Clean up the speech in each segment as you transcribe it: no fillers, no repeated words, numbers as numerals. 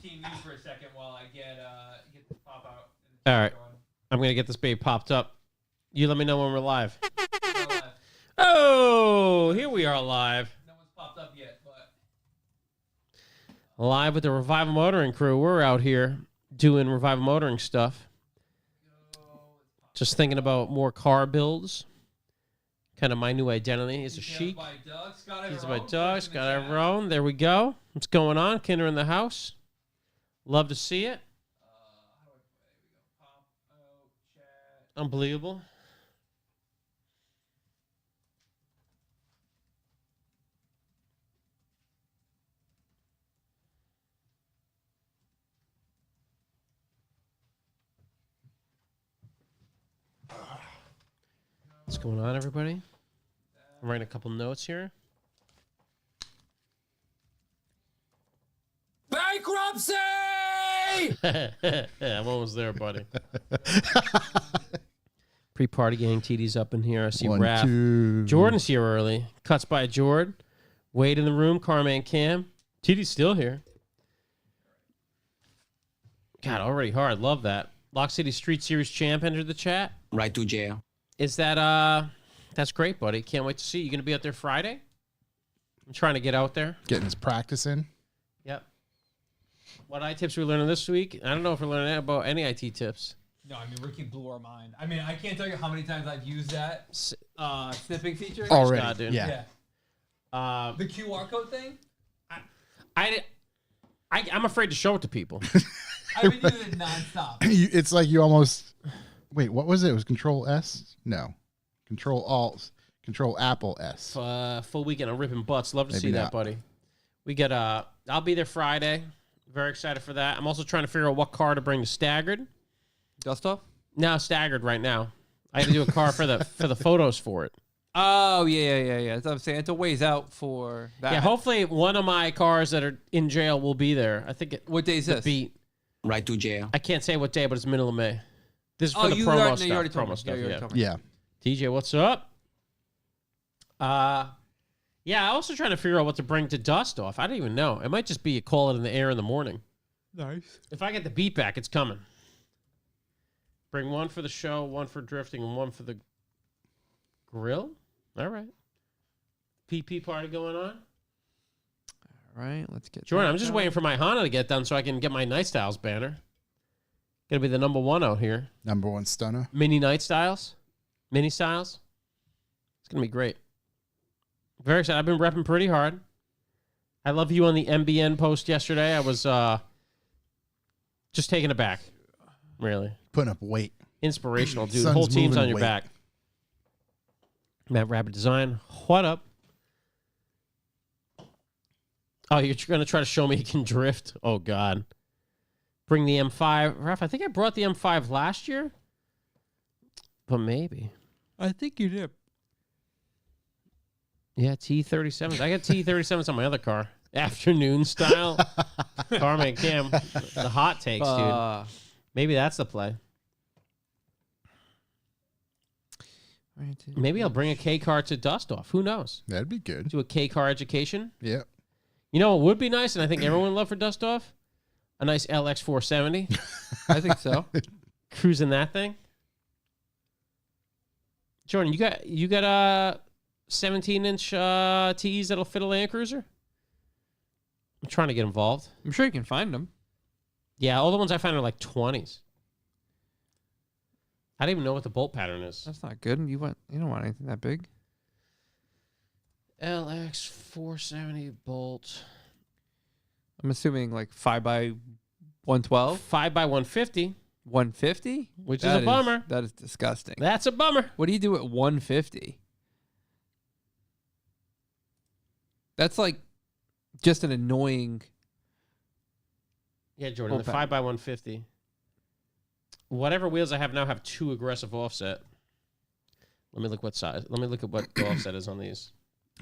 team you for a second while I get the pop out. All right. I'm going to get this baby popped up. You let me know when we're live. We're live. Oh, here we are live. No one's popped up yet, but Live with the Revival Motoring crew. We're out here doing Revival Motoring stuff. Just thinking about more car builds. Kind of my new identity is a chic. He's my dog. Scott Everone. There we go. What's going on? Kinder in the house. Love to see it. Unbelievable. What's going on, everybody? I'm writing a couple notes here. bankruptcy. I'm almost there, buddy. Pre-party gang, TD's up in here. I see Raph. Jordan's here early. Cuts by Jord. Wade in the room. Carman Cam. TD's still here. God, already hard. Love that. Lock City Street Series champ entered the chat. Right to jail. Is that, that's great, buddy. Can't wait to see you. You going to be out there Friday? I'm trying to get out there. Getting his practice in. Yep. What IT tips are we learning this week? I don't know if we're learning about any IT tips. No, I mean, Ricky blew our mind. I mean, I can't tell you how many times I've used that snipping feature. Already, God, dude. yeah. The QR code thing? I'm afraid to show it to people. I've been using it nonstop. It's like you almost... Wait, what was it? It was Control S? No. Control Alt. Control Apple S. Full weekend of ripping butts. Love to Maybe see that, not. buddy. We got I'll be there Friday. Very excited for that. I'm also trying to figure out what car to bring to Staggered. Dust off? No, Staggered right now. I had to do a car for the photos for it. Oh, yeah. That's what I'm saying. It's a ways out for that. Yeah, hopefully one of my cars that are in jail will be there. I think What day is this? Beat. Right to jail. I can't say what day, but it's middle of May. This is for the promo stuff. You already told promo me. stuff, You already yeah. told me. Yeah. TJ, what's up? Yeah, I'm also trying to figure out what to bring to Dust Off. I don't even know. It might just be a call it in the air in the morning. Nice. If I get the beat back, it's coming. Bring one for the show, one for drifting, and one for the grill. All right. PP party going on. All right, let's get Jordan, I'm just waiting for my Honda to get done so I can get my Night Styles banner. Gonna be the #1 out here. #1 stunner. Mini Night Styles. Mini Styles. It's gonna be great. Very excited. I've been repping pretty hard. I love you on the MBN post yesterday. I was just taken aback. Really. Putting up weight. Inspirational, dude. The Son's whole team's moving on your weight. back. Matt Rabbit Design. What up? Oh, you're going to try to show me he can drift? Oh, God. Bring the M5. Ralph, I think I brought the M5 last year. But maybe. I think you did. Yeah, T37s. I got T37s on my other car. Afternoon style. Carman Cam. The hot takes, dude. Maybe that's the play. Maybe I'll bring a K car to Dust Off. Who knows? That'd be good. Do a K car education. Yeah. You know what would be nice, and I think everyone would love for Dust Off? A nice LX 470. I think so. Cruising that thing. Jordan, you got a 17-inch TEs that'll fit a Land Cruiser? I'm trying to get involved. I'm sure you can find them. Yeah, all the ones I find are like 20s. I don't even know what the bolt pattern is. That's not good. You don't want anything that big. LX 470 bolt. I'm assuming like 5x112. 5x150. 150? Which is a bummer. That is disgusting. That's a bummer. What do you do at 150? That's like just an annoying. Yeah, Jordan, the Bolt 5x150. Whatever wheels I have now have too aggressive offset. Let me look what size. Let me look at what the offset is on these.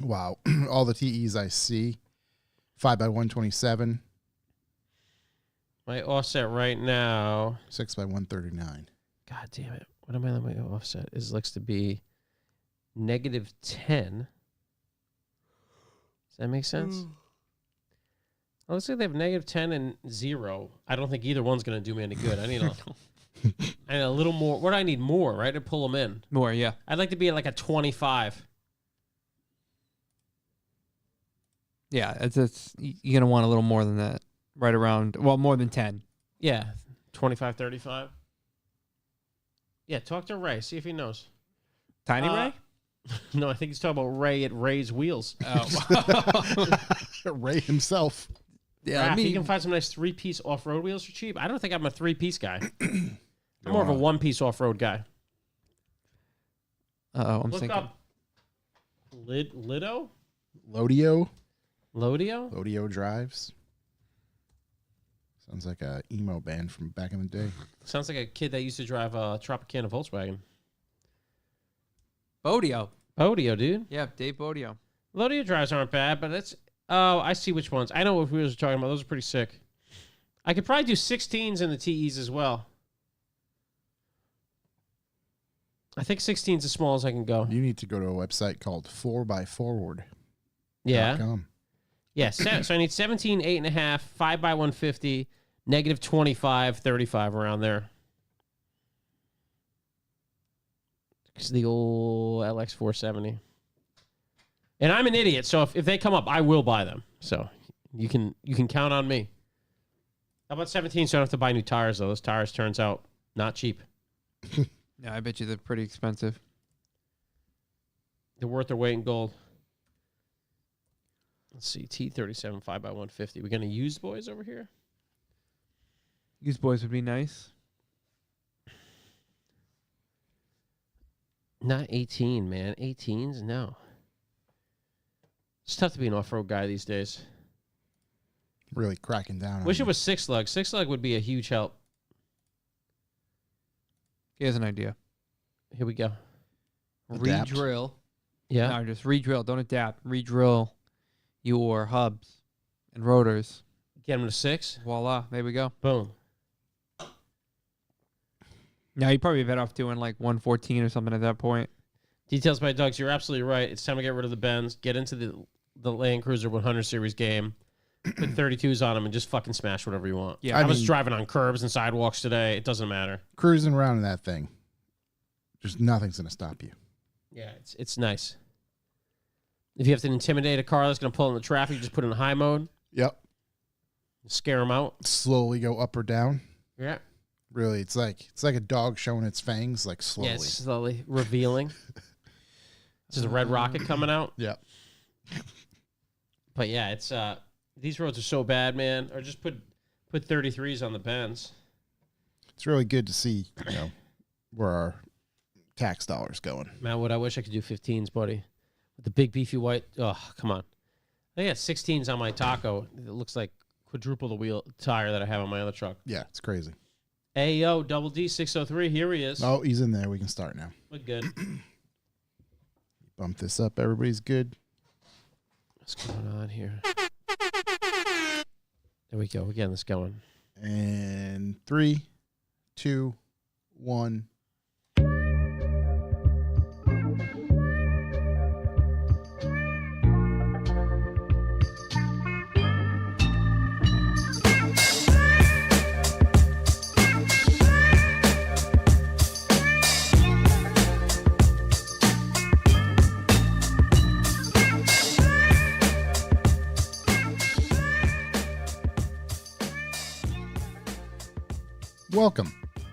Wow. All the TEs I see. 5x127. My offset right now. 6x139. God damn it. What am I on my offset? It looks to be -10. Does that make sense? Let's say they have -10 and 0. I don't think either one's going to do me any good. I need a little more. What do I need more, right, to pull them in? More, yeah. I'd like to be at like a 25. Yeah, it's you're going to want a little more than that. Right around, well, more than 10. Yeah, 25, 35. Yeah, talk to Ray. See if he knows. Tiny Ray? No, I think he's talking about Ray at Ray's Wheels. Oh. Ray himself. Yeah, Raph, you can find some nice 3-piece off-road wheels for cheap. I don't think I'm a 3-piece guy. I'm more of a 1-piece off-road guy. I'm Look thinking. up Lido? Lodio. Lodio Drives. Sounds like a emo band from back in the day. Sounds like a kid that used to drive a Tropicana Volkswagen. Bodio. Bodio, dude. Yeah, Dave Bodio. Lodio drives aren't bad, but it's... Oh, I see which ones. I know what wheels you're talking about. Those are pretty sick. I could probably do 16s in the TEs as well. I think 16's as small as I can go. You need to go to a website called 4x4ward.com. Yeah. Yeah, so I need 17, 8.5, 5x150, -25, 35, around there. It's the old LX470. And I'm an idiot, so if they come up, I will buy them. So you can count on me. How about 17, so I don't have to buy new tires, though? Those tires, turns out, not cheap. Yeah, I bet you they're pretty expensive. They're worth their weight in gold. Let's see, T37 5x150. We going to use boys over here? Used boys would be nice. Not 18, man. 18s? No. It's tough to be an off-road guy these days. Really cracking down on Wish it you. was 6-lug. 6-lug would be a huge help. Here's an idea. Here we go. Adapt. Re-drill. Yeah. No, just re-drill. Don't adapt. Re-drill your hubs and rotors. Get them to 6. Voila. There we go. Boom. Now, you'd probably be better off doing like 114 or something at that point. Details by Doug's. You're absolutely right. It's time to get rid of the Benz. Get into the Land Cruiser 100 Series game. Put 32s on them and just fucking smash whatever you want. Yeah, I was driving on curbs and sidewalks today. It doesn't matter. Cruising around in that thing. Just nothing's going to stop you. Yeah, it's nice. If you have to intimidate a car that's going to pull in the traffic, you just put it in high mode. Yep. Scare them out. Slowly go up or down. Yeah. Really, it's like a dog showing its fangs, like slowly. Yeah, it's slowly revealing. This is a red rocket coming out. Yep. But yeah, it's these roads are so bad, man. Or just put 33s on the Benz. It's really good to see, where our tax dollars going. Man, what I wish I could do 15s, buddy. With the big beefy white. Oh, come on. I got 16s on my Taco. It looks like quadruple the wheel tire that I have on my other truck. Yeah, it's crazy. Ayo, Double D 603. Here he is. Oh, he's in there. We can start now. Look good. Bump this up. Everybody's good. What's going on here? There we go. We're getting this going. And 3, 2, 1. Welcome,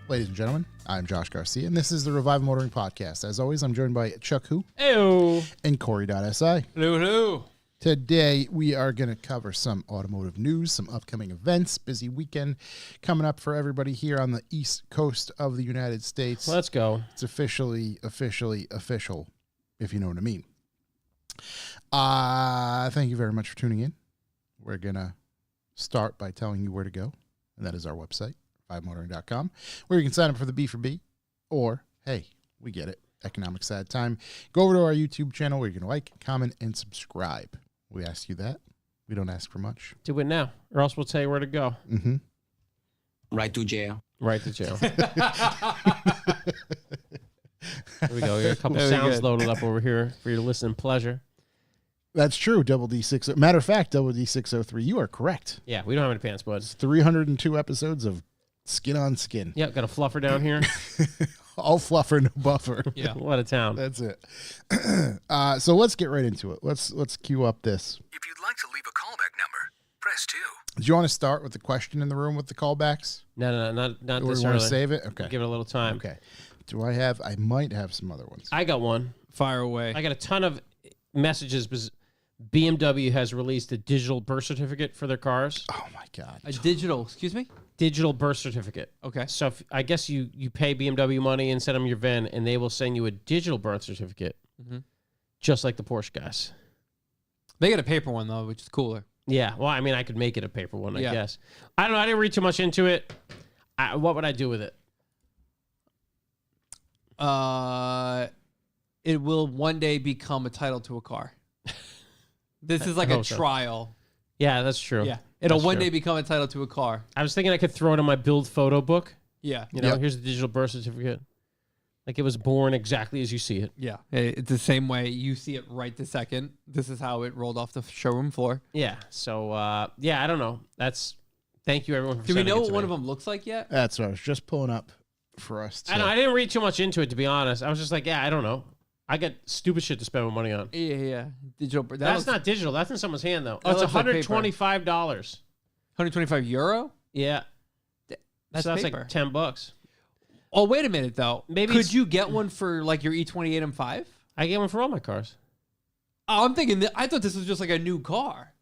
ladies and gentlemen. I'm Josh Garcia, and this is the Revive Motoring Podcast. As always, I'm joined by Chuck Who Ayo. and Corey.si. Hello, hello. Today, we are going to cover some automotive news, some upcoming events, busy weekend coming up for everybody here on the East Coast of the United States. Let's go. It's officially official, if you know what I mean. Thank you very much for tuning in. We're going to start by telling you where to go, and that is our website, revivemotoring.com, where you can sign up for the B4B, or, hey, we get it, economic sad time. Go over to our YouTube channel where you can like, comment, and subscribe. We ask you that. We don't ask for much. Do it now, or else we'll tell you where to go. Mm-hmm. Right to jail. Right to jail. There we go. We got a couple Very sounds good. loaded up over here for your listening pleasure. That's true. Double D6. Matter of fact, Double D603. You are correct. Yeah, we don't have any pants, bud. It's 302 episodes of skin on skin. Yep, got a fluffer down here. All fluffer, no buffer. Yeah. What a town. That's it. So let's get right into it. Let's cue up this. If you'd like to leave a callback number, press 2. Do you want to start with the question in the room with the callbacks? No, not Or this you want early. to save it? Okay. Give it a little time. Okay. I might have some other ones. I got one. Fire away. I got a ton of messages because BMW has released a digital birth certificate for their cars. Oh my God. A digital, excuse me? Digital birth certificate. Okay. So I guess you pay BMW money and send them your VIN, and they will send you a digital birth certificate, just like the Porsche guys. They get a paper one, though, which is cooler. Yeah. Well, I mean, I could make it a paper one, I Yeah. guess. I don't know. I didn't read too much into it. What would I do with it? It will one day become a title to a car. This is like I a hope so. trial. Yeah, that's true. Yeah. It'll That's one true. day become a title to a car. I was thinking I could throw it in my build photo book. Yeah. You know, Yep. here's the digital birth certificate. Like it was born exactly as you see it. Yeah. It's the same way. You see it right this second. This is how it rolled off the showroom floor. Yeah. So, yeah, I don't know. Thank you, everyone, for Do we sending know it what to one me. of them looks like yet? That's what I was just pulling up for us. To, I know. I didn't read too much into it, to be honest. I was just like, yeah, I don't know. I got stupid shit to spend my money on. Yeah. Digital. That's not digital. That's in someone's hand, though. That Oh, it's looks like paper. $125. 125 euro? Yeah. That's so that's paper. like $10. Oh, wait a minute, though. Maybe Could it's- you get one for like your E28 M5? I get one for all my cars. Oh, I'm thinking I thought this was just like a new car.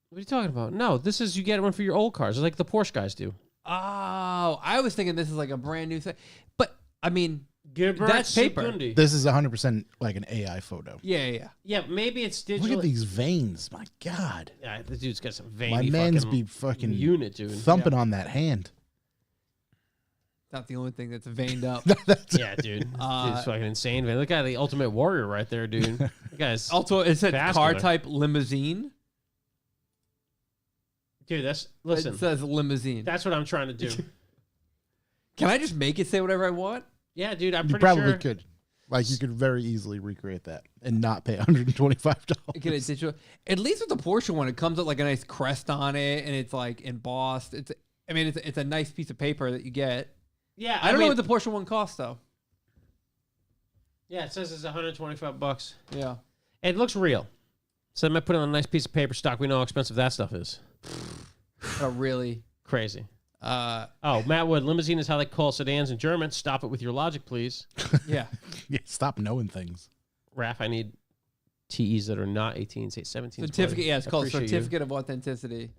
What are you talking about? No, this is you get one for your old cars, like the Porsche guys do. Oh, I was thinking this is like a brand new thing. But, I mean, Gilbert That's paper. Secundi. This is 100% like an AI photo. yeah. Yeah, maybe it's digital. Look at these veins. My God. Yeah, this dude's got some veiny My man's fucking be fucking unit, dude. thumping on that hand. Not the only thing that's veined up. Yeah, dude. Dude's fucking insane, man. Look at the Ultimate Warrior right there, dude. The guy's Also, it said car Vascular. type limousine. dude. Listen. It says limousine. That's what I'm trying to do. Can I just make it say whatever I want? Yeah, dude. I'm You pretty probably sure. could. Like, you could very easily recreate that and not pay $125. Get it digital. At least with the Porsche one, it comes with like a nice crest on it, and it's like embossed. It's a nice piece of paper that you get. Yeah, I don't mean, know what the Porsche one costs though. Yeah, it says it's $125. Yeah. It looks real. So I might put it on a nice piece of paper stock. We know how expensive that stuff is. Oh, really? Crazy. Uh, Oh, Matt Wood, limousine is how they call sedans in German. Stop it with your logic, please. yeah. Yeah, stop knowing things. Raph, I need TEs that are not 18, say 17. Certificate. Yeah, it's called Appreciate you. certificate of authenticity.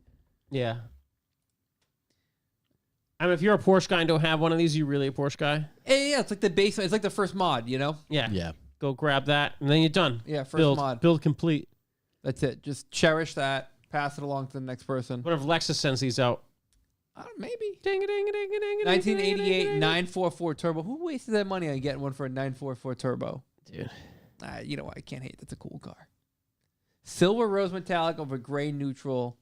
Yeah. I mean, if you're a Porsche guy and don't have one of these, you really a Porsche guy? Yeah, it's like the base. It's like the first mod. You know. Yeah. Yeah. Go grab that, and then you're done. Yeah, first build, mod. Build complete. That's it. Just cherish that. Pass it along to the next person. What if Lexus sends these out? Maybe. Ding a ding a ding a ding a 1988 944 turbo. Who wasted that money on getting one for a 944 turbo? Dude. You know what? I can't hate. That's a cool car. Silver rose metallic over gray neutral.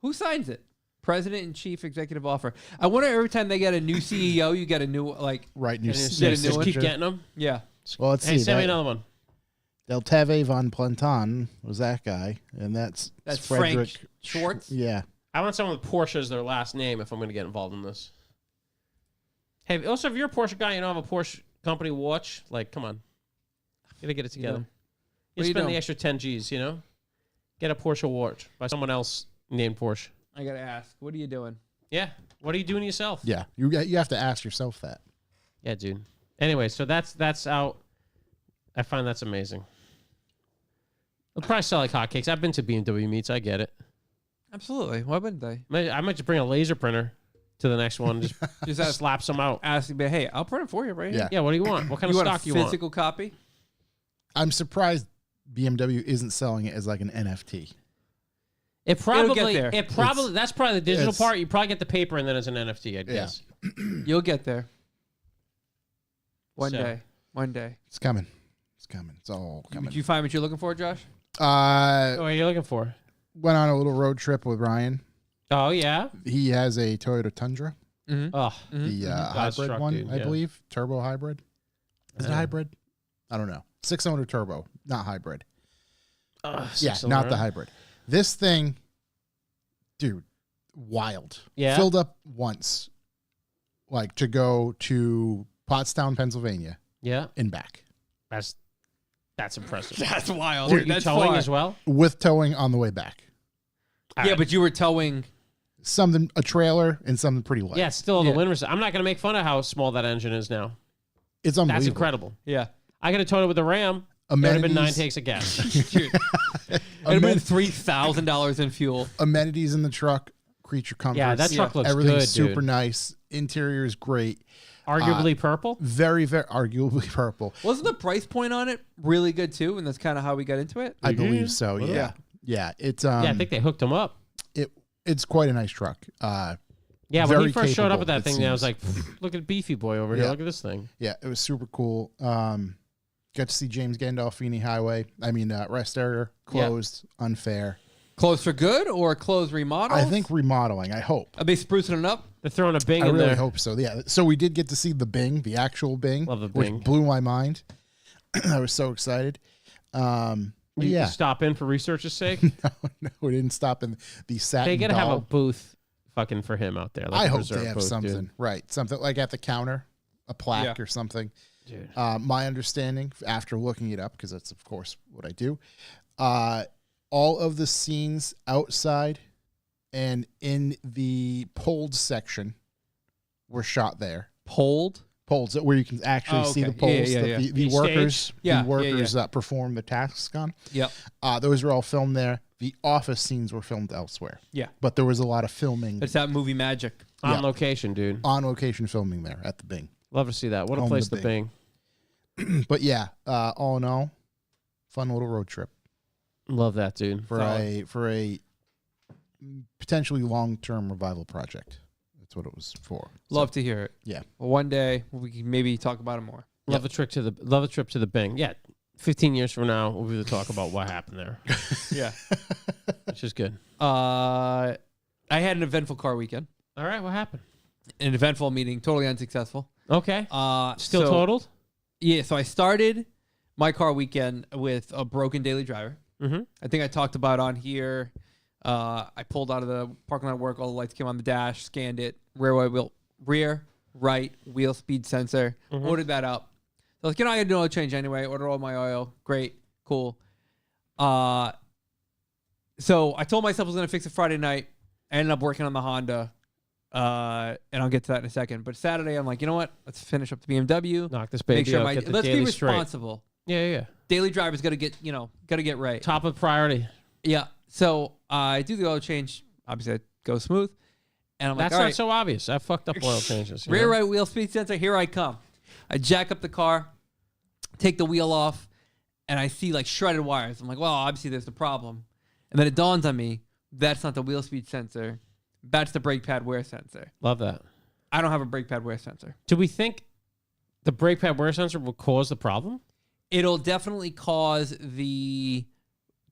Who signs it? President and chief executive officer. I wonder every time they get a new CEO, you get a new like. Right. And you Just get a new one. keep getting them. Yeah. Well, let's Hey, see. send me That, another one. Del Teve von Planton was that guy. And that's Frederick. Frank Schwartz. Yeah. I want someone with Porsche as their last name if I'm going to get involved in this. Hey, also, if you're a Porsche guy and you don't have a Porsche company watch, like, come on. You gotta get it together. doing? You What are you spend the doing? extra 10 G's, you know? Get a Porsche watch by someone else named Porsche. I gotta ask. What are you doing? Yeah. What are you doing to yourself? Yeah. You have to ask yourself that. Yeah, dude. Anyway, so that's out. I find that's amazing. They'll probably sell like hotcakes. I've been to BMW meets. I get it. Absolutely. Why wouldn't they? I might just bring a laser printer to the next one. Just, Just just slap some out. ask me. Hey, I'll print it for you, right? Yeah. Yeah, what do you want? What kind You of want stock a you want? physical copy? I'm surprised BMW isn't selling it as like an NFT. It probably, there. that's probably the digital it's- part. You probably get the paper and then it's an NFT, I guess. You'll get there. One So. day. One day. It's coming. It's coming. It's all coming. Did you find what you're looking for, Josh? What are you looking for? Went on a little road trip with Ryan. Oh, yeah? He has a Toyota Tundra, Mm-hmm. Oh, the hybrid truck, one, dude, I yeah. believe. Turbo hybrid. Is it hybrid? I don't know. 6-cylinder turbo, not hybrid. Yeah, Six not the cylinder. hybrid. This thing, dude, wild. Yeah? Filled up once, like to go to Pottstown, Pennsylvania, Yeah, and back that's impressive. That's wild. Were Dude, you that's towing far. as well? with towing on the way back. Yeah, but you were towing. A trailer and something pretty light. Yeah, it's still on Yeah. the windward side. I'm not going to make fun of how small that engine is now. It's That's unbelievable. incredible. Yeah. I could have towed it with a Ram. It would have been 9 Amenities, takes of gas. Dude. It'd have been $3,000 in fuel. amenities in the truck, creature comforts. Yeah, that truck looks everything's good, super dude. nice. Interior is great. Arguably purple. Very, very arguably purple. Wasn't the price point on it really good too? And that's kind of how we got into it. I believe so. Well, Yeah. Yeah. It's Yeah, I think they hooked him up. it's quite a nice truck. Yeah, when very he first showed up capable, at that it thing, I was seems. like, look at Beefy Boy over here. Yeah. Look at this thing. Yeah, it was super cool. Got to see James Gandolfini Highway. Rest area closed, unfair. Closed for good or closed remodels? I think remodeling. I hope. Are they sprucing it up? They're throwing a Bing I in really there. hope so. Yeah. So we did get to see the Bing, the actual Bing, Love the Bing. which blew my mind. I was so excited. But You yeah, stop in for research's sake. no, we didn't stop in the satin. They gotta have a doll. booth fucking for him out there. Like I a hope reserve they have booth, something, dude. right? Something like at the counter, a plaque Yeah. or something. Dude. My understanding, after looking it up, because that's of course what I do, all of the scenes outside and in the poled section were shot there. Poled? Polls where you can actually see okay. the polls Yeah, that yeah. the The workers, stage? Yeah, the yeah, workers yeah. that perform the tasks on. Yep. Those are all filmed there. The office scenes were filmed elsewhere. Yeah. But there was a lot of filming It's that movie magic. On Yeah. location, dude. on location filming there at the Bing. Love to see that. What a Home place to to Bing. But yeah, all in all, fun little road trip Love that, dude. for a potentially long-term revival project. That's what it was for. Love to hear it. Yeah. Well, one day we can maybe talk about it more. Love a trip to the Bing. Yeah. 15 years from now, we'll be able to talk about what happened there, Yeah. which is good. I had an eventful car weekend. All right, what happened? An eventful meeting, totally unsuccessful. Okay. Still so- totaled? Yeah, so I started my car weekend with a broken daily driver. Mm-hmm. I think I talked about on here. I pulled out of the parking lot at work. All the lights came on the dash. Scanned it. Rear, right wheel speed sensor. Mhm. Ordered that up. So I was like, I got to do an oil change anyway. Order all my oil. Great, cool. So I told myself I was gonna fix it Friday night. I ended up working on the Honda. And I'll get to that in a second. But Saturday, I'm like, you know what? Let's finish up the BMW. Knock this baby Make sure out. Get the let's be daily straight. responsible. Yeah. Daily driver's got to get, got to get right. Top of priority. Yeah. So I do the oil change. Obviously, it goes smooth. And I'm like, That's all not right, so obvious. I fucked up oil changes. you rear know? right wheel speed sensor. Here I come. I jack up the car, take the wheel off, and I see like shredded wires. I'm like, well, obviously there's the problem. And then it dawns on me, that's not the wheel speed sensor. That's the brake pad wear sensor. Love that. I don't have a brake pad wear sensor. Do we think the brake pad wear sensor will cause the problem? It'll definitely cause the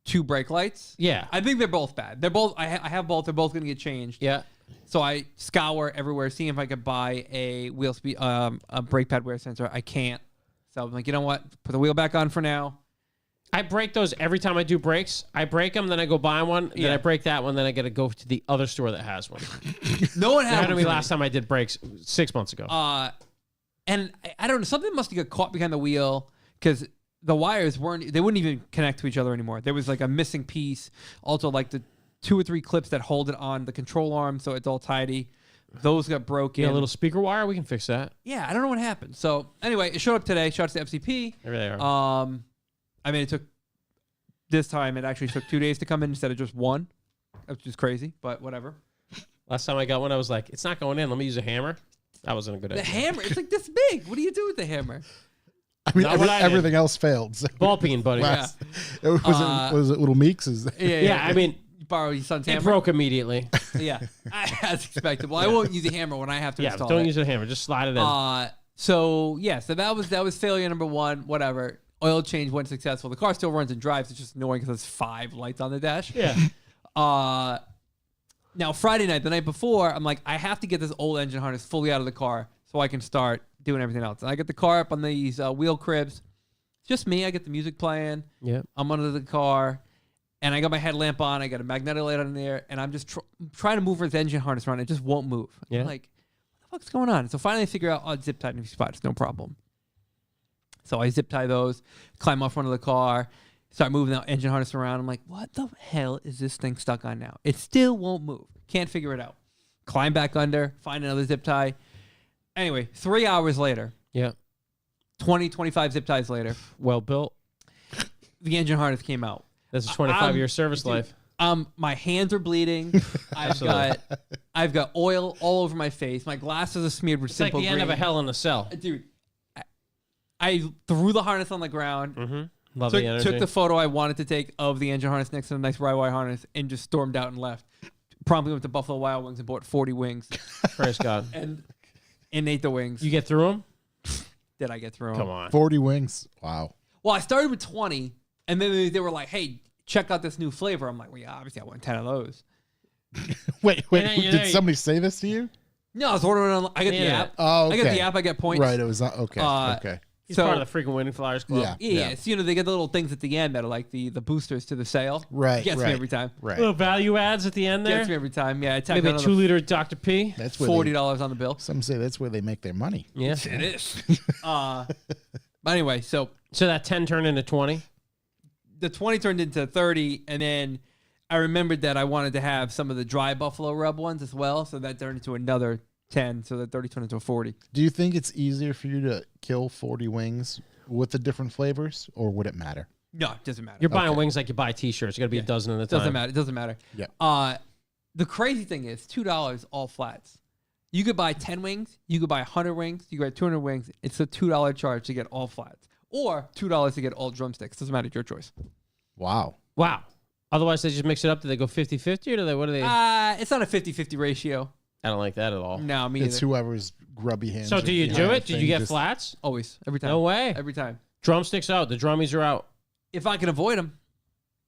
two brake lights. Yeah. I think they're both bad. They're both. I have both. They're both going to get changed. Yeah. So I scour everywhere, seeing if I could buy a wheel speed, a brake pad wear sensor. I can't. So I'm like, you know what? Put the wheel back on for now. I break those every time I do brakes. I break them, then I go buy one, then Yeah. I break that one, then I got to go to the other store that has one. No one That had happened to me one. last time I did brakes 6 months ago. And I don't know. Something must have got caught behind the wheel because the wires weren't. They wouldn't even connect to each other anymore. There was like a missing piece. Also, like the 2 or 3 clips that hold it on the control arm, so it's all tidy. Those got broken. Yeah, a little speaker wire, we can fix that. Yeah, I don't know what happened. So anyway, it showed up today. Showed up to the FCP. There they are. I mean, it took this time. It actually took 2 days to come in instead of just one, which is crazy, but whatever. Last time I got one, I was like, it's not going in. Let me use a hammer. That wasn't a good The idea. hammer, it's like this big. What do you do with the hammer? I mean, Not what I did. everything else failed. So Ball peen, buddy. Yeah. was it Little Meeks? Yeah, I mean, You borrow your son's it hammer. broke immediately. Yeah, as expected. Well, I won't use a hammer when I have to Yeah, install don't it. use a hammer. Just slide it in. So that was failure number 1. Whatever. Oil change went successful. The car still runs and drives. It's just annoying because there's 5 lights on the dash. Yeah. Now Friday night, the night before, I'm like, I have to get this old engine harness fully out of the car so I can start doing everything else. And I get the car up on these wheel cribs. Just me. I get the music playing. Yeah. I'm under the car, And I got my headlamp on. I got a magnetic light on there, and I'm just trying to move his engine harness around. It just won't move. Yeah. I'm like, what the fuck's going on? So finally I figure out, zip tie in a few spots. No problem. So I zip tie those, climb off front of the car, start moving the engine harness around. I'm like, what the hell is this thing stuck on now? It still won't move. Can't figure it out. Climb back under, find another zip tie. Anyway, 3 hours later, Yeah. 20, 25 zip ties later, Well built. the engine harness came out. That's a 25-year service dude, life. My hands are bleeding. I've got oil all over my face. My glasses are smeared with It's like simple the end of a green. Hell in a Cell. Dude, I threw the harness on the ground. Mm-hmm. Love Took, the energy. took the photo I wanted to take of the engine harness next to the nice Rye harness and just stormed out and left. Promptly went to Buffalo Wild Wings and bought 40 wings Praise God. and ate the wings. You get through them? Did I get through 'em? Come on. 40 wings. Wow. Well, I started with 20, and then they were like, hey, check out this new flavor. I'm like, well, yeah, obviously I want 10 of those. Wait. Yeah, Did somebody say this to you? No, I was ordering on. I got the Yeah. app. Oh, okay. I got the app. I got points. Right. It was not. Okay. Okay. He's So part of the freaking Winning Flyers Club. Yeah. yeah, so, they get the little things at the end that are like the boosters to the sale. Right. Gets right. me every time. Right. Little value adds at the end there. Gets me every time. Yeah, I tack Maybe a another 2-liter Dr. P. That's where $40 on the bill. Some say that's where they make their money. Yeah. It is. But anyway, so So that 10 turned into 20. the 20 turned into 30, and then I remembered that I wanted to have some of the dry buffalo rub ones as well, so that turned into another 10, so that 30 turned into a 40. Do you think it's easier for you to kill 40 wings with the different flavors, or would it matter? No, it doesn't matter. You're buying Okay. wings like you buy T-shirts. You got to be a dozen at a time. Doesn't matter. It doesn't matter. Yeah. The crazy thing is $2 all flats. You could buy 10 wings. You could buy 100 wings. You could buy 200 wings. It's a $2 charge to get all flats, or $2 to get all drumsticks. Doesn't matter. It's your choice. Wow. Wow. Otherwise, they just mix it up. Do they go 50-50 or do they? What do they? It's not a 50-50 ratio. I don't like that at all. No, me It's either. whoever's grubby hands. So are do you behind do the it? Did thing, you get just- flats? Always. Every time. No way. Every time. Drumsticks out. The drummies are out. If I can avoid them,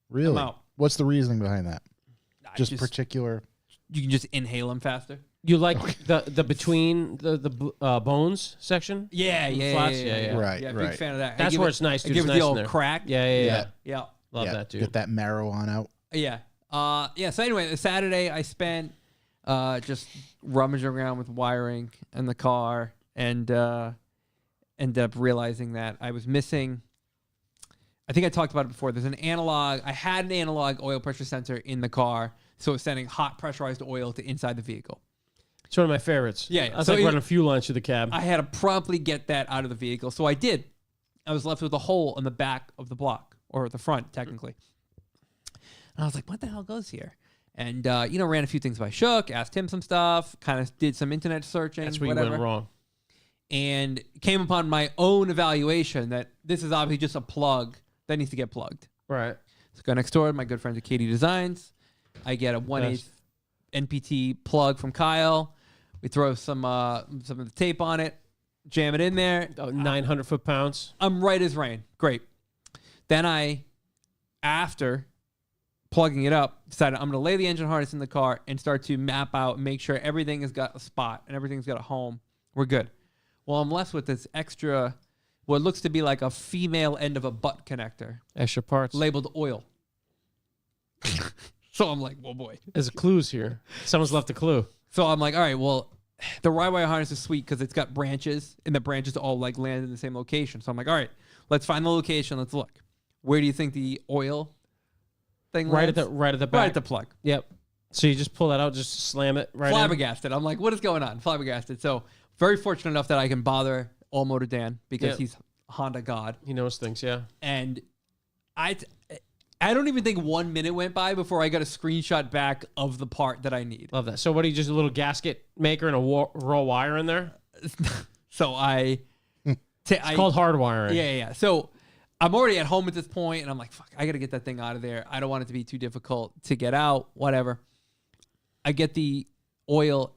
Really? I'm out. What's the reasoning behind that? Just particular. you can just inhale them faster. You like the between the bones section? Yeah, Flats? Yeah. Right, Yeah, big right. fan of that. That's where it's nice, I dude. give It's it nice the in old there. crack. Yeah. Yeah. Love Yeah, that, dude. Get that marrow on out. Yeah. So anyway, Saturday I spent just rummaging around with wiring in the car and ended up realizing that I was missing. I think I talked about it before. There's an analog. I had an analog oil pressure sensor in the car, so it's sending hot pressurized oil to inside the vehicle. It's one of my favorites. Yeah, yeah. That's So like you- running fuel lines through the cab. I had to promptly get that out of the vehicle, so I did. I was left with a hole in the back of the block, or the front, technically. And I was like, what the hell goes here? And, ran a few things by Shook, asked him some stuff, kind of did some internet searching, That's where whatever. you went wrong. And came upon my own evaluation that this is obviously just a plug that needs to get plugged. Right. So go next door to my good friends at Katie Designs. I get a 1/8 NPT plug from Kyle. We throw some of the tape on it, jam it in there. 900 foot-pounds. I'm right as rain. Great. Then after plugging it up, decided I'm going to lay the engine harness in the car and start to map out, make sure everything has got a spot and everything's got a home. We're good. Well, I'm left with this extra, what looks to be like a female end of a butt connector Extra parts. labeled oil. So I'm like, well, boy. There's clues here. Someone's left a clue. So I'm like, all right, well, the rye wire harness is sweet because it's got branches, and the branches all like land in the same location. So I'm like, all right, let's find the location. Let's look. Where do you think the oil thing Right at lands? the back. Right at the plug. Yep. So you just pull that out, just slam it right in. Flabbergasted. I'm like, what is going on? Flabbergasted. So very fortunate enough that I can bother All Motor Dan because Yep. he's Honda God. He knows things, yeah. And I don't even think 1 minute went by before I got a screenshot back of the part that I need. Love that. So what, are you just a little gasket maker and a raw wire in there? So It's called hard wiring. Yeah. So I'm already at home at this point, and I'm like, fuck, I got to get that thing out of there. I don't want it to be too difficult to get out, whatever. I get the oil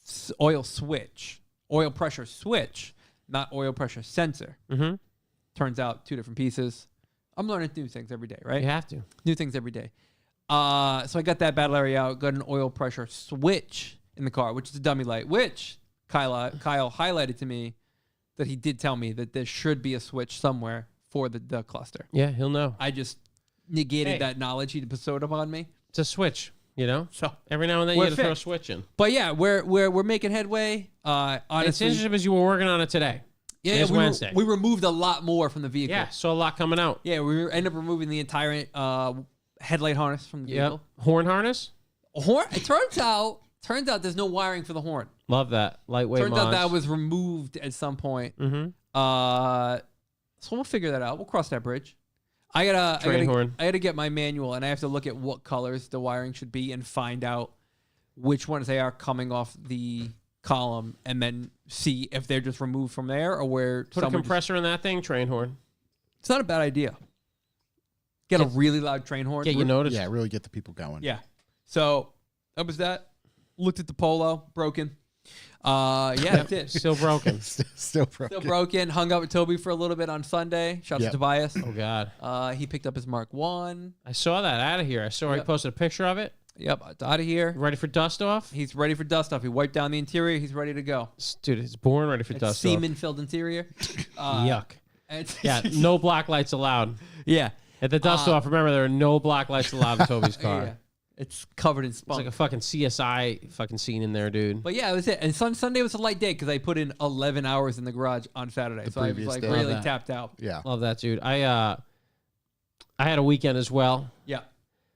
switch, oil pressure switch, not oil pressure sensor. Mm-hmm. Turns out 2 different pieces. I'm learning new things every day, right? You have to. New things every day. So I got that battle area out, got an oil pressure switch in the car, which is a dummy light, which Kyle highlighted to me that he did tell me that there should be a switch somewhere for the cluster. Yeah, he'll know. I just negated that knowledge he bestowed upon me. It's a switch, you know? So Every now and then you we're got to throw a fixed. switch in. But yeah, we're making headway. It's Honestly, interesting because you were working on it today. It's Wednesday. We removed a lot more from the vehicle. Yeah, saw a lot coming out. Yeah, we ended up removing the entire headlight harness from the vehicle. Horn harness? Horn. It turns out there's no wiring for the horn. Love that. Lightweight Turns out mods. that was removed at some point. Mm-hmm. So we'll figure that out. We'll cross that bridge. I gotta get my manual, and I have to look at what colors the wiring should be and find out which ones they are coming off the column, and then see if they're just removed from there or where. Put a compressor in that thing, train horn. It's not a bad idea. Get a really loud train horn. Get you noticed. Yeah, really get the people going. Yeah. So that was that. Looked at the Polo, broken. Yeah, that's it. Still broken. Still broken. Still broken. Hung out with Toby for a little bit on Sunday. Shout out to Tobias. Oh, God. He picked up his Mark 1. I saw that out of here. I saw he posted a picture of it. Yep, it's out of here. Ready for dust off? He's ready for dust off. He wiped down the interior. He's ready to go. Dude, it's born ready for It's dust off. semen-filled interior. Yuck. It's- Yeah, no black lights allowed. Yeah. At the dust off, remember, there are no black lights allowed in Toby's car. Yeah. It's covered in It's spunk. like a fucking CSI fucking scene in there, dude. But yeah, it was it. And Sunday was a light day because I put in 11 hours in the garage on Saturday. So I was previous like day. really Love that. tapped out. Yeah. Love that, dude. I had a weekend as well. Yeah.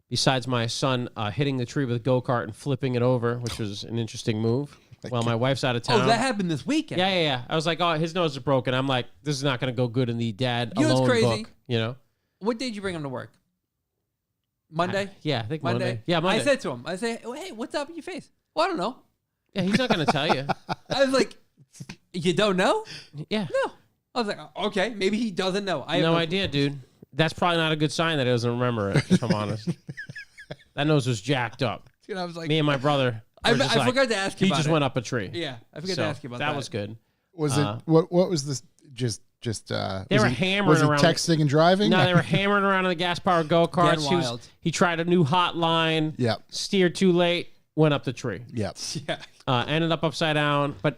Besides my son hitting the tree with a go-kart and flipping it over, which was an interesting move. While my wife's out of town. Oh, that happened this weekend. Yeah. I was like, oh, his nose is broken. I'm like, this is not going to go good in the dad You know what's alone crazy? book. You know? What day did you bring him to work? Monday? Yeah, I think Monday. Yeah, I Monday. said to him, hey, what's up with your face? Well, I don't know. Yeah, he's not going to tell you. I was like, you don't know? Yeah. No. I was like, okay, maybe he doesn't know. I have No idea, dude. That's probably not a good sign that he doesn't remember it, if I'm honest. That nose was jacked up. And I was like, Me and my brother. I forgot to ask you He about just it. went up a tree. Yeah, I forgot to ask you about that. That was good. Was it what was this just They was were he- hammering was he around. texting and driving? No, they were hammering around in the gas-powered go-karts. Getting wild. He tried a new hotline. Yep. Steered too late. Went up the tree. Yep. Yeah. Ended up upside down. But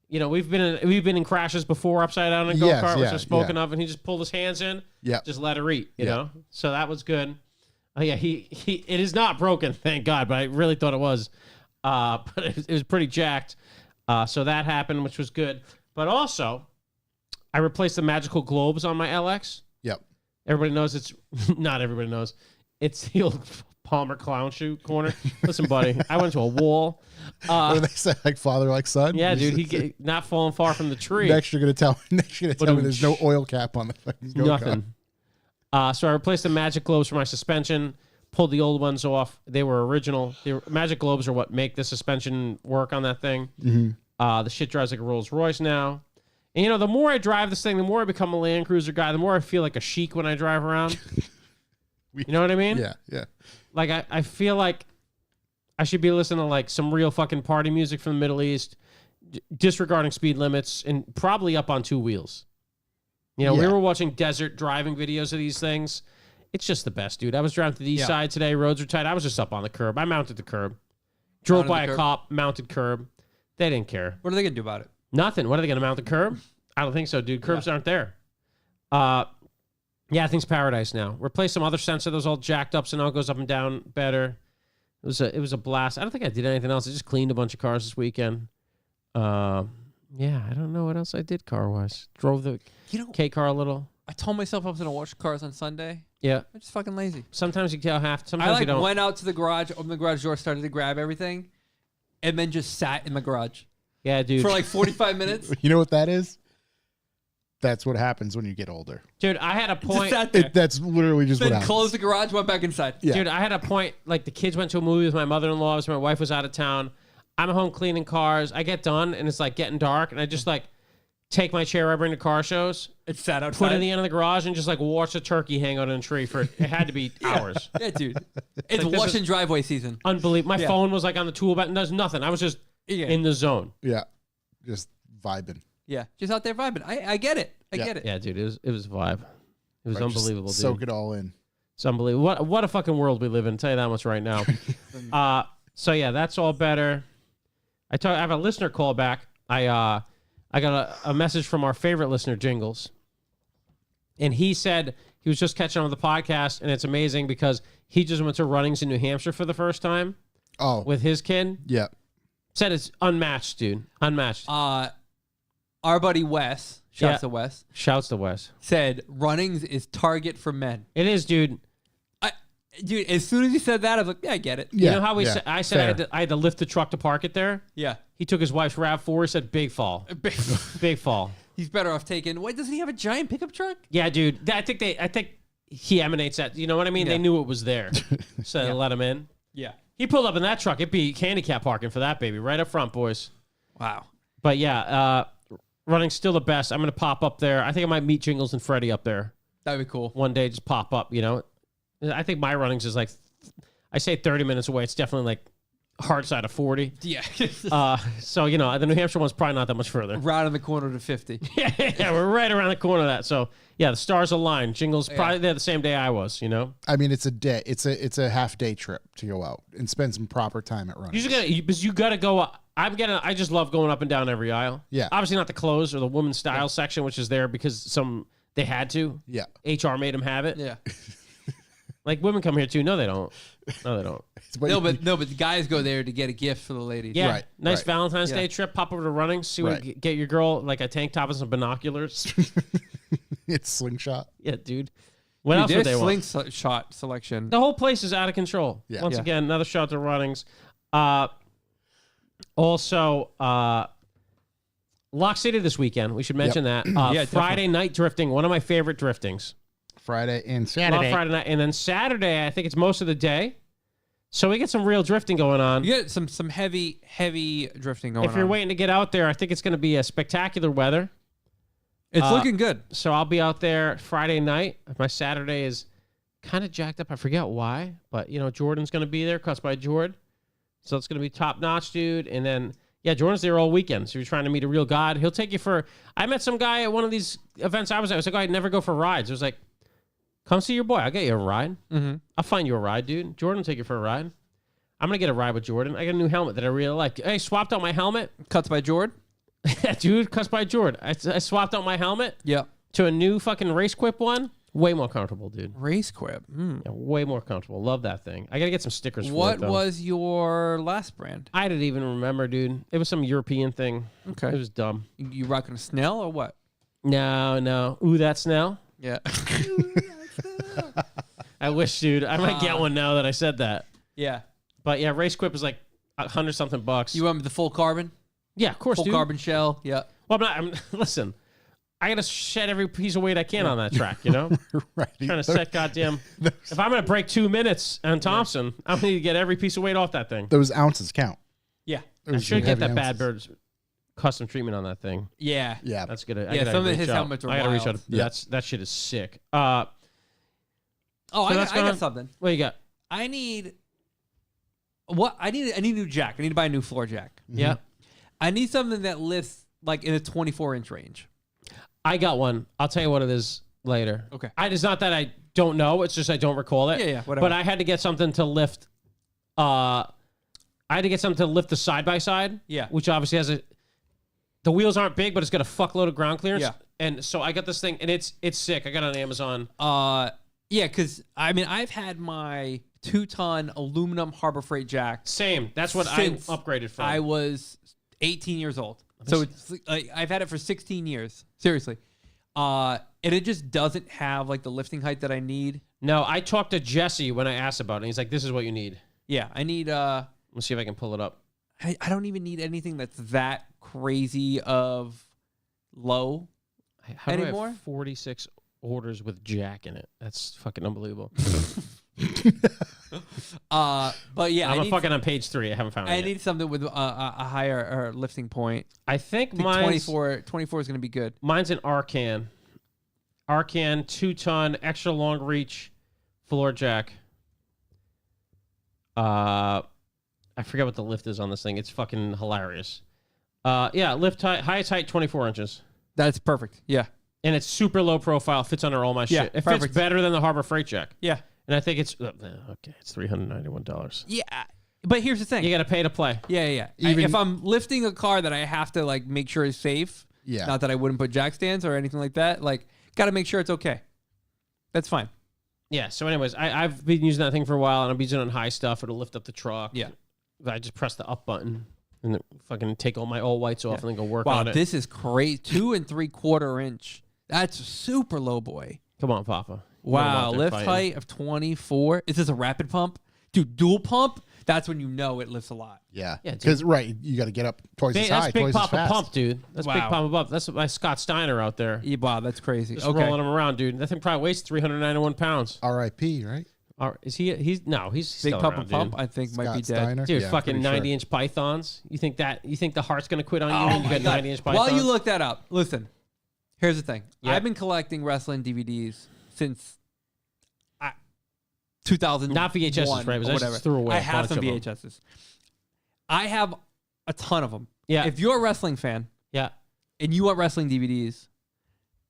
you know, we've been in crashes before upside down in a go-kart, Yes, which yeah, I've spoken yeah. of, and he just pulled his hands in. Yep. Just let her eat. You Yeah. know. So that was good. Oh yeah, he it is not broken, thank God. But I really thought it was. But it was pretty jacked. So that happened, which was good. But also, I replaced the magical globes on my LX. Yep. Everybody knows it's not everybody knows. It's the old Palmer clown shoe corner. Listen, buddy, I went to a wall. What do they say? Like father, like son? Yeah, dude, not falling far from the tree. Next, you're gonna tell me there's no oil cap on the fucking go-kart. Nothing. So I replaced the magic globes for my suspension. Pulled the old ones off. They were original. Magic globes are what make the suspension work on that thing. Mm-hmm. The shit drives like a Rolls Royce now. And, you know, the more I drive this thing, the more I become a Land Cruiser guy, the more I feel like a chic when I drive around. You know what I mean? Yeah, yeah. Like, I feel like I should be listening to, like, some real fucking party music from the Middle East, disregarding speed limits, and probably up on two wheels. You know, we Yeah. were watching desert driving videos of these things. It's just the best, dude. I was driving to the east side today. Roads were tight. I was just up on the curb. I mounted the curb. Drove Mounted by the a curb? cop, mounted curb. They didn't care. What are they going to do about it? Nothing. What are they going to mount the curb? I don't think so, dude. Curbs aren't there. Yeah, I think it's paradise now. Replace some other sensor. Those all jacked up, so now it goes up and down better. It was a blast. I don't think I did anything else. I just cleaned a bunch of cars this weekend. Yeah, I don't know what else I did car-wise. Drove the K car a little. I told myself I was going to wash cars on Sunday. Yeah. I'm just fucking lazy. Sometimes you tell half. I Sometimes you don't. went out to the garage, opened the garage door, started to grab everything, and then just sat in the garage Yeah, dude. for like 45 minutes. You know what that is? That's what happens when you get older. Dude, I had a Just point. sat there. That's literally just what Then happens. closed the garage, went back inside. Yeah. Dude, I had a point. Like, the kids went to a movie with my mother-in-law. So my wife was out of town. I'm at home cleaning cars. I get done, and it's like getting dark, and I just like take my chair I bring to car shows, It sat outside. put it in the end of the garage, and just like watch a turkey hang out in a tree for it had to be hours. Yeah, dude. It's Like, this wash is- and driveway season. Unbelievable. My Yeah. phone was like on the tool belt and does nothing. I was just Yeah. in the zone. Yeah. Just vibing. Yeah, just out there vibing. I get it. I Yeah. get it. Yeah, dude, it was a vibe. It was Right, just unbelievable, dude. Soak it all in. It's unbelievable. What a fucking world we live in. I'll tell you that much right now. So yeah, that's all better. I have a listener call back. I got a message from our favorite listener, Jingles, and he said He was just catching on with the podcast, and it's amazing because he just went to runnings in New Hampshire for the first time with his kid. Yeah. Said it's unmatched, dude. Unmatched. Our buddy Wes, shouts to Wes, Shouts to Wes. said runnings is target for men. It is, dude. Dude, as soon as he said that, I was like, yeah, I get it. You Yeah, know how yeah, I said I had to lift the truck to park it there? Yeah. He took his wife's RAV4. He said, big fall. Big fall. He's better off taking. Wait, doesn't he have a giant pickup truck? Yeah, dude. I think he emanates that. You know what I mean? Yeah. They knew it was there. So they let him in. Yeah. He pulled up in that truck. It'd be handicap parking for that baby. Right up front, boys. Wow. But yeah, running's still the best. I'm going to pop up there. I think I might meet Jingles and Freddie up there That'd be cool. one day. Just pop up, you know. I think my runnings is like, I say 30 minutes away. It's definitely like hard side of 40. Yeah. So, you know, the New Hampshire one's probably not that much further. Right on the corner to 50. Yeah, we're right around the corner of that. So, yeah, the stars align. Jingles probably there the same day I was, you know. I mean, it's a day. It's a half day trip to go out and spend some proper time at running. You gotta go. I just love going up and down every aisle. Yeah. Obviously not the clothes or the women's style section, which is there because they had to. Yeah. HR made them have it. Yeah. Like women come here too. No, they don't. No, they don't. No, but the guys go there to get a gift for the ladies. Yeah. Right, Nice right. Valentine's Yeah. Day trip. Pop over to running. See what Right. get your girl like a tank top and some binoculars. It's slingshot. Yeah, dude. What else would they want? Slingshot selection. The whole place is out of control. Yeah. Once Yeah. again, another shout out to runnings. Also, Lock City this weekend. We should mention that. Yeah, Friday night drifting. One of my favorite driftings. Friday and Love Saturday. Friday night. And then Saturday, I think it's most of the day. So we get some real drifting going on. You get some heavy drifting going on. If you're waiting to get out there, I think it's going to be a spectacular weather. It's looking good. So I'll be out there Friday night. My Saturday is kind of jacked up. I forget why, but you know Jordan's going to be there. Cuts by Jordan, so it's going to be top notch, dude. And then Jordan's there all weekend. So if you're trying to meet a real god, he'll take you for. I met some guy at one of these events I was at. I was like, I'd never go for rides. It was like, come see your boy. I'll get you a ride. Mm-hmm. I'll find you a ride, dude. Jordan will take you for a ride. I'm gonna get a ride with Jordan. I got a new helmet that I really like. Hey, swapped out my helmet. Cuts by Jordan. Dude, cuts by Jordan. I swapped out my helmet Yeah. to a new fucking Race Quip one. Way more comfortable, dude. Race Quip. Yeah, way more comfortable. Love that thing. I gotta get some stickers for it, What though. was your last brand? I didn't even remember, dude. It was some European thing. Okay. It was dumb. You rocking a Snell or what? No. Ooh, that Snell. Yeah. I wish, dude. I might get one now that I said that. Yeah. But yeah, Race Quip is like $100-something bucks. You went with the full carbon? Yeah, of course, Full dude. carbon shell. Yeah. Well, listen, I gotta shed every piece of weight I can on that track, you know? Right. Trying to set goddamn. If I'm gonna break 2 minutes on Thompson, I'm gonna need to get every piece of weight off that thing. Those ounces count. Yeah. I Those should get heavy that ounces. Bad Birds custom treatment on that thing. Yeah. Yeah. That's good. Yeah, some of his helmets are I gotta reach wild. out. Yeah. That shit is sick. Oh, So I that's got gonna- something. What you got? I need a new jack. I need to buy a new floor jack. Yeah, I need something that lifts like in a 24-inch range. I got one. I'll tell you what it is later. Okay. It's not that I don't know. It's just I don't recall it. Yeah, whatever. But I had to get something to lift. I had to get something to lift the side by side. Yeah. Which obviously has the wheels aren't big, but it's got a fuckload of ground clearance. Yeah. And so I got this thing, and it's sick. I got it on Amazon. Yeah, because I mean I've had my 2-ton aluminum Harbor Freight jack. Same. That's what Since I upgraded from. I was 18 years old. So it's like I've had it for 16 years. Seriously. And it just doesn't have like the lifting height that I need. No, I talked to Jesse when I asked about it. And he's like, "This is what you need." Yeah, I need Let's see if I can pull it up. I don't even need anything that's that crazy of low. How do I Anymore? have 46 orders with Jack in it? That's fucking unbelievable. But yeah, I'm fucking on page 3. I haven't found it I yet. need something with a higher lifting point. I think I think mine's 24 is going to be good. Mine's an Arcan. Arcan 2-ton extra long reach floor jack. I forget what the lift is on this thing. It's fucking hilarious. Yeah, lift height, highest height 24 inches. That's perfect. Yeah. And it's super low profile, fits under all my Yeah, shit. It perfect. fits better than the Harbor Freight jack. Yeah. And I think it's okay, it's $391. Yeah. But here's the thing. You got to pay to play. Yeah. Even- If I'm lifting a car that I have to like make sure is safe, Yeah. not that I wouldn't put jack stands or anything like that, like got to make sure it's okay. That's fine. Yeah. So, anyways, I've been using that thing for a while, and I'm using it on high stuff. It'll lift up the truck. Yeah. I just press the up button and then fucking take all my all whites off and then go work Wow, on it. this is crazy. 2 3/4 inch. That's super low, boy. Come on, Papa. Wow, lift height of 24. Is this a rapid pump? Dude, dual pump? That's when you know it lifts a lot. Yeah. Yeah, dude. Because, right, you got to get up twice as high, That's Big twice as Papa fast. Pump, dude. That's Big Wow. Papa Pump. That's my Scott Steiner out there. Yeah, wow, that's crazy. Just Okay. rolling him around, dude. That thing probably weighs 391 pounds. R.I.P., right? Is he? He's Big still Papa around, Pump, dude. I think, might be Scott dead. Steiner? Dude, Yeah, fucking pretty sure. 90-inch pythons. You think the heart's gonna quit on you when you got 90-inch pythons? While you look that up, listen, here's the thing. Yeah. I've been collecting wrestling DVDs since 2000. Not VHSs, right? Or Because I whatever. just threw away I a have some bunch of VHSs. I have a ton of them. Yeah. If you're a wrestling fan Yeah, and you want wrestling DVDs,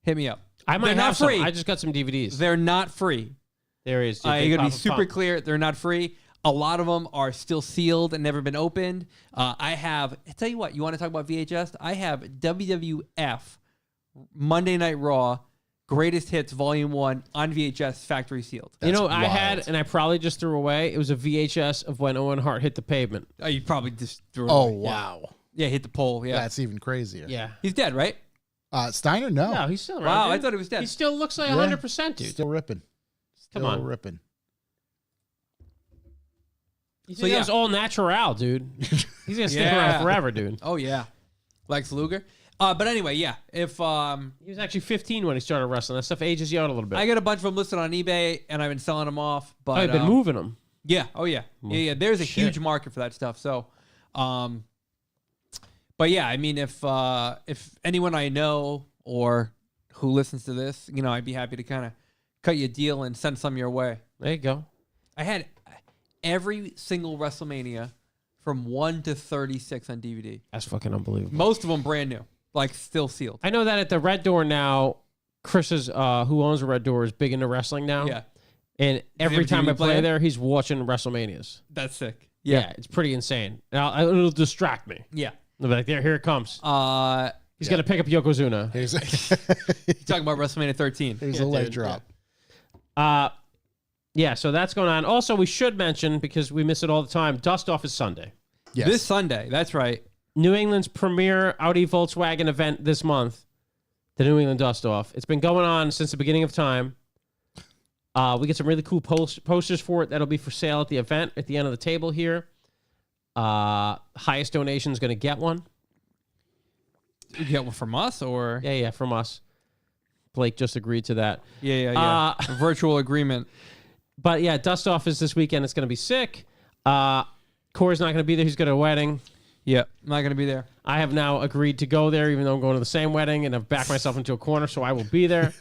hit me up. I might They're not have some. free. I just got some DVDs. They're not free. There he is. Dude. I'm Big going to be Papa super Pump. clear. They're not free. A lot of them are still sealed and never been opened. I tell you what, you want to talk about VHS? I have WWF Monday Night Raw Greatest Hits Volume 1 on VHS factory sealed. You know, That's I had, wild. and I probably just threw away. It was a VHS of when Owen Hart hit the pavement. Oh, you probably just threw it Oh, away. wow. Yeah, hit the pole. Yeah. That's even crazier. Yeah. He's dead, right? Steiner, no. No, he's still around. Wow, I dude. thought he was dead. He still looks like Yeah. 100%, dude. Still ripping. Still Come on. ripping. You So, think yeah. that was all natural, dude. He's gonna stick Yeah. around forever, dude. Oh, yeah. Lex Luger. But anyway, yeah. If He was actually 15 when he started wrestling. That stuff ages you out a little bit. I got a bunch of them listed on eBay, and I've been selling them off. But I've been moving them. Yeah. Oh, yeah. Yeah. There's a Shit. huge market for that stuff. So, but yeah, I mean, if anyone I know or who listens to this, you know, I'd be happy to kind of cut you a deal and send some your way. There you go. I had every single WrestleMania from 1 to 36 on DVD. That's fucking unbelievable. Most of them brand new, like still sealed. I know that at the Red Door now, Chris is, who owns the Red Door, is big into wrestling now. Yeah, And every have a time I DVD play player? there, he's watching WrestleManias. that's sick. Yeah, it's pretty insane. And it'll distract me. Yeah. I'll be like, here it comes. He's got to pick up Yokozuna. Here's You talking about WrestleMania 13? here's Yeah, a leg dude, drop. Yeah, so that's going on. Also, we should mention, because we miss it all the time, Dust Off is Sunday. Yes. This Sunday. That's right. New England's premier Audi Volkswagen event this month, the New England Dust Off. It's been going on since the beginning of time. We get some really cool posters for it that'll be for sale at the event at the end of the table here. Highest donation is going to get one. You get one from us or? Yeah, from us. Blake just agreed to that. Yeah. A virtual agreement. But yeah, Dust Off is this weekend. It's going to be sick. Corey's not going to be there. He's got a wedding. Yeah, I'm not gonna be there. I have now agreed to go there, even though I'm going to the same wedding, and I've backed myself into a corner, so I will be there.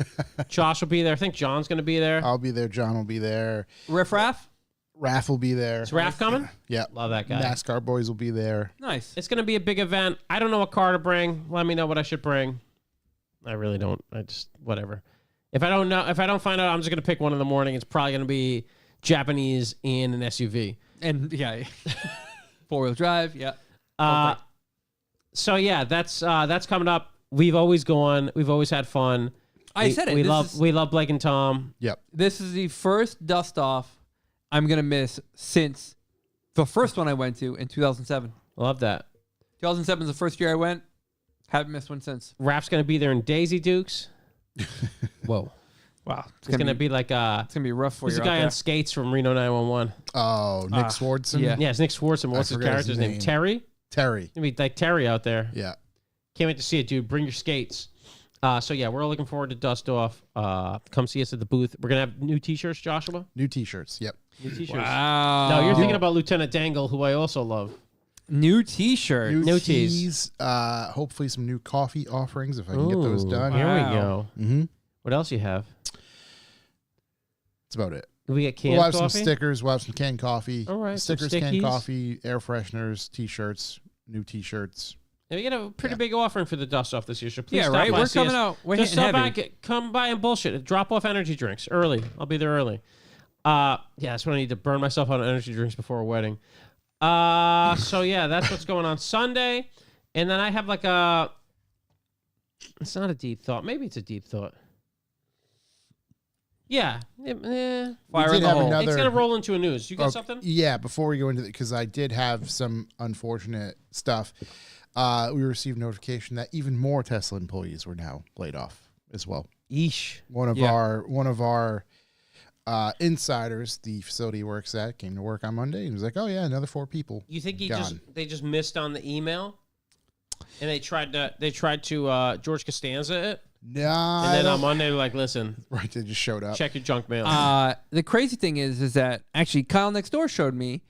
Josh will be there. I think John's going to be there. I'll be there. John will be there. Riff Raff? Raph will be there. Is Raph coming? Yeah. Love that guy. NASCAR boys will be there. Nice. It's going to be a big event. I don't know what car to bring. Let me know what I should bring. I really don't. I just, whatever. If I don't find out, I'm just going to pick one in the morning. It's probably going to be Japanese in an SUV. And yeah, 4-wheel drive. Yeah. So yeah, that's coming up. We've always gone. We've always had fun. I said it. We This love Blake and Tom. Yep. This is the first dust off I'm gonna miss since the first one I went to in 2007. Love that. 2007 is the first year I went. Haven't missed one since. Raph's going to be there in Daisy Dukes. Whoa. Wow. It's going to be like It's gonna be rough for who's you. the guy out on there. skates from Reno 911? Oh, Nick Swardson. yeah. Yeah, it's Nick Swartzen. What's his forgot his character's name? name. Terry? Terry. It's going to be like Terry out there. Yeah. Can't wait to see it, dude. Bring your skates. So yeah, we're all looking forward to Dust Off. Come see us at the booth. We're going to have new t-shirts, Joshua? New T-shirts. Yep. New t-shirts. Wow. No, you're thinking about Lieutenant Dangle, who I also love. new T-shirt. New tees. Hopefully some new coffee offerings if I can get those Ooh, done. Here we Wow. go. Mm-hmm. What else you have? That's about it. Do we get canned We'll have coffee? some stickers. We'll have some canned coffee. All right, some Stickers, canned stickies. coffee, air fresheners, T-shirts, new T-shirts. And we get a pretty big offering for the Dust Off this year. So please Yeah, stop right. by, We're see coming us. out. We're Just hitting stop heavy. by, come by and bullshit. Drop off energy drinks early. I'll be there early. Yeah, that's when I need to burn myself on energy drinks before a wedding. So yeah, that's what's going on Sunday. And then I have like it's not a deep thought. Maybe it's a deep thought. Yeah. Fire did in the have hole. another- It's going to roll into a news. You got Okay, something? Yeah, before we go into it, because I did have some unfortunate stuff. We received notification that even more Tesla employees were now laid off as well. Yeesh. One of Yeah. our insiders, the facility he works at, came to work on Monday and was like, "Oh yeah, another 4 people." You think gone. they just missed on the email? And they tried to George Costanza it? Nah, And then on Monday, they're like, listen, right, they just showed up. check your junk mail. The crazy thing is that actually Kyle next door showed me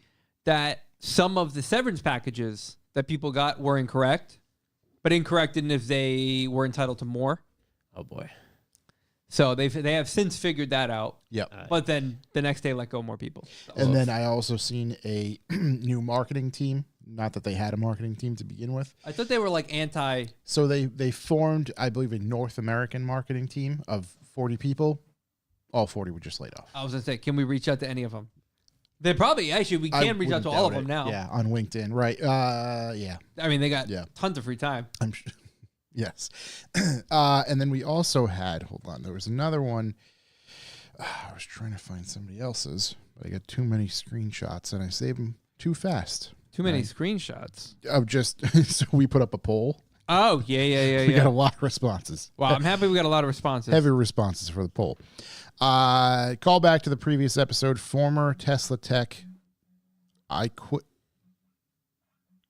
that some of the severance packages that people got were incorrect, but incorrect in if they were entitled to more. Oh, boy. So they have since figured that out. Yep. But then the next day let go more people. And then I also seen a new marketing team. Not that they had a marketing team to begin with. I thought they were like anti. So they formed, I believe, a North American marketing team of 40 people. All 40 were just laid off. I was gonna say, can we reach out to any of them? They probably we I can reach out wouldn't to all of doubt them it. now. Yeah, on LinkedIn, right? Yeah, I mean, they got Yeah. tons of free time. I'm sure. Yes. And then we also had, hold on, there was another one. I was trying to find somebody else's, but I got too many screenshots and I saved them too fast. Too many screenshots. Of just, so we put up a poll. Oh yeah. We got a lot of responses. Wow, I'm happy we got a lot of responses. Heavy responses for the poll. Call back to the previous episode. Former Tesla tech. I quit.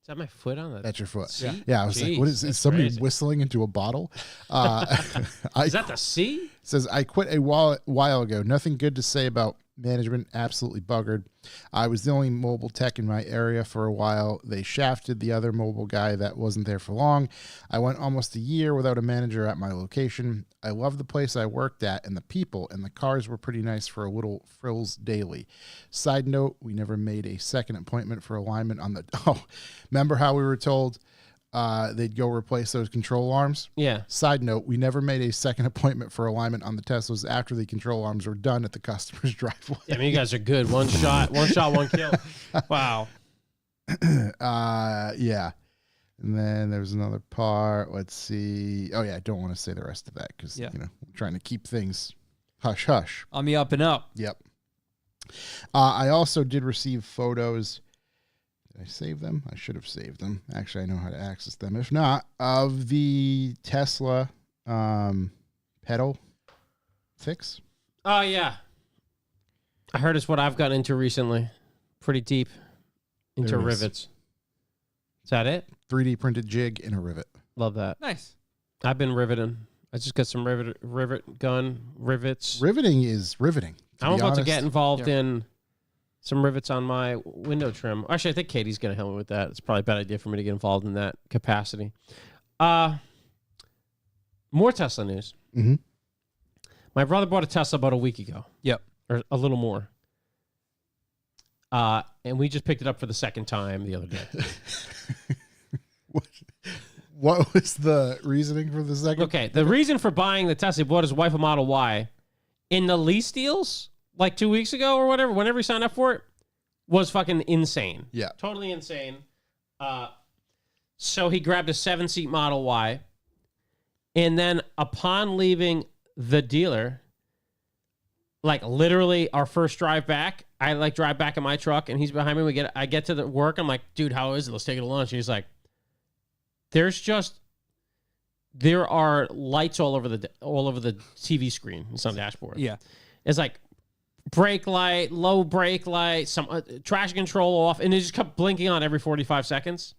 Is that my foot on that? That's your foot. C? Yeah, I was like, what is That's somebody crazy. whistling into a bottle? Is that the C? Says, I quit a while ago. Nothing good to say about management. Absolutely buggered. I was the only mobile tech in my area for a while. They shafted the other mobile guy that wasn't there for long. I went almost a year without a manager at my location. I love the place I worked at and the people, and the cars were pretty nice for a little frills daily. Side note, we never made a second appointment for alignment on the... Oh, remember how we were told they'd go replace those control arms? Yeah. Side note, we never made a second appointment for alignment on the Teslas after the control arms were done at the customer's driveway. I mean, you guys are good. One shot, one kill. Wow. Yeah. And then there's another part. Let's see. Oh, yeah, I don't want to say the rest of that because, Yeah. we're trying to keep things hush-hush. On the up and up. Yep. I also did receive photos. Did I save them? I should have saved them. Actually, I know how to access them. If not, of the Tesla pedal fix. Oh, yeah. I heard it's what I've gotten into recently. Pretty deep into There it is. rivets. Is that it? 3D printed jig in a rivet. Love that. Nice. I've been riveting. I just got some rivet gun rivets. Riveting is riveting. I'm be about to honest. get involved in some rivets on my window trim. Actually, I think Katie's going to help me with that. It's probably a bad idea for me to get involved in that capacity. More Tesla news. Mhm. My brother bought a Tesla about a week ago. Yep. Or a little more. And we just picked it up for the second time the other day. What was the reasoning for the second? Okay, the reason for buying the Tesla, he bought his wife a Model Y in the lease deals like 2 weeks ago or whatever, whenever he signed up for it, was fucking insane. Yeah. Totally insane. So he grabbed a 7-seat Model Y, and then upon leaving the dealer, like literally our first drive back, I like drive back in my truck and he's behind me. I get to the work. I'm like, dude, how is it? Let's take it to lunch. And he's like, there are lights all over the TV screen. It's on the dashboard. Yeah. It's like brake light, low brake light, some traction control off, and it just kept blinking on every 45 seconds.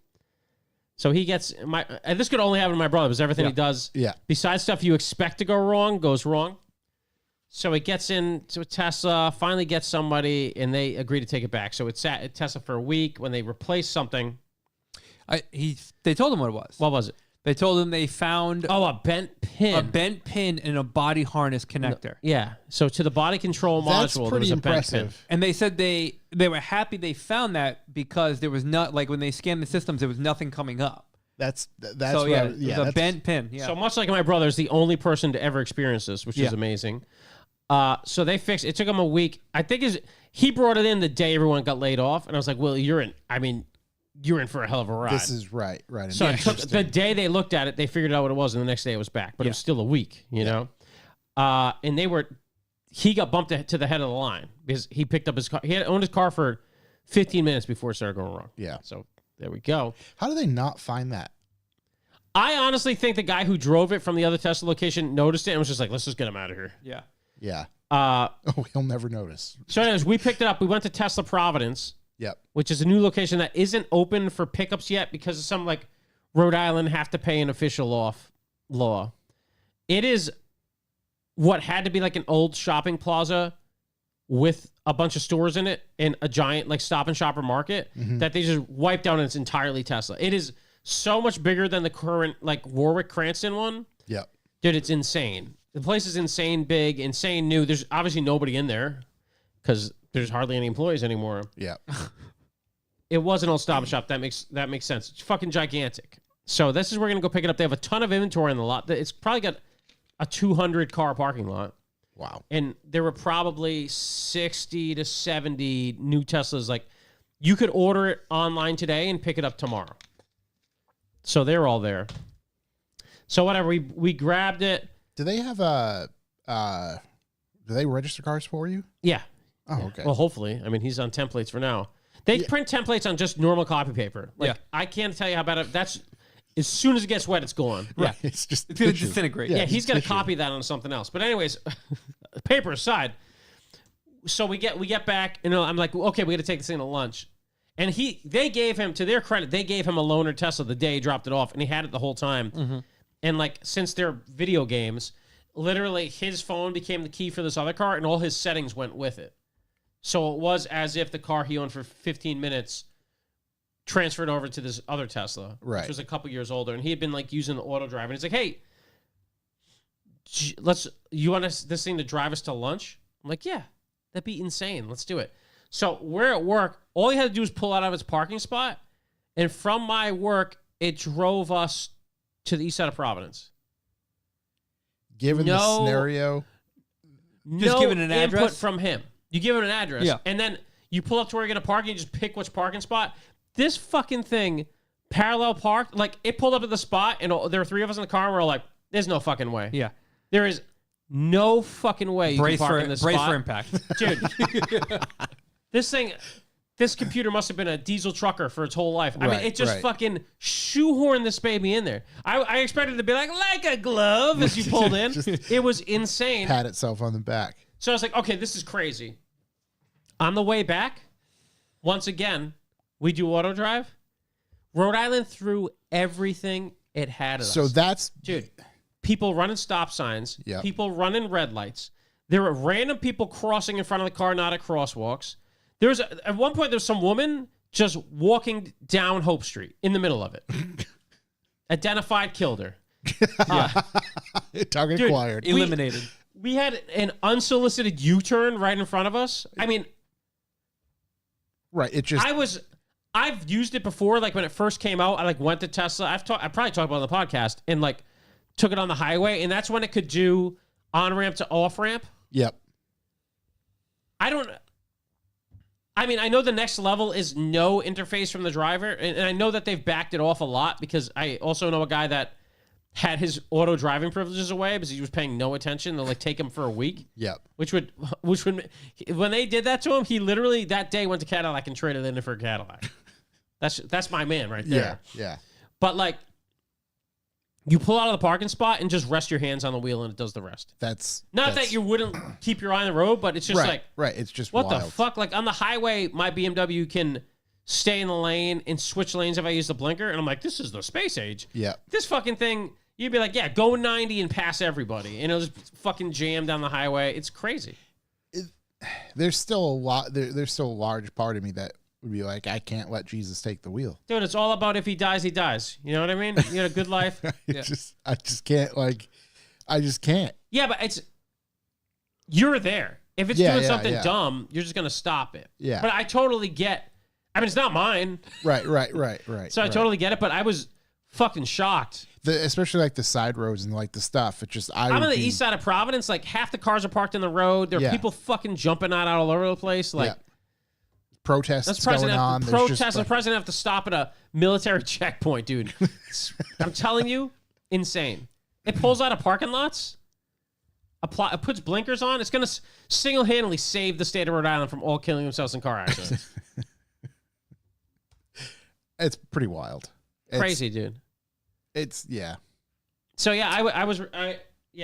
So he gets and this could only happen to my brother because everything he does, besides stuff you expect to go wrong, goes wrong. So he gets into a Tesla, finally gets somebody, and they agree to take it back. So it sat at Tesla for a week. When they replaced something, They told him what it was. what was it? They told him they found Oh, a bent pin. a bent pin in a body harness connector. Yeah. So to the body control That's module, there pretty was a bent pin. impressive. And they said they were happy they found that because there was not, like when they scanned the systems, there was nothing coming up. That's So what yeah, I, it was yeah. a That's, bent pin. Yeah. So much like my brother is the only person to ever experience this, which Yeah. is amazing. So they fixed it. Took him a week. I think he brought it in the day everyone got laid off, and I was like, "Well, you're in for a hell of a ride." this is right. so it took, Interesting. the day they looked at it, they figured out what it was, and the next day it was back. But it was still a week, you know. And he got bumped to the head of the line because he picked up his car. He had owned his car for 15 minutes before it started going wrong. Yeah. So there we go. How do they not find that? I honestly think the guy who drove it from the other Tesla location noticed it and was just like, let's just get him out of here. Yeah. Yeah. Uh, Oh, he'll never notice. so anyways, we picked it up. We went to Tesla Providence, Yep. which is a new location that isn't open for pickups yet because of some like Rhode Island have to pay an official off law. It is what had to be like an old shopping plaza with a bunch of stores in it and a giant like Stop and Shopper market that they just wiped out and it's entirely Tesla. It is so much bigger than the current like Warwick Cranston one. Yep. Dude, it's insane. The place is insane big, insane new. There's obviously nobody in there because there's hardly any employees anymore. Yep. It was an old Stop and Shop. That makes sense. It's fucking gigantic. So this is where we're gonna go pick it up. They have a ton of inventory in the lot. It's probably got a 200 car parking lot. Wow. And there were probably 60 to 70 new Teslas. Like, you could order it online today and pick it up tomorrow. So they're all there. So whatever, we grabbed it. Do they have do they register cars for you? Yeah. Oh, okay. Well, hopefully. I mean, he's on templates for now. They print templates on just normal copy paper. Like, Yeah. I can't tell you how bad it. That's as soon as it gets wet, it's gone. Right. It's just It's gonna tissue. disintegrate. Yeah, it's he's gonna tissue. copy that on something else. But anyways, paper aside, so we get back, and I'm like, okay, we got to take this thing to lunch. And they gave him, to their credit, they gave him a loaner Tesla the day he dropped it off, and he had it the whole time. And like, since they're video games, literally his phone became the key for this other car, and all his settings went with it. So it was as if the car he owned for 15 minutes transferred over to this other Tesla, Right. which was a couple years older, and he had been like using the auto drive, and he's like, "Hey, you want this thing to drive us to lunch?" I'm like, "Yeah, that'd be insane. Let's do it." So we're at work. All he had to do was pull out of his parking spot, and from my work, it drove us to the east side of Providence. Given the scenario, Just No give it an input address? from him. You give him an address, Yeah. and then you pull up to where you're gonna park, and you just pick which parking spot. This fucking thing parallel parked, like it pulled up to the spot, and there were 3 of us in the car, and we're like, "There's no fucking way. Yeah. There is no fucking way you Brace can park for in this brace spot." for impact. Dude, this computer must have been a diesel trucker for its whole life. I mean, Right, it just right. fucking shoehorned this baby in there. I expected it to be like a glove as you pulled in. Just It was insane. pat itself on the back. So I was like, okay, this is crazy. On the way back, once again, we do auto drive. Rhode Island threw everything it had at So us. that's Dude, people running stop signs, Yeah. people running red lights. There were random people crossing in front of the car, not at crosswalks. At one point, there was some woman just walking down Hope Street in the middle of it. Identified, killed her. target Dude, acquired. Eliminated. We had an unsolicited U-turn right in front of us. I mean, Right. It just I've used it before. Like when it first came out, I like went to Tesla. I probably talked about it on the podcast and like took it on the highway, and that's when it could do on ramp to off ramp. Yep. I mean, I know the next level is no interface from the driver, and I know that they've backed it off a lot because I also know a guy that had his auto driving privileges away because he was paying no attention. They'll like take him for a week. Yep. Which would when they did that to him, he literally that day went to Cadillac and traded it in for a Cadillac. That's my man right there. Yeah. Yeah. But like, you pull out of the parking spot and just rest your hands on the wheel and it does the rest. That's Not that you wouldn't keep your eye on the road, but it's just right. like, Right. It's just what wild. the fuck? Like on the highway, my BMW can stay in the lane and switch lanes if I use the blinker, and I'm like, this is the space age. Yeah. This fucking thing. You'd be like, yeah, go 90 and pass everybody. And it'll just fucking jam down the highway. It's crazy. There's still a lot. There's still a large part of me that would be like, I can't let Jesus take the wheel. Dude, it's all about if he dies, he dies. You know what I mean? You had a good life. I just can't I just can't. Yeah, but you're there. If it's Yeah, doing yeah, something yeah. dumb, you're just going to stop it. Yeah. But I totally get, it's not mine. Right. So I right. totally get it, but I was fucking shocked. Especially like the side roads and like the stuff. It just I'm on the east side of Providence. Like half the cars are parked in the road. There are Yeah. people fucking jumping out all over the place. Like protests that's going president on. have to There's protest. just The president have to stop at a military checkpoint, dude. I'm telling you, insane. It pulls out of parking lots. it puts blinkers on, it's going to single-handedly save the state of Rhode Island from all killing themselves in car accidents. It's pretty wild. Crazy, dude. Yeah. So yeah,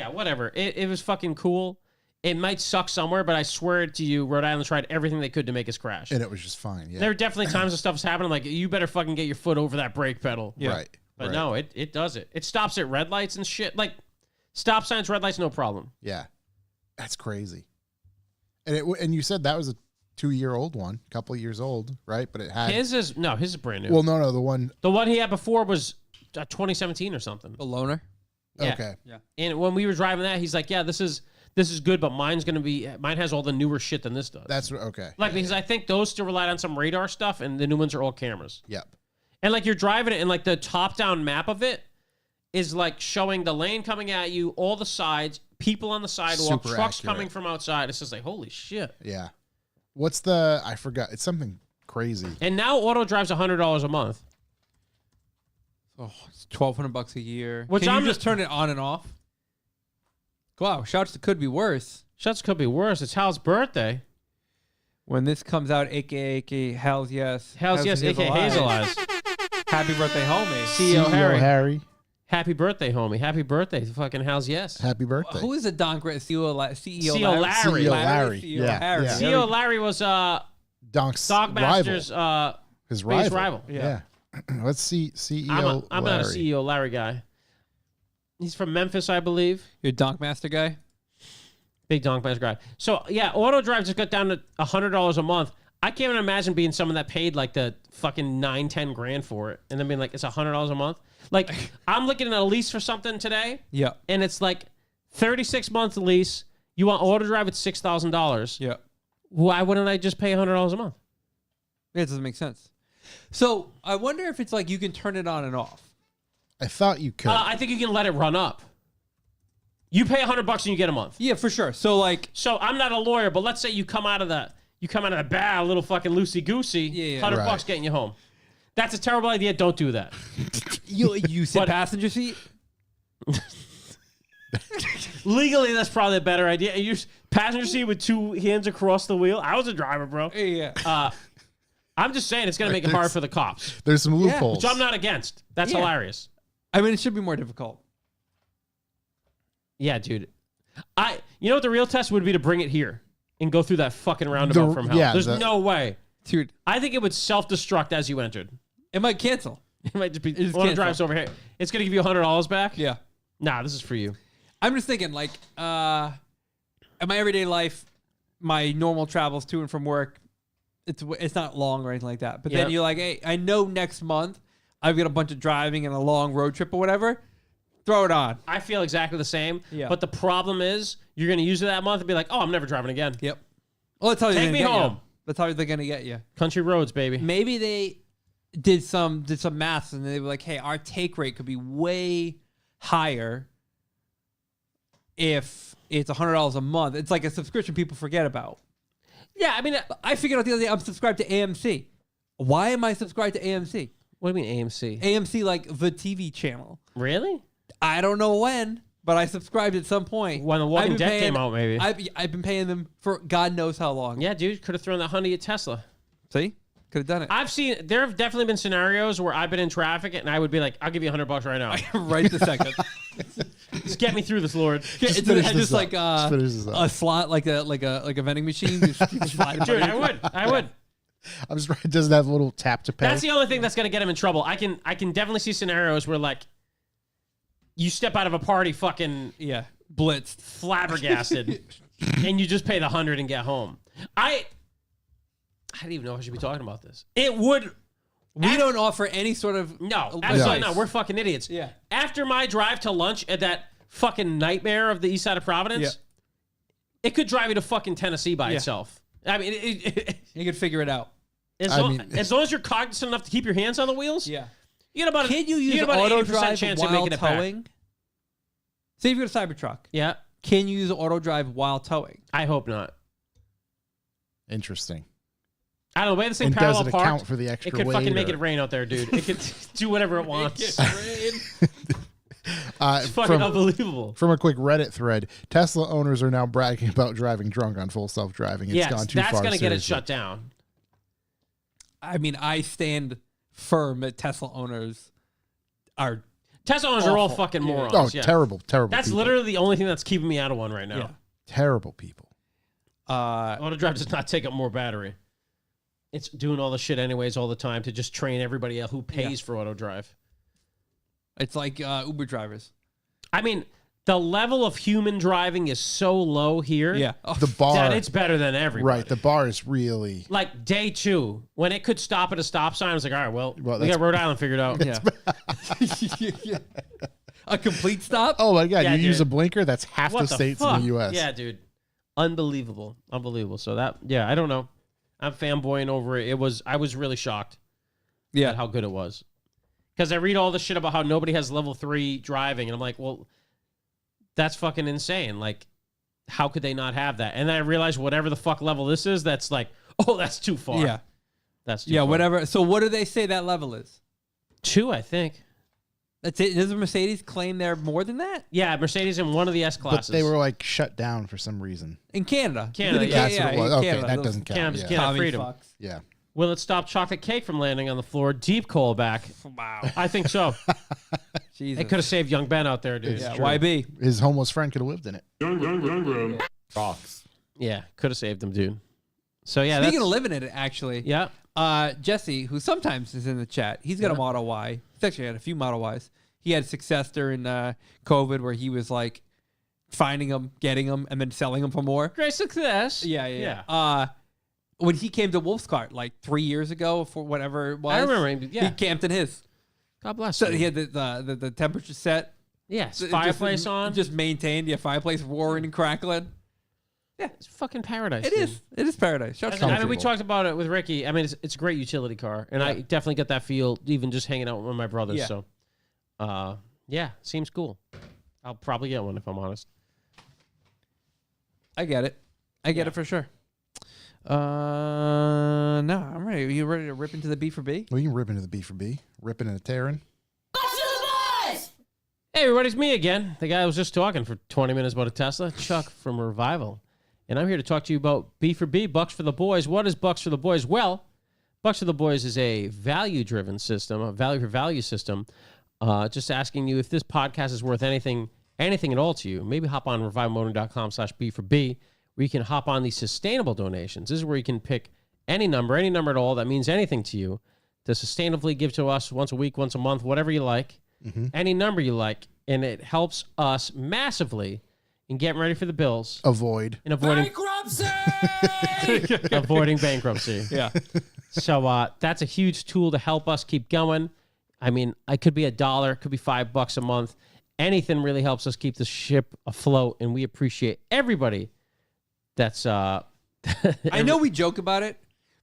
whatever. It was fucking cool. It might suck somewhere, but I swear to you, Rhode Island tried everything they could to make us crash. And it was just fine. Yeah. There are definitely times when stuff's happening, like you better fucking get your foot over that brake pedal. Yeah. Right. But right. no, it does it. It stops at red lights and shit. Like stop signs, red lights, no problem. Yeah. That's crazy. And you said that was a 2-year-old one, a couple of years old, right? But it had His is brand new. Well, no, the one. The one he had before was 2017 or something. The loaner. Yeah. Okay. And when we were driving that, he's like, "Yeah, this is good, but mine has all the newer shit than this does." That's okay. Like because I think those still relied on some radar stuff, and the new ones are all cameras. Yep. And like you're driving it, and like the top-down map of it is like showing the lane coming at you, all the sides, people on the sidewalk, Super trucks accurate. coming from outside. It's just like holy shit. Yeah. I forgot. It's something crazy. And now auto drives $100 a month. Oh, it's $1,200 a year. Which Can I'm you just turn it on and off? Wow, shouts to could be worse. Shots could be worse. It's Hal's birthday. When this comes out, aka Hell's Yes. Hell's yes, aka Hazel Eyes. Happy birthday, homie. CEO Harry. Harry. Happy birthday, homie. Happy birthday to fucking Hell's yes. Happy birthday. Who is the Don Gray CEO? CEO CEO Larry. CEO Larry. CEO Yeah, Harry. yeah. CEO Larry was Donk's Dogmaster's rival. His biggest rival. rival. Yeah. Let's see. CEO. I'm not a CEO Larry guy. He's from Memphis, I believe. You're a Donkmaster guy? Big Donkmaster guy. So yeah, auto drive just got down to $100 a month. I can't even imagine being someone that paid like the fucking $9-10 grand for it, and then being like, it's $100 a month. Like I'm looking at a lease for something today, Yeah. and it's like 36-month lease. You want auto drive? It's $6,000. Yeah. Why wouldn't I just pay $100 a month? It doesn't make sense. So I wonder if it's like you can turn it on and off. I thought you could. I think you can let it run up. You pay $100 and you get a month. Yeah, for sure. So like, So I'm not a lawyer, but let's say you come out of the bar a little fucking loosey goosey. Yeah. $100 Right. getting you home. That's a terrible idea. Don't do that. you sit But- passenger seat. Legally, that's probably a better idea. You passenger seat with two hands across the wheel. I was a driver, bro. Yeah. I'm just saying it's gonna make it hard for the cops, There's some loopholes. which I'm not against. That's Yeah. hilarious. I mean, it should be more difficult. Yeah, dude. You know what the real test would be to bring it here and go through that fucking roundabout from hell. yeah, There's no way. Dude, I think it would self-destruct as you entered. it might cancel. It might just be just auto cancel. drives over here. It's gonna give you $100 back. Yeah. Nah, this is for you. I'm just thinking, like, in my everyday life, my normal travels to and from work, it's not long or anything like that. But Yep. then you're like, hey, I know next month I've got a bunch of driving and a long road trip or whatever. Throw it on. I feel exactly the same. Yeah. But the problem is, you're gonna use it that month and be like, oh, I'm never driving again. Yep. Well, that's how they're Take gonna me get home. you. That's how they're gonna get you. Country roads, baby. Maybe they did some math and they were like, hey, our take rate could be way higher if it's $100 a month. It's like a subscription people forget about. Yeah, I mean, I figured out the other day I'm subscribed to AMC. Why am I subscribed to AMC? what do you mean AMC? AMC, like the TV channel. Really? I don't know when, but I subscribed at some point. When The Walking Dead came out, maybe. I've been paying them for God knows how long. Yeah, dude, could have thrown that honey at Tesla. See? Could have done it. There have definitely been scenarios where I've been in traffic and I would be like, I'll give you $100 right now. right this second. Just get me through this, Lord. It's finish just this like up. Just finish this up. a slot, like a vending machine. Just slide it Dude, by. I would. I'm just right. It doesn't have a little tap to pay. That's the only thing that's going to get him in trouble. I can definitely see scenarios where, like, you step out of a party fucking Yeah, blitzed. flabbergasted and you just pay the $100 and get home. I don't even know if I should be talking about this. It would. We don't offer any sort of No, absolutely advice. not. We're fucking idiots. Yeah. After my drive to lunch at that fucking nightmare of the east side of Providence, Yeah. it could drive you to fucking Tennessee by Yeah. itself. I mean, You could figure it out. as I long mean- as long as you're cognizant enough to keep your hands on the wheels, Yeah. you get about Can you you use get about auto 80% drive chance of while making it back. towing? Say if you got a Cybertruck, Yeah, can you use auto drive while towing? I hope not. Interesting. I don't know. The way this thing And does parallel it parked, account for the extra it could weight? fucking make or- it rain out there, dude. It could do whatever it wants. It's fucking unbelievable. From a quick Reddit thread, Tesla owners are now bragging about driving drunk on full self-driving. It's gone too far. That's going to get it seriously. shut down. I mean, I stand firm that Tesla owners are. Tesla owners are all fucking morons. Oh, yeah. terrible. That's people. literally the only thing that's keeping me out of one right now. Yeah. Terrible people. Autodrive does not take up more battery. It's doing all the shit anyways all the time to just train everybody else who pays for autodrive. It's like Uber drivers. I mean, the level of human driving is so low here. Yeah. The bar. That it's better than everybody. Right. The bar is really. Like day 2, when it could stop at a stop sign, I was like, all right, well we that's- got Rhode Island figured out. Yeah. A complete stop? Oh my God. Yeah, you use dude. a blinker? That's half What the states in fuck? the U.S. Yeah, dude. Unbelievable. So that, I don't know. I'm fanboying over it. I was really shocked at how good it was. Because I read all the shit about how nobody has level 3 driving, and I'm like, well, that's fucking insane. Like, how could they not have that? And then I realized whatever the fuck level this is, that's like, oh, that's too far. Yeah. That's too Yeah, far. whatever. So what do they say that level is? 2, I think. That's it. Does Mercedes claim they're more than that? Yeah, Mercedes in one of the S But classes. they were like shut down for some reason. In Canada. Canada, In yeah. That's what it was. in Okay, Canada. that Those doesn't count. Canada's Yeah. Canada commie freedom. fucks. Yeah. Will it stop chocolate cake from landing on the floor? Deep call back. Wow. I think so. Jesus. It could have saved young Ben out there, dude. Yeah, YB. His homeless friend could have lived in it. Rocks. Yeah, could have saved him, dude. So yeah, Speaking that's, of living in it, actually, yeah. Jesse, who sometimes is in the chat, he's got a Model Y. He's actually had a few Model Ys. He had success during COVID Mm. where he was like finding them, getting them, and then selling them for more. Great success. Yeah. When he came to Wolf's Cart like 3 years ago, for whatever it was, I remember him, yeah. he camped in his. God bless So him. he had the temperature set. Yes, It fireplace just, on. Just maintained. Yeah, fireplace roaring and crackling. It's fucking paradise. It dude. is. It is paradise. Shut I up. mean, we comfortable. talked about it with Ricky. I mean, it's a great utility car, and I definitely get that feel even just hanging out with my brothers. Yeah. So, yeah, seems cool. I'll probably get one if I'm honest. I get it. I get it for sure. No, I'm ready. Are you ready to rip into the B for B? We can rip into the B for B. Ripping and a tearing. Hey, everybody, it's me again. The guy I was just talking for 20 minutes about a Tesla, Chuck from Revival. And I'm here to talk to you about B for B, Bucks for the Boys. What is Bucks for the Boys? Well, Bucks for the Boys is a value-driven system, a value-for-value system. Just asking you if this podcast is worth anything at all to you. Maybe hop on revivalmotoring.com/B for B, where you can hop on these sustainable donations. This is where you can pick any number at all that means anything to you to sustainably give to us once a week, once a month, whatever you like. Any number you like, and it helps us massively in getting ready for the bills Avoid. and avoiding avoiding bankruptcy. Yeah. So that's a huge tool to help us keep going. I mean, it could be $1, it could be $5 a month. Anything really helps us keep the ship afloat, and we appreciate everybody. That's I know we joke about it,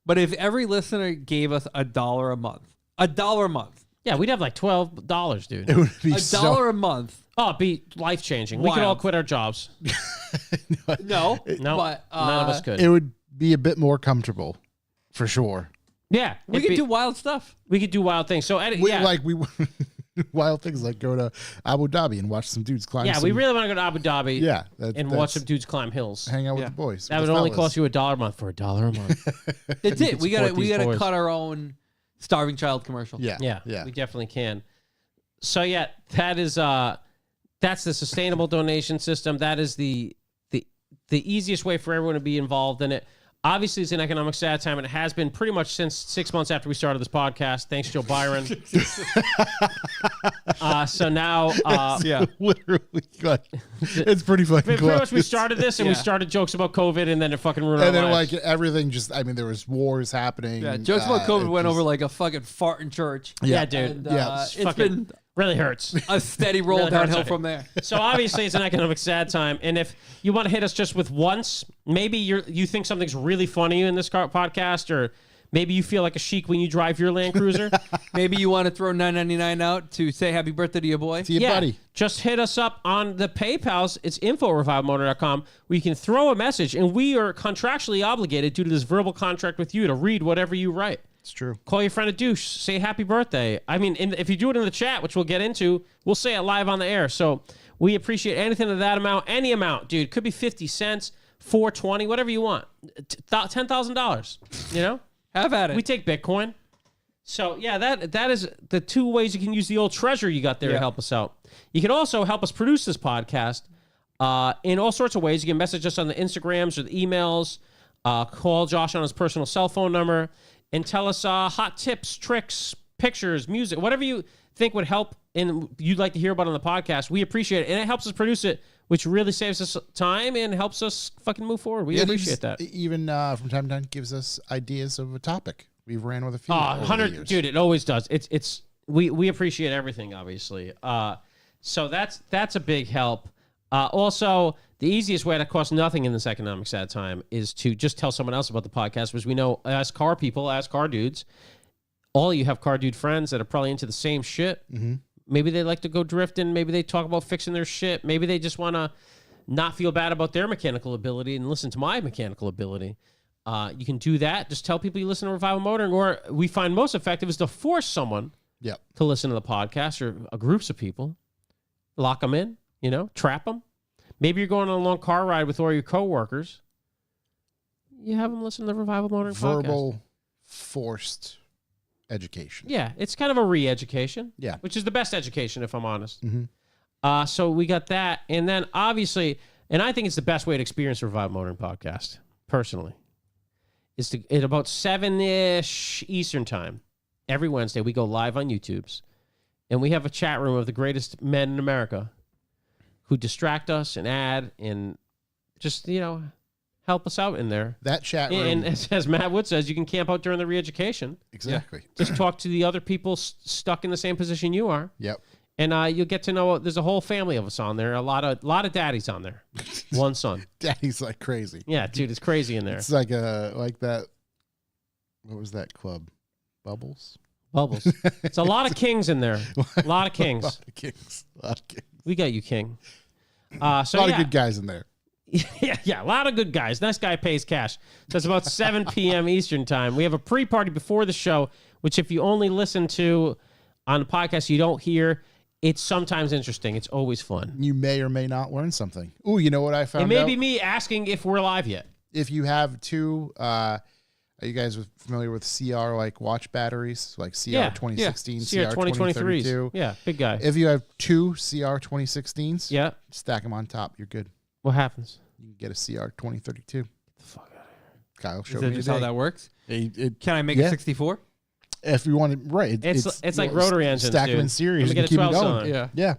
but if every listener gave us $1 a month, $1 a month, yeah, we'd have like $12, dude. It would be $1 a month. Oh, it'd be life changing. We could all Wild. quit our jobs. No, No, but none of us could. it would be a bit more comfortable, for sure. Yeah, we could do wild stuff. We could do wild things. So, We yeah, like we wild things like go to Abu Dhabi and watch some dudes climb. yeah, we really want to go to Abu Dhabi. yeah, and watch some dudes climb hills. hang out with Yeah. the boys. That with would the only fellas. cost you $1 a month for $1 a month. It's it. We support gotta these boys. cut our own starving child commercial. Yeah, Yeah, we definitely can. So yeah, that is that's the sustainable donation system. That is the easiest way for everyone to be involved in it. Obviously, it's an economic sad time, and it has been pretty much since 6 months after we started this podcast. Thanks, Joe Byron. So now, Yeah. literally, like, it's pretty fucking pretty close. much we started this, and we Yeah. started jokes about COVID, and then it fucking ruined and our then lives. like everything just. I mean, there was wars happening. Yeah, jokes about it COVID went just- over like a fucking fart in church. yeah, dude. And, Yeah, it's fucking- been really hurts. a steady roll Really hurts, downhill I think. from there. So obviously it's an economic sad time, and if you want to hit us just with once, maybe you think something's really funny in this podcast, or maybe you feel like a chic when you drive your Land Cruiser. Maybe you want to throw $9.99 out to say happy birthday to your boy. See you, buddy. Just hit us up on the PayPals. It's info@revivalmotor.com, where you can throw a message, and we are contractually obligated due to this verbal contract with you to read whatever you write. It's true. Call your friend a douche. Say happy birthday. I mean, if you do it in the chat, which we'll get into, we'll say it live on the air. So we appreciate anything of that amount, any amount, dude. Could be 50 cents, $4.20, whatever you want. $10,000. You know, Have at it. we take Bitcoin. So yeah, that is the two ways you can use the old treasure you got there to help us out. You can also help us produce this podcast in all sorts of ways. You can message us on the Instagrams or the emails. Call Josh on his personal cell phone number and tell us hot tips, tricks, pictures, music, whatever you think would help and you'd like to hear about on the podcast. We appreciate it. And it helps us produce it, which really saves us time and helps us fucking move forward. We appreciate that. Even from time to time gives us ideas of a topic. We've ran with a few. 100, dude, it always does. It's we appreciate everything, obviously. So that's a big help. Also, the easiest way that costs nothing in this economic sad time is to just tell someone else about the podcast, which we know as car people, as car dudes, all you have car dude friends that are probably into the same shit. Mm-hmm. Maybe they like to go drifting. Maybe they talk about fixing their shit. Maybe they just want to not feel bad about their mechanical ability and listen to my mechanical ability. You can do that. Just tell people you listen to Revival Motoring. Or we find most effective is to force someone to listen to the podcast or groups of people. Lock them in, trap them. Maybe you're going on a long car ride with all your coworkers. You have them listen to the Revival Motoring podcast. Verbal forced education. Yeah, it's kind of a re-education. Yeah. Which is the best education, if I'm honest. Mm-hmm. So we got that. And then obviously, and I think it's the best way to experience the Revival Motoring podcast, personally, is to at about 7-ish Eastern time. Every Wednesday, we go live on YouTube's. And we have a chat room of the greatest men in America who distract us and add and just, help us out in there. That chat room. And as Matt Wood says, you can camp out during the re-education. Exactly. Just talk to the other people stuck in the same position you are. Yep. And you'll get to know there's a whole family of us on there. A lot of daddies on there. One son. Daddy's like crazy. Yeah, dude, it's crazy in there. It's like that. What was that club? Bubbles? Bubbles. It's a lot of kings in there. A lot of kings. A lot of kings. A lot of kings. We got you, king. So a lot of good guys in there. Yeah, a lot of good guys. Nice guy pays cash. So it's about 7 p.m. Eastern time. We have a pre-party before the show, which if you only listen to on the podcast, you don't hear. It's sometimes interesting. It's always fun. You may or may not learn something. Ooh, you know what I found out? It may be me asking if we're live yet. If you have two, are you guys familiar with CR like watch batteries, like CR 2016, CR 2032? Yeah, big guy. If you have two CR 2016s, stack them on top. You're good. What happens? You can get a CR 2032. Get the fuck out of here. Kyle showed Is that me just today. how that works? Can I make a 64? If you want it, right. It's like rotary engines, Stack them dude. in series Let me and get a keep it 12 going. cylinder. Yeah.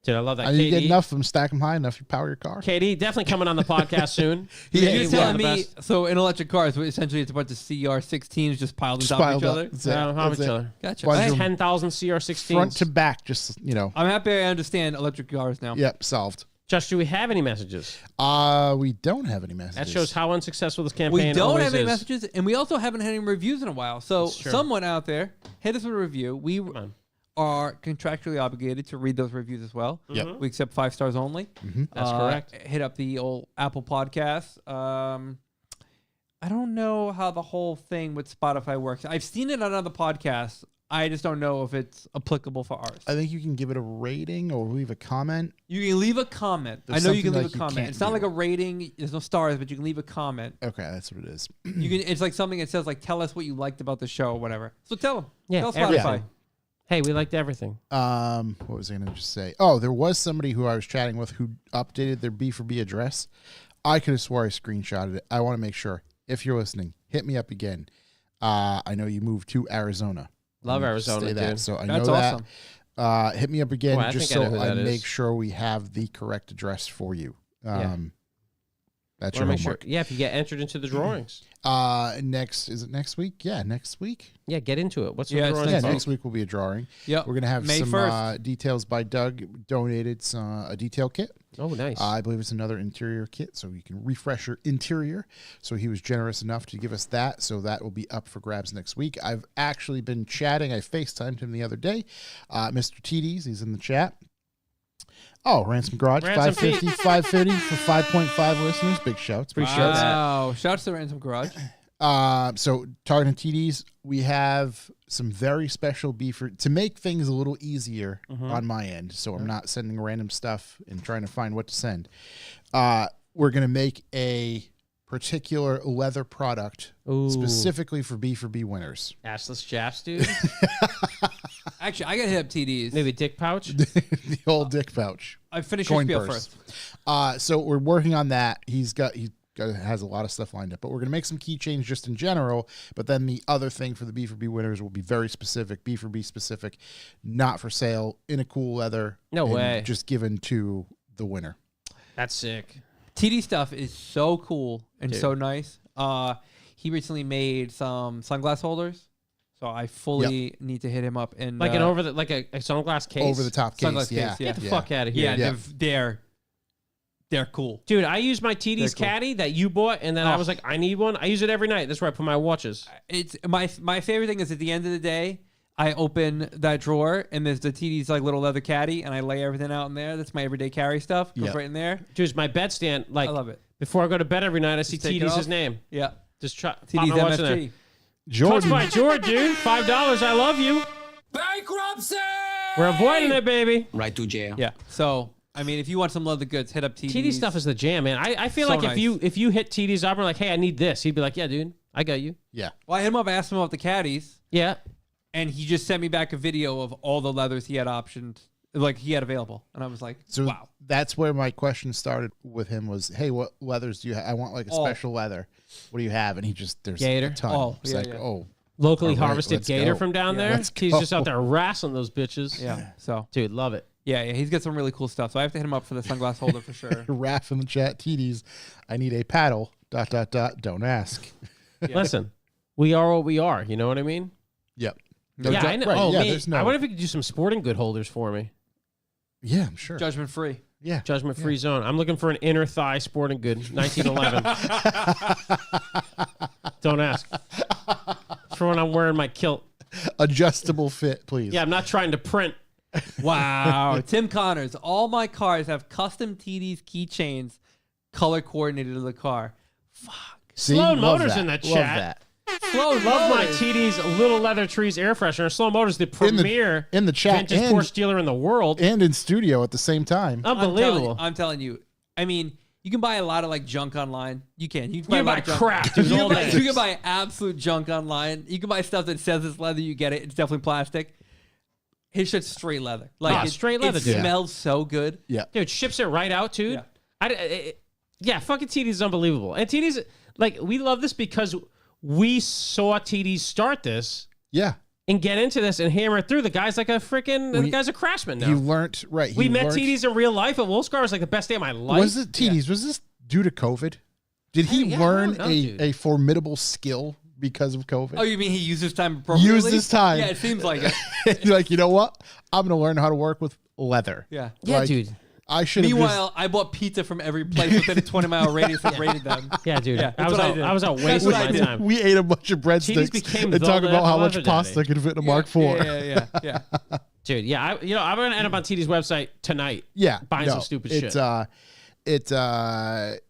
Dude, I love that. I mean, you get KD. enough of them, stack them high enough, you power your car. KD, definitely coming on the podcast soon. You're telling me, so in electric cars, essentially it's a bunch of CR16s just piled on top of each other? That's it. How That's each it. other? Gotcha. Bunch Hey, of 10,000 CR16s. Front to back, just, I'm happy I understand electric cars now. Yep, solved. Josh, do we have any messages? We don't have any messages. That shows how unsuccessful this campaign We don't always have any is. messages, and we also haven't had any reviews in a while. So That's true. someone out there, hit us with a review. We Come on. are contractually obligated to read those reviews as well. Yep. We accept 5 stars only. That's correct. Hit up the old Apple Podcast. I don't know how the whole thing with Spotify works. I've seen it on other podcasts. I just don't know if it's applicable for ours. I think you can give it a rating or leave a comment. You can leave a comment. There's I know you can something leave like a you comment. can't It's not do. like a rating. There's no stars, but you can leave a comment. Okay, that's what it is. You can. It's like something that says like, "Tell us what you liked about the show" or whatever. So tell them. Yeah, Tell Spotify. everything. Hey, we liked everything. What was I going to just say? Oh, there was somebody who I was chatting with who updated their B4B address. I could have swore I screenshotted it. I want to make sure. If you're listening, hit me up again. I know you moved to Arizona. Love Arizona, Say that, dude. so I That's know awesome. that. Hit me up again Boy, I just think I know so who I that is. make sure we have the correct address for you. Yeah. That's Wanna your make sure. homework. Yeah, if you get entered into the drawings. Is it next week? Yeah, next week. Yeah, get into it. What's the Yeah, it's drawings Yeah, next about? next week will be a drawing. Yep. We're gonna have May some 1st. details by Doug. Donated a detail kit. Oh, nice. I believe it's another interior kit, so you can refresh your interior. So he was generous enough to give us that. So that will be up for grabs next week. I've actually been chatting. I FaceTimed him the other day. Mr. TDs, he's in the chat. Oh, Ransom Garage, Ransom 550 for 5.5 listeners. Big shouts. Big shouts. Wow. Shouts to Ransom Garage. So Target and TDs, we have some very special beef to make things a little easier on my end. So I'm not sending random stuff and trying to find what to send. We're going to make a particular leather product specifically for B4B winners. Assless chaps, dude. Actually, I got to hit up TDs. Maybe dick pouch. The old dick pouch. I finished your Coin spiel purse. first. So we're working on that. He has a lot of stuff lined up, but we're going to make some keychains just in general. But then the other thing for the B4B winners will be very specific, B4B specific, not for sale, in a cool leather. No and way. Just given to the winner. That's sick. TD stuff is so cool and Dude. so nice. He recently made some sunglass holders, so I fully need to hit him up and Like an a sunglass case. Over the top case. Sunglass Yeah. case, yeah. Get the fuck out of here. Yeah, they're cool. Dude, I use my TD's They're cool. caddy that you bought, and then I Oh. was like, I need one. I use it every night. That's where I put my watches. It's my favorite thing is at the end of the day, I open that drawer and there's the TD's like little leather caddy, and I lay everything out in there. That's my everyday carry stuff. Goes Yep. right in there. Dude, it's my bedstand. Like, I love it. before I go to bed every night, I see Just take it TD's off. his name. Yeah, Just try pop TD's my watch in there. MSG. Coach Jordan. by George, dude. $5. I love you. Bankruptcy! We're avoiding it, baby. Right to jail. Yeah. So I mean, if you want some leather goods, hit up TD's. TD stuff is the jam, man. I feel So like nice. if you hit TD's up and like, hey, I need this, he'd be like, yeah, dude, I got you. Yeah. Well, I hit him up, asked him about the caddies, Yeah. and he just sent me back a video of all the leathers he had optioned, like he had available, and I was like, So wow. that's where my question started with him was, hey, what leathers do you have? I want like a Oh. special leather. What do you have? And he just, there's Gator? a ton. Oh, It's yeah, like, yeah. oh, Locally All right, harvested let's gator go. from down Yeah. there. Let's He's go. just out there wrestling those bitches. Yeah. So Dude, love it. yeah, he's got some really cool stuff. So I have to hit him up for the sunglass holder for sure. Raph in the chat, TDs, I need a paddle, ... Don't ask. Yeah. Listen, we are what we are. You know what I mean? Yep. Yeah, I know. Right, Oh, yeah, man, there's no, I wonder if you could do some sporting good holders for me. yeah, I'm sure. Judgment free. Yeah. Judgment free zone. I'm looking for an inner thigh sporting good, 1911. Don't ask. It's for when I'm wearing my kilt. Adjustable fit, please. Yeah, I'm not trying to print. Wow. Tim Connors. All my cars have custom TD's keychains color coordinated to the car. Fuck. See? Sloan Love Motors that. in the Love chat. that. Slow Love my Motors. TD's Little Leather Trees air freshener. Slow Motors, the premier in the chat vintage and- Porsche dealer in the world. And in studio at the same time. Unbelievable. I'm telling you. I mean, you can buy a lot of like junk online. You can. You can buy, You a lot buy of junk. crap, dude, You all can, buy, day. you can buy absolute junk online. You can buy stuff that says it's leather. You get it. It's definitely plastic. His shit's straight leather. Like Ah, it, straight leather, It dude. smells so good. Yeah. Dude, ships it right out, dude. Yeah. Yeah, fucking TD's unbelievable. And TD's, like, we love this because we saw TD's start this Yeah. and get into this and hammer it through. The guy's like a freaking, the guy's a craftsman now. You learned, right. We he met learned- TD's in real life at Wolfscar. It was like the best day of my life. Was it TD's? Was this due to COVID? Did he Yeah, I learn don't know, dude. a formidable skill because of COVID? Oh, you mean he used his time appropriately? Used his time. Yeah, it seems like it. You're like, you know what? I'm going to learn how to work with leather. Yeah. Yeah, Like, dude. I should have Meanwhile, I bought pizza from every place within a 20-mile radius and rated them. Yeah, dude. Yeah, I that's was what I out, did. I was out That's wasting what I my did. time. we ate a bunch of TD's breadsticks became and the talk about how much leather pasta daddy. could fit in a Mark IV. Yeah. Dude, yeah, I'm going to end up on TD's website tonight. Yeah, Buying some stupid shit.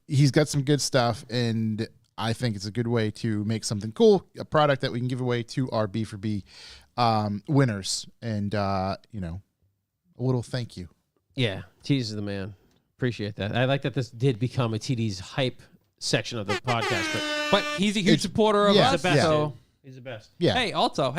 He's got some good stuff, and I think it's a good way to make something cool, a product that we can give away to our B4B winners, and a little thank you. Yeah, TD's is the man. Appreciate that. I like that this did become a TD's hype section of the podcast, but But he's a huge supporter of yeah, us. the best. So, Dude. He's the best. Yeah, hey, also,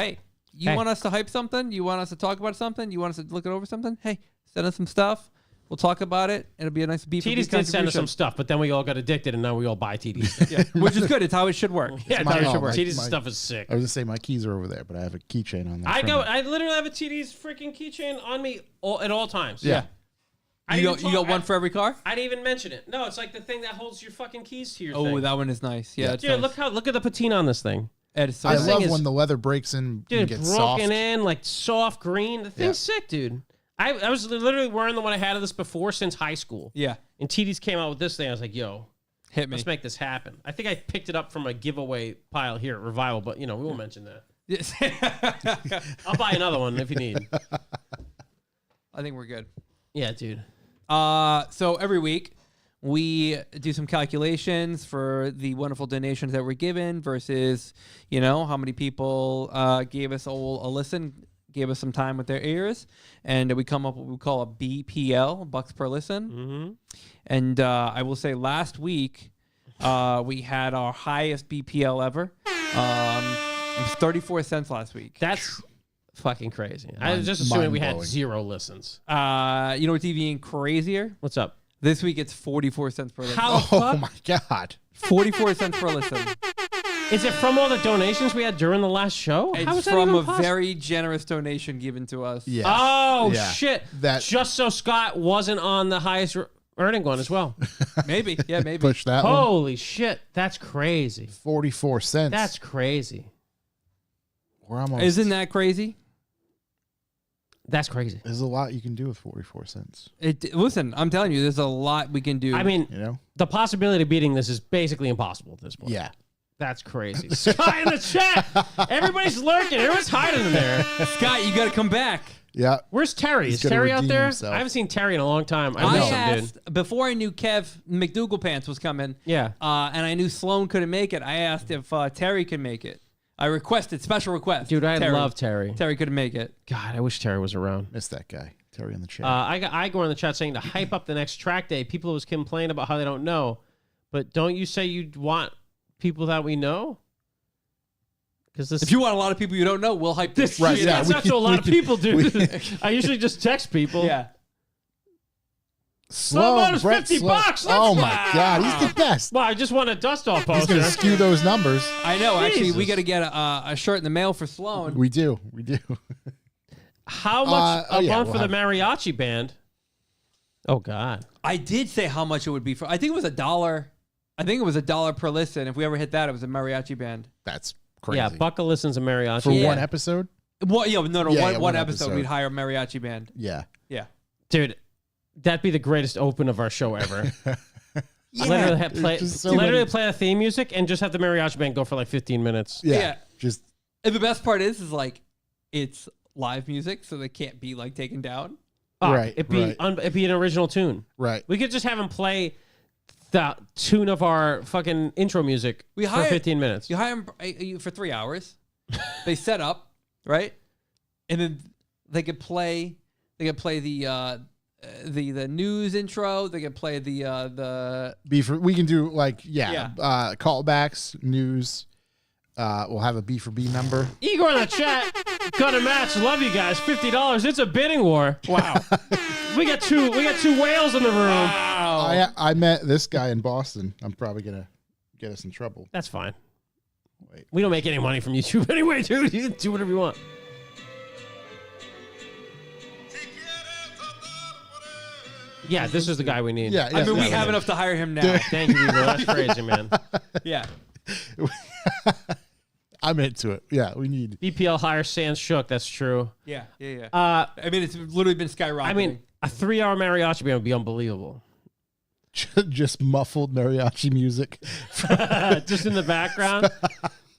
you Hey. want us to hype something? You want us to talk about something? You want us to look it over something? Hey, send us some stuff. We'll talk about it. It'll be a nice beef. TD's did send us some stuff, but then we all got addicted, and now we all buy TD's. Yeah, which is good. It's how it should work. Yeah, my- that's how it should oh, work. my- TD's my- stuff is sick. I was gonna say my keys are over there, but I have a keychain on there. I literally have a TD's freaking keychain on me at all times. Yeah. I You didn't got talk- one I- for every car? I didn't even mention it. No, it's like the thing that holds your fucking keys to your Oh, thing. that one is nice. Yeah, that's Dude, nice. look at the patina on this thing. Ed is so I This nice. thing love is- when the leather breaks in and Dude, gets broken soft. in, like soft green. The thing's sick, dude. I was literally wearing the one I had of this before since high school. Yeah, And TD's came out with this thing. I was like, yo, hit me. let's make this happen. I think I picked it up from a giveaway pile here at Revival, but we won't mention that. Yes. I'll buy another one if you need. I think we're good. Yeah, dude. So every week we do some calculations for the wonderful donations that were given versus, you know, how many people gave us a listen, gave us some time with their ears, and we come up with what we call a BPL, bucks per listen. Mm-hmm. And I will say last week we had our highest BPL ever. It was 34 cents last week. That's fucking crazy. I was just assuming we had 0 listens. You know what's even crazier? What's up? This week it's 44 cents per listen. How the Oh fuck? my God. 44 cents per listen. Is it from all the donations we had during the last show? How It's is that from even a possible? very generous donation given to us. Yes. Oh, Yeah. shit. That- Just so Scott wasn't on the highest earning one as well. Maybe. Yeah, maybe. Push that one. Holy shit. That's crazy. 44 cents. That's crazy. We're almost. Isn't that crazy? That's crazy. There's a lot you can do with 44 cents. Listen, I'm telling you, there's a lot we can do. I mean, You know? the possibility of beating this is basically impossible at this point. Yeah. That's crazy. Scott in the chat. Everybody's lurking. Everyone's hiding in there. Scott, you got to come back. Yeah. Where's Terry? He's Is gonna Terry out redeem there? himself. I haven't seen Terry in a long time. I miss him, dude. asked, before I knew Kev McDougal Pants was coming, Yeah. and I knew Sloan couldn't make it, I asked if Terry could make it. I requested, special request. Dude, I Terry. love Terry. Terry couldn't make it. God, I wish Terry was around. Miss that guy. Terry in the chat. I go in the chat saying to hype up the next track day. People always complain about how they don't know, but don't you say you'd want people that we know? Because this, If you want a lot of people you don't know, we'll hype this Right, shit yeah, up. that's not to a lot of people, dude. we- I usually just text people. Yeah. Sloan, Brett $50. Sloan. Let's Oh go. my God. He's the best. Well, I just want a dust off He's poster. going to skew those numbers. I know. Actually, we Jesus. got to get a shirt in the mail for Sloan. We do. We do. How much oh, a yeah, month we'll for the mariachi band? Oh God. I did say how much it would be for. I think it was $1. I think it was $1 per listen. If we ever hit that, it was a mariachi band. That's crazy. Yeah, Bucka listens to mariachi. For Yeah. one episode? No, Yeah, one yeah, one episode, episode. we'd hire a mariachi band. Yeah. Yeah. Dude, that'd be the greatest open of our show ever. Yeah. Literally, There's just so literally many- play the theme music and just have the mariachi band go for like 15 minutes. Yeah. Yeah. Just And the best part is like, it's live music, so they can't be like taken down. Oh, Right, It'd be right. it'd be an original tune. right. We could just have him play the tune of our fucking intro music We for hire- 15 minutes. You hire them for 3 hours. They set up, right? And then they could play. They could play the news intro. They could play the We can do like, Yeah. callbacks, news. We'll have a B for B number. Igor in the chat, cut a match. Love you guys. $50. It's a bidding war. Wow. we got two whales in the room. wow. I met this guy in Boston. I'm probably going to get us in trouble. That's fine. Wait. We don't make any money from YouTube anyway, dude. You can do whatever you want. Yeah, this is the guy we need. Yeah. I mean, we yeah, have yeah. enough to hire him now. Thank you, Igor. That's crazy, man. Yeah. I'm into it. Yeah, we need. BPL hire Sans Shook. That's true. Yeah. Yeah. Uh, I mean, it's literally been skyrocketing. I mean, a 3-hour mariachi band would be unbelievable. Just muffled mariachi music. Just in the background,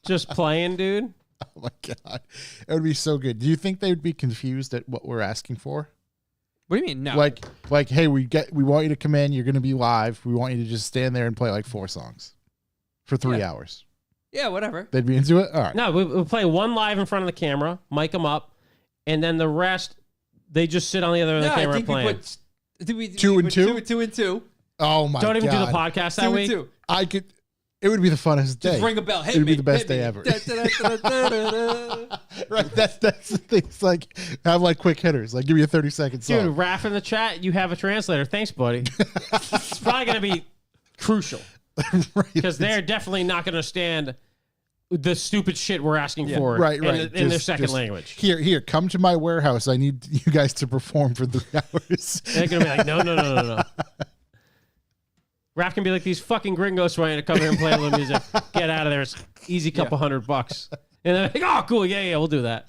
just playing, dude. Oh my God. It would be so good. Do you think they would be confused at what we're asking for? what do you mean? No. Like, hey, we want you to come in. You're going to be live. We want you to just stand there and play like 4 songs for 3 Yeah. hours. yeah, whatever. They'd be into it. All right. No, we'll play one live in front of the camera, mic them up, and then the rest, they just sit on the other end of the I camera think playing. we put. Did we, Two we and put two? Two and two. Oh my God. Don't even do the podcast that Two and week. two. I could. It would be the funnest day. Just ring a bell. Hit It'd me. be the best hit day me. ever. Da, da, da, da, da, da, da. Right. That's the thing. It's like have like quick hitters. Like give me a 30-second song. Dude, Raph in the chat, you have a translator. Thanks, buddy. It's probably going to be crucial Right. because they're definitely not going to understand the stupid shit we're asking for Right. in their Just- second just, language. Here, come to my warehouse. I need you guys to perform for 3 hours. They're going to be like, no. Raph can be like, these fucking gringos trying to come here and play a little music. Get out of there. It's easy couple $100. And they're like, oh, cool. Yeah, we'll do that.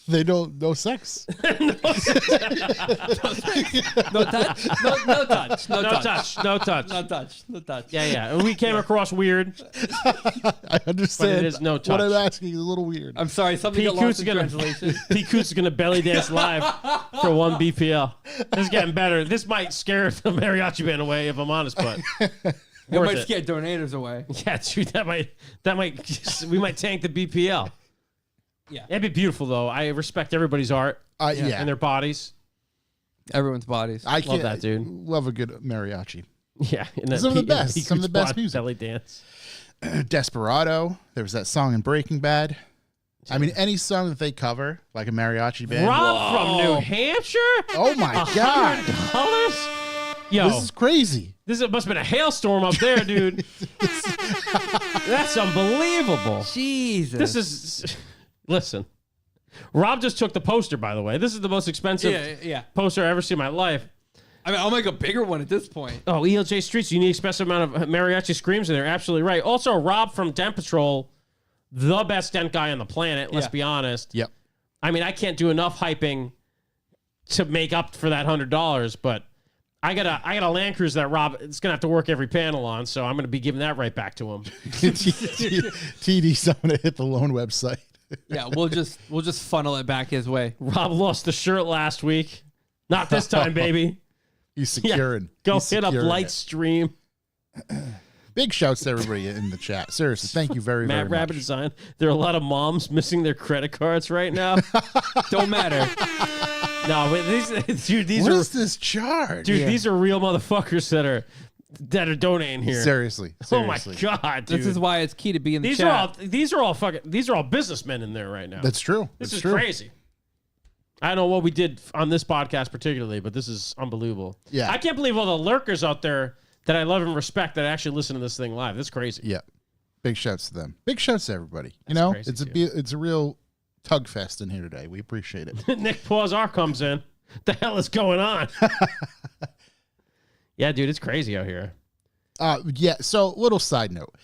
They don't no sex. No touch. No touch. No touch. No touch. No touch. No touch. No touch. Yeah. And we came across weird. I understand. But it is no What touch. I'm asking is a little weird. I'm sorry. Something Pete got lost Coots in is gonna translation. Pete Coots is gonna belly dance live for 1 BPL. This is getting better. This might scare the mariachi band away if I'm honest, but It worth might it. scare donators away. Yeah, dude, that might we might tank the BPL. Yeah. It'd be beautiful though. I respect everybody's art Yeah. and their bodies. Everyone's bodies. I can't, that, dude. Love a good mariachi. Yeah, and that Some of the Pete- best. Pete Some of the Coots best bod- music. Belly dance. Desperado. There was that song in Breaking Bad. I mean, any song that they cover, like a mariachi band. Rob from New Hampshire. Oh my God. $100? Yo, This is crazy. this must have been a hailstorm up there, dude. That's unbelievable. Jesus. This is listen. Rob just took the poster, by the way. This is the most expensive yeah. poster I've ever seen in my life. I mean, I'll make a bigger one at this point. Oh, ELJ Streets, you need a special amount of mariachi screams, and they're absolutely right. Also, Rob from Dent Patrol, the best dent guy on the planet, let's Yeah. be honest. Yep. I mean, I can't do enough hyping to make up for that $100, but I got a Land Cruiser that Rob is gonna have to work every panel on, so I'm gonna be giving that right back to him. TD's, I'm going to hit the loan website. Yeah, we'll just funnel it back his way. Rob lost the shirt last week. Not this time, baby. He's securing. Go He's hit up securing it. Lightstream. Big shouts to everybody in the chat. Seriously, thank you very, Matt very Rabbit much. Design. There are a lot of moms missing their credit cards right now. Don't matter. No, but these What are is this charge? dude. These are real motherfuckers that are donating here. Seriously. Oh my Seriously. god, dude. This is why it's key to be in the these chat. are all businessmen in there right now. That's true. This That's is true. crazy. I don't know what we did on this podcast particularly, but this is unbelievable. Yeah. I can't believe all the lurkers out there that I love and respect that actually listen to this thing live. That's crazy. Yeah. Big shouts to them. Big shouts to everybody. You That's know, crazy, it's a real tug fest in here today. We appreciate it. Nick Pawzar comes in. The hell is going on? Yeah, dude, it's crazy out here. Yeah. So, little side note.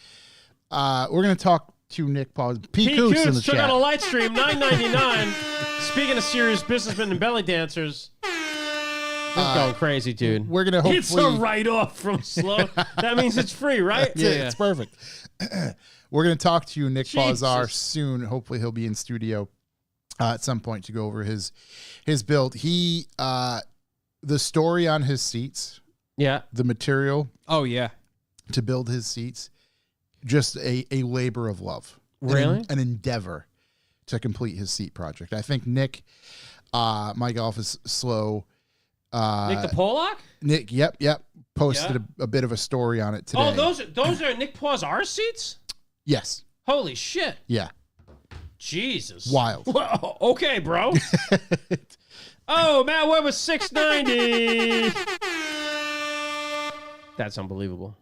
We're gonna talk to Nick Paul. Pete Coots in the took chat. out a light stream, $9.99. Speaking of serious businessmen and belly dancers, this is going crazy, dude. We're gonna hopefully. It's a write-off from Slow. That means it's free, right? Yeah, it's perfect. We're gonna talk to Nick Jesus. Pawzar soon. Hopefully, he'll be in studio at some point to go over his build. He the story on his seats, Yeah. the material Oh yeah. to build his seats, just a labor of love. Really? An endeavor to complete his seat project. I think Nick, my golf is slow. Nick the Pollock? Nick, yep, posted a bit of a story on it today. Oh, those are Nick Pawzar seats? Yes, Holy shit. yeah, Jesus. wild. Whoa, okay, bro. Oh, Matt Webb was $690. That's unbelievable.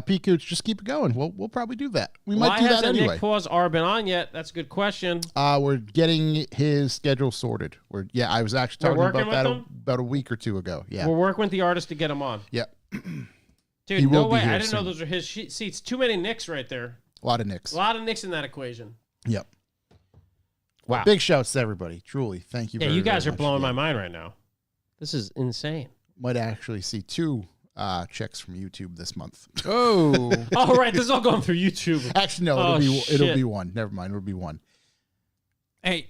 Pete Cooch, just keep it going. We'll probably do that. We Why might do that hasn't anyway. Nick Pawzar been on yet? That's a good question. We're getting his schedule sorted. I was actually We're talking working about that with him? about a week or two ago. Yeah, We're working with the artist to get him on. yeah, Dude, He no will be way. here I didn't know soon. those are his seats. Too many Nicks right there. a lot of Nicks. A lot of Nicks in that equation. Yep. Wow. Big shouts to everybody. Truly, thank you. Yeah, very, you guys very are much. blowing Yeah. my mind right now. This is insane. Might actually see two checks from YouTube this month. Oh. All right, this is all going through YouTube. Actually, no, Oh, it'll shit. be one. Never mind, it'll be one. Hey,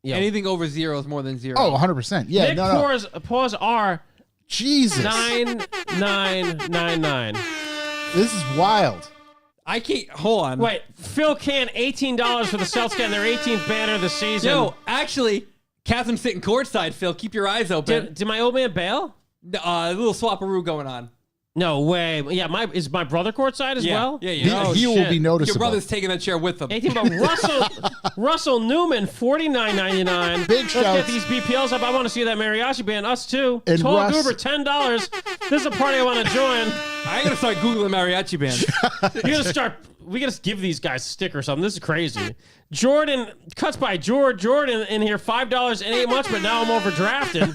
Yo. anything over 0 is more than 0. Oh, 100%. Yeah, Nick no. Pawzar Jesus, 9999. this is wild. I can't. Hold on. Wait, Phil Can $18 for the Celtics getting their 18th banner of the season. Yo, actually, Catherine's sitting courtside, Phil. Keep your eyes open. did my old man bail? A little swapperoo going on. No way. Yeah, is my brother courtside as Yeah. well? Yeah, He, yeah. Oh, he will shit. be noticeable. Your brother's taking that chair with him. 18, but Russell Newman, $49.99. Big Let's shouts. get these BPLs up. I want to see that mariachi band. Us too. And Tall Russ- Goober, $10. This is a party I want to join. I gotta start googling mariachi band. We gotta give these guys a sticker or something. This is crazy. Jordan cuts by Jordan in here, $5. It ain't much, but now I'm overdrafted.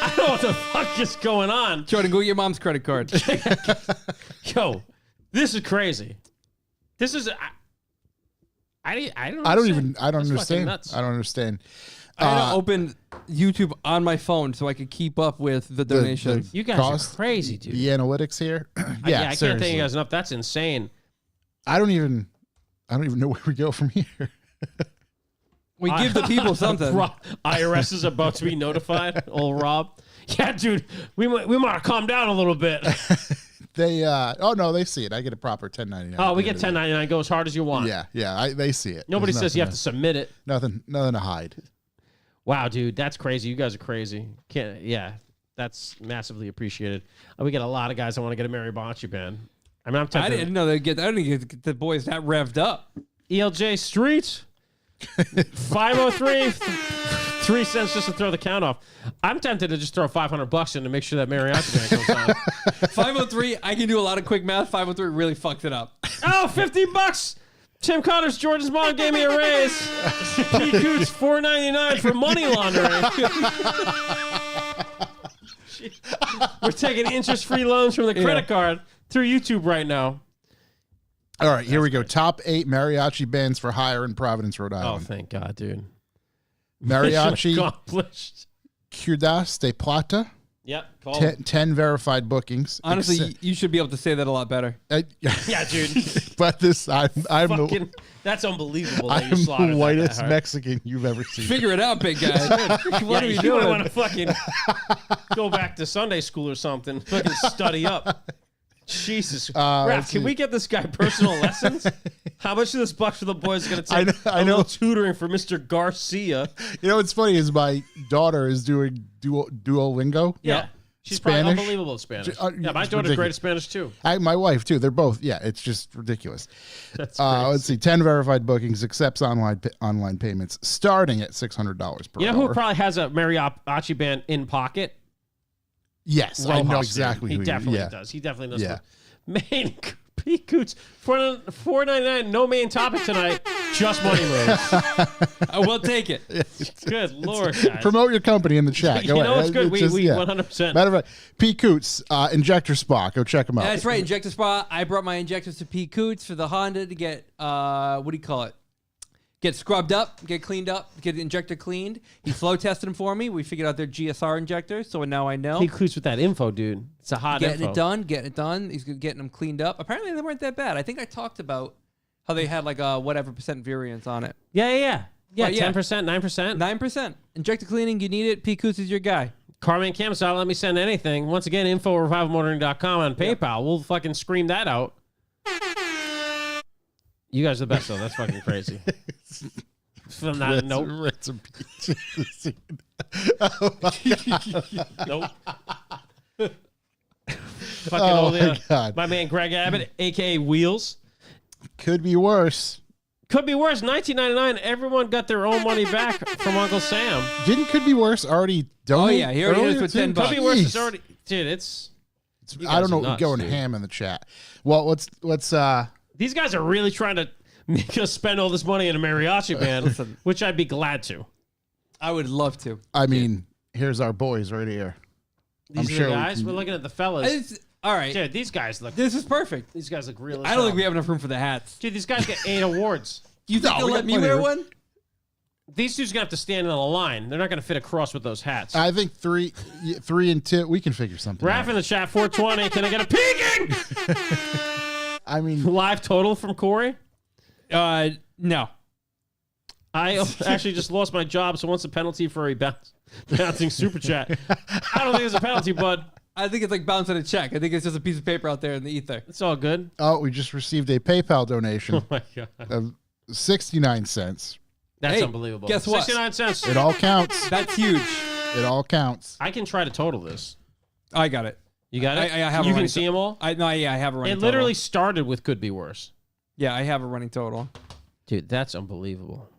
I don't know what the fuck is going on. Jordan, go get your mom's credit card. Yo, this is crazy. This is I don't I don't understand. That's fucking understand. nuts. I don't understand. I had to open YouTube on my phone so I could keep up with the donations. You guys cost, are crazy, dude. The analytics here. I can't seriously. thank you guys enough. That's insane. I don't even know where we go from here. We give the people something. IRS is about to be notified. Old Rob. Yeah, dude, we might calm down a little bit. They no, they see it. I get a proper 1099. Oh, we get 1099. Go as hard as you want. Yeah, they see it. Nobody There's says you have nothing to submit it. nothing to hide. Wow, dude, that's crazy. You guys are crazy. That's massively appreciated. We get a lot of guys that want to get a mariachi band. I mean, I'm I tempted. didn't know they get. I didn't get the boys that revved up. ELJ Street 503 3 cents just to throw the count off. I'm tempted to just throw $500 in to make sure that mariachi band comes on. 503. I can do a lot of quick math. 503 really fucked it up. Oh, $50. Tim Connors, Jordan's mom gave me a raise. P. Coots, $4.99 for money laundering. We're taking interest-free loans from the credit card through YouTube right now. All right, here we go. Top 8 mariachi bands for hire in Providence, Rhode Oh, Island. thank God, dude. Mariachi Accomplished. Ciudad de Plata. Yep. 10 verified bookings. Honestly, you should be able to say that a lot better. Yeah, dude. But this, I'm Fucking, that's unbelievable that you slaughtered the that whitest hard. Mexican you've ever seen. Figure it out, big guy. What are we You doing? want to fucking go back to Sunday school or something. Fucking study up. Jesus. Raph, can we get this guy personal lessons? How much of this buck for the boys is going to take? I a know. little tutoring for Mr. Garcia. You know what's funny is my daughter is doing Duolingo. Yeah. She's Spanish? probably unbelievable at Spanish. Yeah, my It's daughter's great ridiculous. at Spanish too. My wife too. They're both. Yeah, it's just ridiculous. That's Let's see. 10 verified bookings, accepts online payments, starting at $600 per You know hour. who probably has a mariachi band in pocket? Yes, I know Rojas, exactly dude. who He definitely yeah. does. He definitely knows. Yeah. Main P. Coots, $4.99. No main topic tonight. Just money moves. We'll take it. Good Lord, guys. Promote your company in the chat. You Go know ahead. it's good. We just- 100%. Matter of fact, P. Coots, Injector Spa. Go check them out. That's right, Injector Spa. I brought my injectors to P. Coots for the Honda to get what do you call it? Get scrubbed up, get cleaned up, get the injector cleaned. He flow tested them for me. We figured out they're GSR injectors, so now I know. P. Coots with that info, dude. It's a hot Getting info. getting it done. He's getting them cleaned up. Apparently, they weren't that bad. I think I talked about how they had like a whatever percent variance on it. Yeah, But yeah. 10%, 9%. 9%. Injector cleaning, you need it. P. Coots is your guy. Carman Cam's not let me send anything. Once again, info@revivalmotoring.com on PayPal. We'll fucking scream that out. You guys are the best, though. That's fucking crazy. From that, nope. Rinse and repeat. Nope. Fucking Oh, old, my God. my man Greg Abbott, a.k.a. Wheels. Could be worse. Could be worse. 1999, everyone got their own money back from Uncle Sam. Didn't Could Be Worse already donate? yeah, he already did it earlier, for too? $10. Could be worse. It's Jeez. already... Dude, it's... You I don't guys know. are nuts, Going dude. ham in the chat. Well, let's These guys are really trying to make us spend all this money in a mariachi band, which I'd be glad to. I would love to. I mean, here's our boys right here. These I'm are sure the we guys. can- We're looking at the fellas. All right. Dude, these guys look... This is perfect. These guys look real as I don't think hell. we have enough room for the hats. Dude, these guys get 8 awards. You think No, they'll we let got me plenty wear of- one? These dudes going to have to stand in a line. They're not going to fit across with those hats. I think 3 and 2. We can figure something Raph out. in the chat, 420. Can I get a peeking? I mean, Live total from Corey? No. I actually just lost my job, so what's the penalty for a bouncing super chat? I don't think it's a penalty, bud. I think it's like bouncing a check. I think it's just a piece of paper out there in the ether. It's all good. we just received a PayPal donation Oh, my God. of 69 cents. That's Hey, unbelievable. guess what? 69 cents. It all counts. That's huge. It all counts. I can try to total this. I got it. You got it? I have you a can running see them all? I have a running It total. literally started with could be worse. Yeah, I have a running total. Dude, that's unbelievable.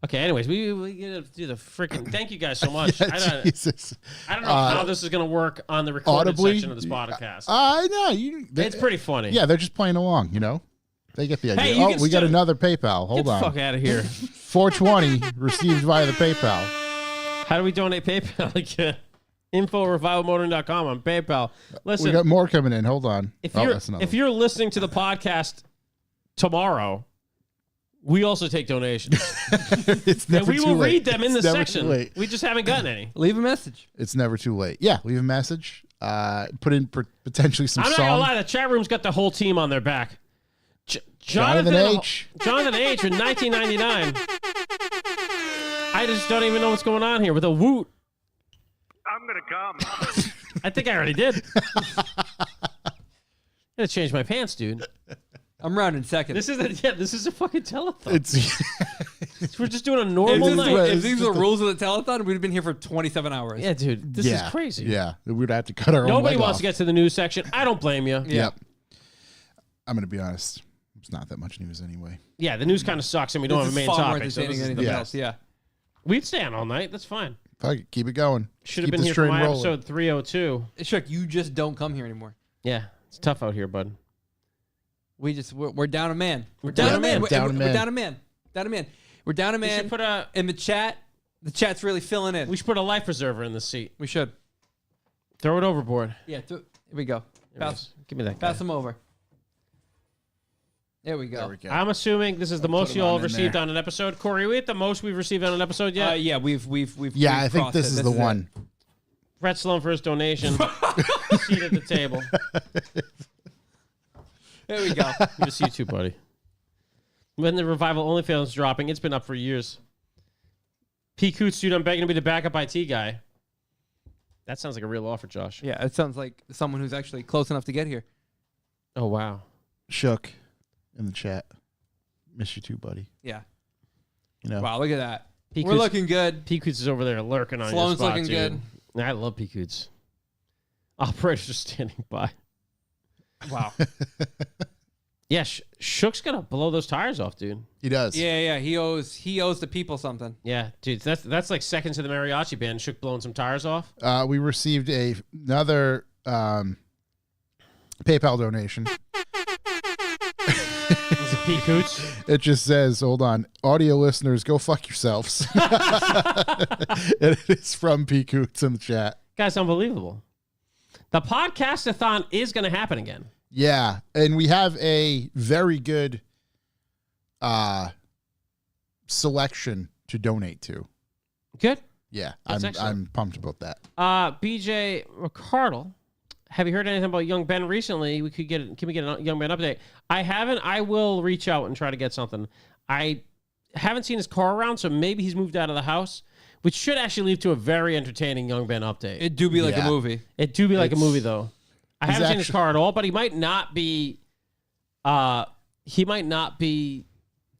Okay, anyways, we gotta do the freaking... Thank you guys so much. Jesus. I don't know how this is going to work on the recorded Audibly? section of this podcast. I know. It's pretty funny. Yeah, they're just playing along, you know? They get the idea. Hey, you can we got still- another PayPal. Hold Get the on. fuck out of here. 420 received via the PayPal. How do we donate PayPal again? info@revivalmotoring.com on PayPal. Listen, We got more coming in. Hold on. if Oh, you're that's another if you're listening to the podcast tomorrow, We also take donations. It's And never we too will late. read them in It's the never too section. late. We just haven't gotten any. Leave a message. It's never too late. Yeah, leave a message. Put in potentially some I'm not gonna songs. lie, the chat room's got the whole team on their back. Jonathan H. Jonathan H. in 1999. I just don't even know what's going on here with a woot. I'm gonna come. I think I already did. I'm gonna change my pants, dude. I'm rounding second. This is a fucking telethon. It's We're just doing a if, normal this, night. right. if these are the rules of the telethon, we'd have been here for 27 hours. Yeah, dude, this is crazy. Yeah, we'd have to cut our own Nobody leg wants off. to get to the news section. I don't blame you. Yeah. Yep. I'm gonna be honest. It's not that much news anyway. Yeah, the news kind of sucks, and we don't This have a is main far more topic. So entertaining this than is anything Yeah. else. Yeah. We'd stay on all night. That's fine. Fuck it, keep it going. Should have Keep been this here for train my rolling. episode 302. Shrek, you just don't come here anymore. Yeah, it's tough out here, bud. We're down a man. We're down down a a man. man. We're Down a we're man. down a man. Down a man. We're down a We man. should put a In the chat, the chat's really filling in. we should put a life preserver in the seat. We should. Throw it overboard. Yeah. Here we go. There it Pass, is. Give me that guy. pass them over. There we go. There we go. I'm assuming this is the Put most him you'll on have in received there. on an episode. Corey, are we at the most we've received on an episode yet? Yeah, we've Yeah, I think crossed this it. is the one. Brett Sloan for his donation. Seat at the table. There we go. Good to see you too, buddy. When the Revival OnlyFans is dropping, it's been up for years. P. Coots, dude, I'm begging to be the backup IT guy. That sounds like a real offer, Josh. Yeah, it sounds like someone who's actually close enough to get here. Oh, wow. Shook in the chat. Miss you too, buddy. Yeah. You know. Wow, look at that. P. We're Coots- looking good. P. Coots is over there lurking on Sloan's your spot, looking dude. good. I love P. Coots. Operator's just standing by. Wow. Yeah, Shook's gonna blow those tires off, dude. He does. Yeah. He owes the people something. Yeah, dude, that's like second to the mariachi band. Shook blowing some tires off. We received another PayPal donation. Is it P. Coots? It just says, hold on, audio listeners, go fuck yourselves. And it is from P. Coots in the chat. Guy's unbelievable. The podcast-a-thon is gonna happen again. Yeah, and we have a very good selection to donate to. Good. Yeah, That's I'm excellent. pumped about that. BJ McCardle, have you heard anything about Young Ben recently? Can we get a Young Ben update? I haven't. I will reach out and try to get something. I haven't seen his car around, so maybe he's moved out of the house, which should actually lead to a very entertaining Young Ben update. It do be like Yeah. a movie. It do be like a It's- movie though. I he's haven't seen his actually- car at all, but he might not be. He might not be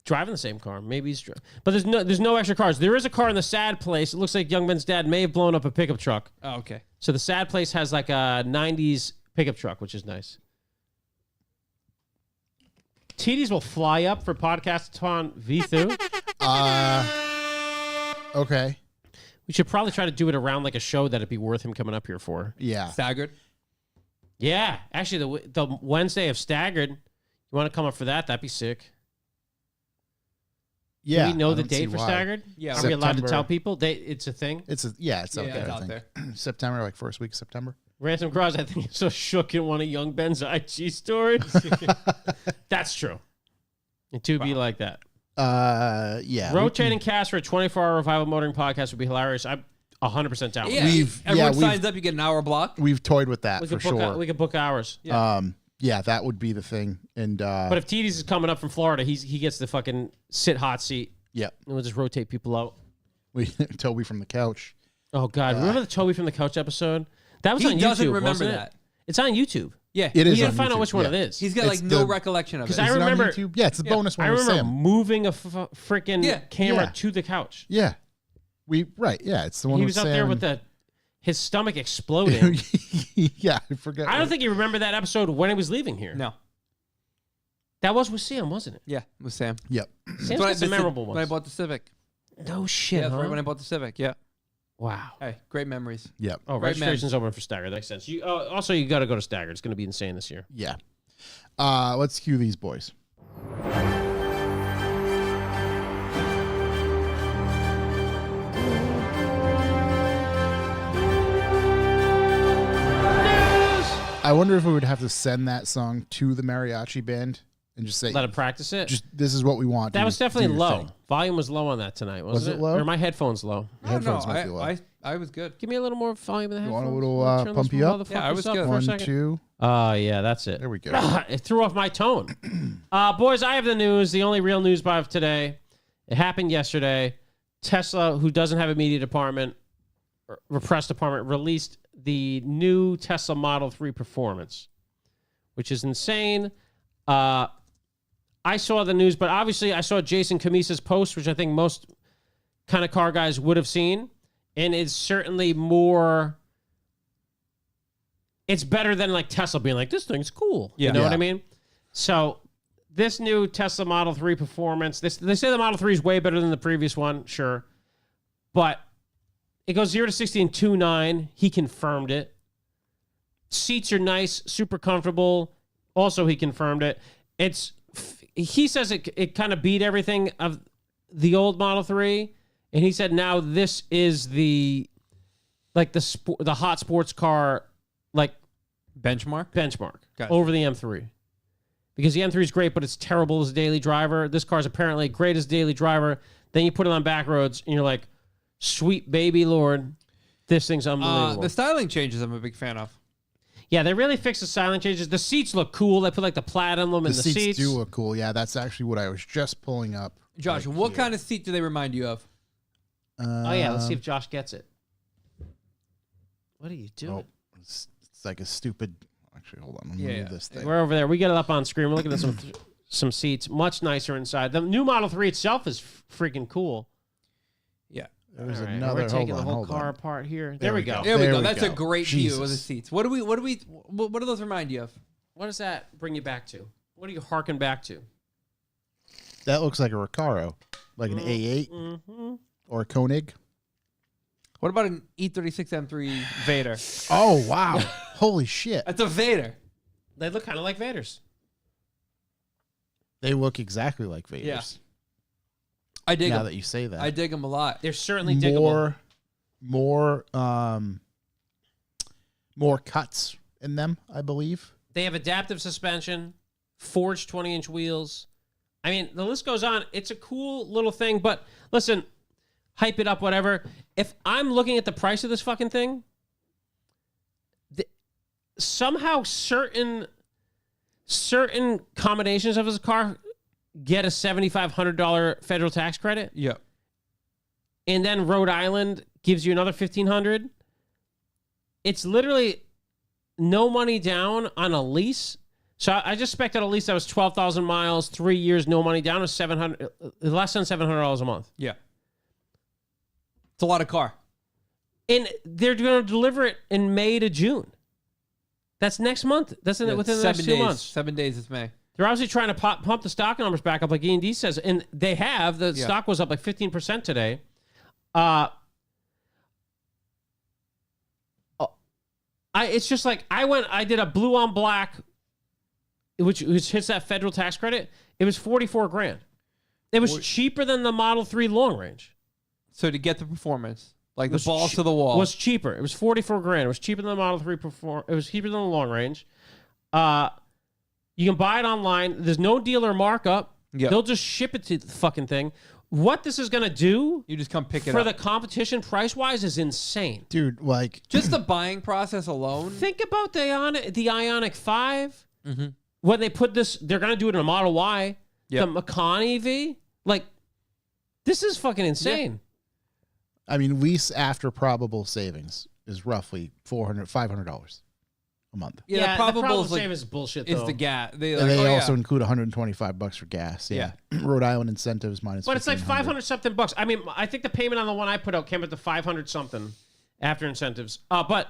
driving the same car. Maybe he's. But there's no extra cars. There is a car in the sad place. It looks like Young Ben's dad may have blown up a pickup truck. Oh, okay. So the sad place has like a '90s pickup truck, which is nice. TDs will fly up for Podcast-a-thon V2. Okay. We should probably try to do it around like a show that'd be worth him coming up here for. Yeah. Staggered. Yeah, actually, the Wednesday of Staggered. You want to come up for that? That'd be sick. Yeah. Do we know I the don't see date for why. Staggered? Yeah. Are we allowed to September. tell people? It's a thing. It's okay. Yeah, I it's think. out there. September, like first week of September. Ransom Cross, I think, is so shook in one of Young Ben's IG stories. That's true. It do be like that. Yeah. Rotating cast for a 24-hour Revival Motoring podcast would be hilarious. I'm 100% down with Yeah. that. Everyone we've- signs up. You get an hour block. We've toyed with that We for could book sure. we could book hours. Yeah, that would be the thing. And But if TD's is coming up from Florida, he gets the fucking sit hot seat. yeah, And we'll just rotate people out. we Toby from the couch. Oh, God. Remember the Toby from the Couch episode? That was He on YouTube, doesn't remember wasn't it? that. It's on YouTube. Yeah. It We is gotta on find out YouTube, which one yeah. it is. He's got like It's no the- recollection of it. Because I Is it on remember- YouTube? Yeah, it's the bonus one I with remember Sam. moving a freaking Yeah. camera Yeah. to the couch. Yeah, yeah, it's the one. He with was out there Sam with his stomach exploding. and- yeah, I forgot. I don't think you remember that episode when he was leaving here. No. That was with Sam, wasn't it? Yeah, with Sam. Yep. Sam's When got some memorable when I ones. bought the Civic. No shit, Yeah, that's huh? right when I bought the Civic. Yeah. Wow. Hey, great memories. Yep. Oh, Right, registration's open for Stagger. That makes sense. You also you got to go to Stagger. It's going to be insane this year. Yeah. Let's cue these boys. I wonder if we would have to send that song to the mariachi band and just say, Let it practice it. just this is what we want. That Do was your- definitely do your low. thing. Volume was low on that tonight, wasn't Was it low? Or my headphones low? Your headphones might be low. I was good. Give me a little more volume in the You headphones. want a little, Let me turn pump those you up? motherfuckers Yeah, I was up good. for a 1, second. 2. Yeah, that's it. There we go. It threw off my tone. Boys, I have the news. The only real news of today. It happened yesterday. Tesla, who doesn't have a media department or press department, released the new Tesla Model 3 Performance, which is insane. I saw the news, but obviously I saw Jason Camisa's post, which I think most kind of car guys would have seen. And it's certainly more... It's better than like Tesla being like, this thing's cool. Yeah. You know what Yeah. I mean? So this new Tesla Model 3 Performance, they say the Model 3 is way better than the previous one, sure. But it goes 0 to 60 in 2.9. He confirmed it. Seats are nice, super comfortable. Also, he confirmed it. He says it kind of beat everything of the old Model 3. And he said now this is the hot sports car like Benchmark. Gotcha. over the M3. Because the M3 is great, but it's terrible as a daily driver. This car is apparently great as a daily driver. Then you put it on back roads, and you're like, sweet baby Lord, this thing's unbelievable. The styling changes I'm a big fan of. Yeah, they really fixed the styling changes. The seats look cool. They put like the plaid emblem in the seats. do look cool. Yeah, that's actually what I was just pulling up. Josh, right what here. kind of seat do they remind you of? Oh, yeah, let's see if Josh gets it. What are you doing? Oh, it's like a stupid. Actually, hold on. Let me Yeah, move yeah. this thing. We're over there. We get it up on screen. We're looking at some seats. Much nicer inside. The new Model 3 itself is freaking cool. Yeah. There's All right, another. we're taking the whole hold car on. apart here. There There we we go. go. There we There go. we That's go. a great view of the Jesus. seats. What do those remind you of? What does that bring you back to? What do you harken back to? That looks like a Recaro, like an A8 Mm-hmm. or a Koenig. What about an E36 M3 Vader? Oh wow! Holy shit! That's a Vader. They look kind of like Vaders. They look exactly like Vaders. Yeah. I dig Now them. that you say that, I dig them a lot. They're certainly diggable. more cuts in them, I believe. They have adaptive suspension, forged 20-inch wheels. I mean, the list goes on. It's a cool little thing, but listen, hype it up, whatever. If I'm looking at the price of this fucking thing, somehow certain combinations of this car get a $7,500 federal tax credit, Yeah. and then Rhode Island gives you another $1,500. It's literally no money down on a lease. So I just spec'd out a lease that was 12,000 miles, 3 years, no money down, was less than $700 a month. Yeah. It's a lot of car. And they're going to deliver it in May to June. That's next month. That's Yeah, within the 7 next days. 2 months. 7 days is May. They're obviously trying to pump the stock numbers back up, like E&D says, and they have. The Yeah. stock was up like 15% today. It's just like I did a blue on black, which hits that federal tax credit. It was $44,000. It was cheaper than the Model 3 long range. So to get the performance, like the Was balls che- to the wall. Was cheaper. It was $44,000. It was cheaper than the Model 3 It was cheaper than the long range. You can buy it online. There's no dealer markup. Yep. They'll just ship it to the fucking thing. What this is going to do You just come pick it for up. the competition price-wise is insane. Dude, like Just the buying process alone. Think about the Ioniq 5. Mm-hmm. When they put this, they're going to do it in a Model Y. Yep. The Macan EV. Like, this is fucking insane. I mean, lease after probable savings is roughly $500 a month. Yeah, the probable is, like, savings is bullshit, is though. the gas. They, And like, they oh, also yeah. include $125 for gas. Yeah. Rhode Island incentives minus. But it's like 1,500. 500 something bucks. I mean, I think the payment on the one I put out came up to 500 something after incentives. But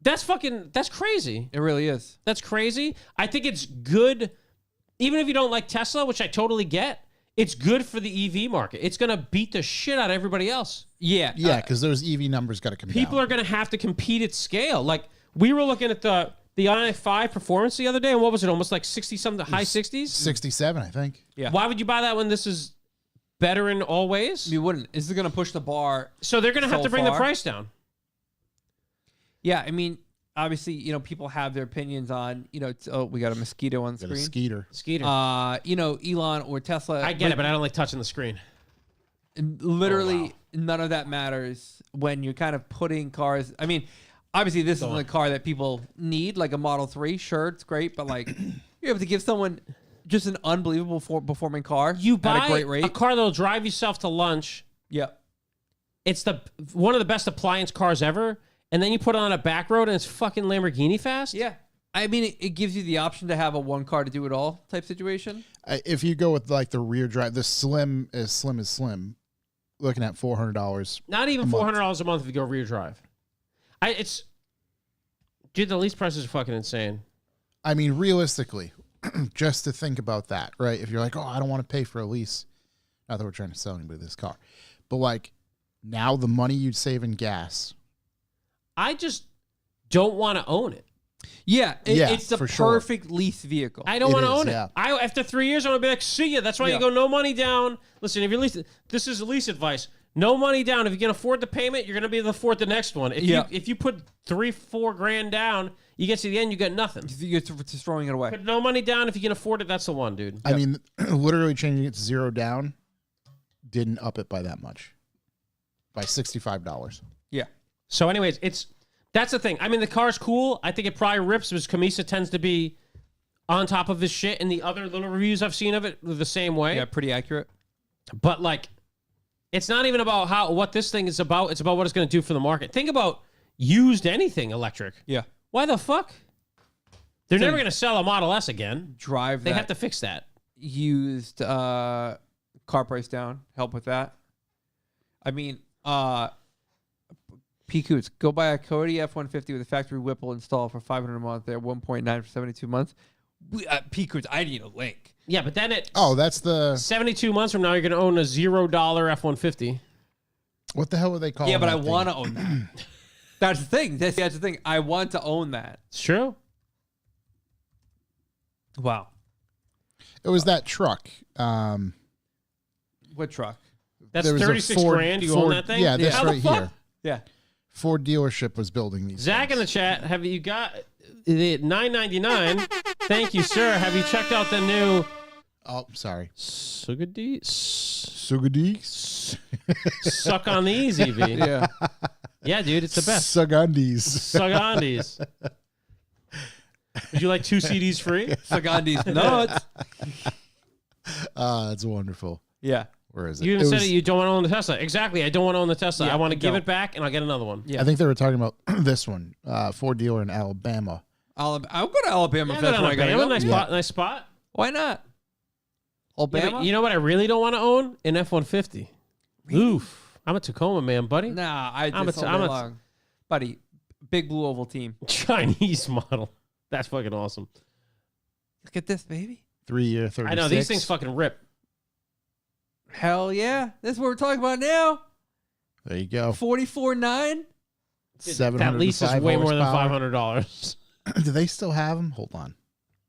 that's crazy. It really is. That's crazy. I think it's good, even if you don't like Tesla, which I totally get. It's good for the EV market. It's going to beat the shit out of everybody else. Yeah. Yeah, because those EV numbers got to come People down. are going to have to compete at scale. Like, we were looking at the Ioniq 5 performance the other day, and what was it? Almost like 60 something, high 60s? 67, I think. Yeah. Why would you buy that when this is better in all ways? You wouldn't. This is going to push the bar. So they're going to have so to bring the far. price down. Yeah, I mean, obviously, people have their opinions on, we got a mosquito on the Got a screen. Skeeter. Elon or Tesla. I get it, but I don't like touching the screen. Literally, none of that matters when you're kind of putting cars. I mean, obviously, this isn't a car that people need, like a Model 3. Sure, it's great, but like, you're able to give someone just an unbelievable performing car You at buy a great rate. a car that'll drive yourself to lunch. Yep. It's one of the best appliance cars ever, and then you put it on a back road and it's fucking Lamborghini fast. Yeah. I mean, it gives you the option to have a one car to do it all type situation. If you go with like the rear drive, the slim as slim, looking at $400. Not even $400 a month if you go rear drive. Dude, the lease prices are fucking insane. I mean, realistically, just to think about that, right? If you're like, oh, I don't want to pay for a lease. Not that we're trying to sell anybody this car, but like now the money you'd save in gas. I just don't want to own it. Yeah, it's the for sure. perfect lease vehicle. I don't want to own yeah. it. After 3 years, I'm gonna be like, see ya. That's why you go no money down. Listen, if you're leasing, this is lease advice. No money down. If you can afford the payment, you're gonna be able to afford the next one. If you put $3-4 grand down, you get to the end, you get nothing. You're just throwing it away. Put no money down. If you can afford it, that's the one, dude. I mean, literally changing it to zero down didn't up it by that much, by $65. Yeah. So, anyways, that's the thing. I mean, the car's cool. I think it probably rips because Kamisa tends to be on top of his shit, and the other little reviews I've seen of it are the same way. Yeah, pretty accurate. But like, it's not even about what this thing is about. It's about what it's going to do for the market. Think about used anything electric. Yeah. Why the fuck? They're never going to sell a Model S again. They have to fix that. Used car price down. Help with that. I mean, P. Coots, go buy a Hoodie F-150 with a factory Whipple installed for $500 a month. They're 1.9 for 72 months. P. Coots, I need a link. Yeah, but then That's the 72 months from now, you're going to own a $0 F-150. what the hell would they call? Yeah, but I want to own that. That's the thing. That's the thing. I want to own that. It's true. Wow. It was that truck. What truck? That's There was a 36 Ford- grand. You Ford- own that thing? yeah, this How right the fuck? here. Yeah. Ford dealership was building these. Zach in things. the chat, have you got the $9.99? Thank you, sir. Have you checked out the new Oh, sorry. Sugadi? Sugadis. Suck on these, EV. Yeah. Yeah, dude, it's the best. Sugandis. Sugandies. Would you like 2 CDs free? Sagandi's nuts. That's wonderful. Yeah. Where is it? You even It said was- it, you don't want to own the Tesla. Exactly. I don't want to own the Tesla. Yeah, I want to give don't. it back, and I'll get another one. Yeah. I think they were talking about this one. Ford dealer in Alabama. I'll go to Alabama Yeah, if that's where I gotta go. Nice spot. Why not? Yeah, Alabama? but you know what I really don't want to own? An F-150. Oof. I'm a Tacoma man, buddy. Nah, I'm I'm a, a- I'm a- long. Buddy, big blue oval team. Chinese model. That's fucking awesome. Look at this, baby. 3 year, 36. I know. These things fucking rip. Hell yeah. That's what we're talking about now. There you go. 44.9. 705 That lease is way more than horsepower. $500. Do they still have them? Hold on.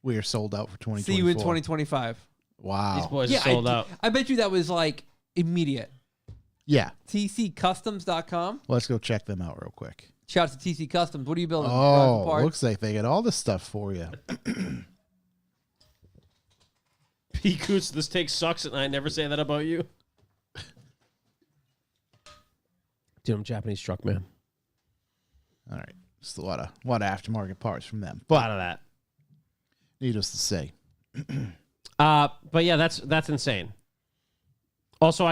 We are sold out for 2024. See you in 2025. Wow. These boys Yeah, are sold out. I bet you that was like immediate. Yeah. TCcustoms.com. Let's go check them out real quick. Shouts to TC Customs. What are you building? Oh, Parts? looks like they got all this stuff for you. P. Coots, this take sucks, and I never say that about you. Dude, I'm Japanese truck man. All right. Just a lot of aftermarket parts from them. A lot of that. Needless to say. But yeah, that's insane. Also,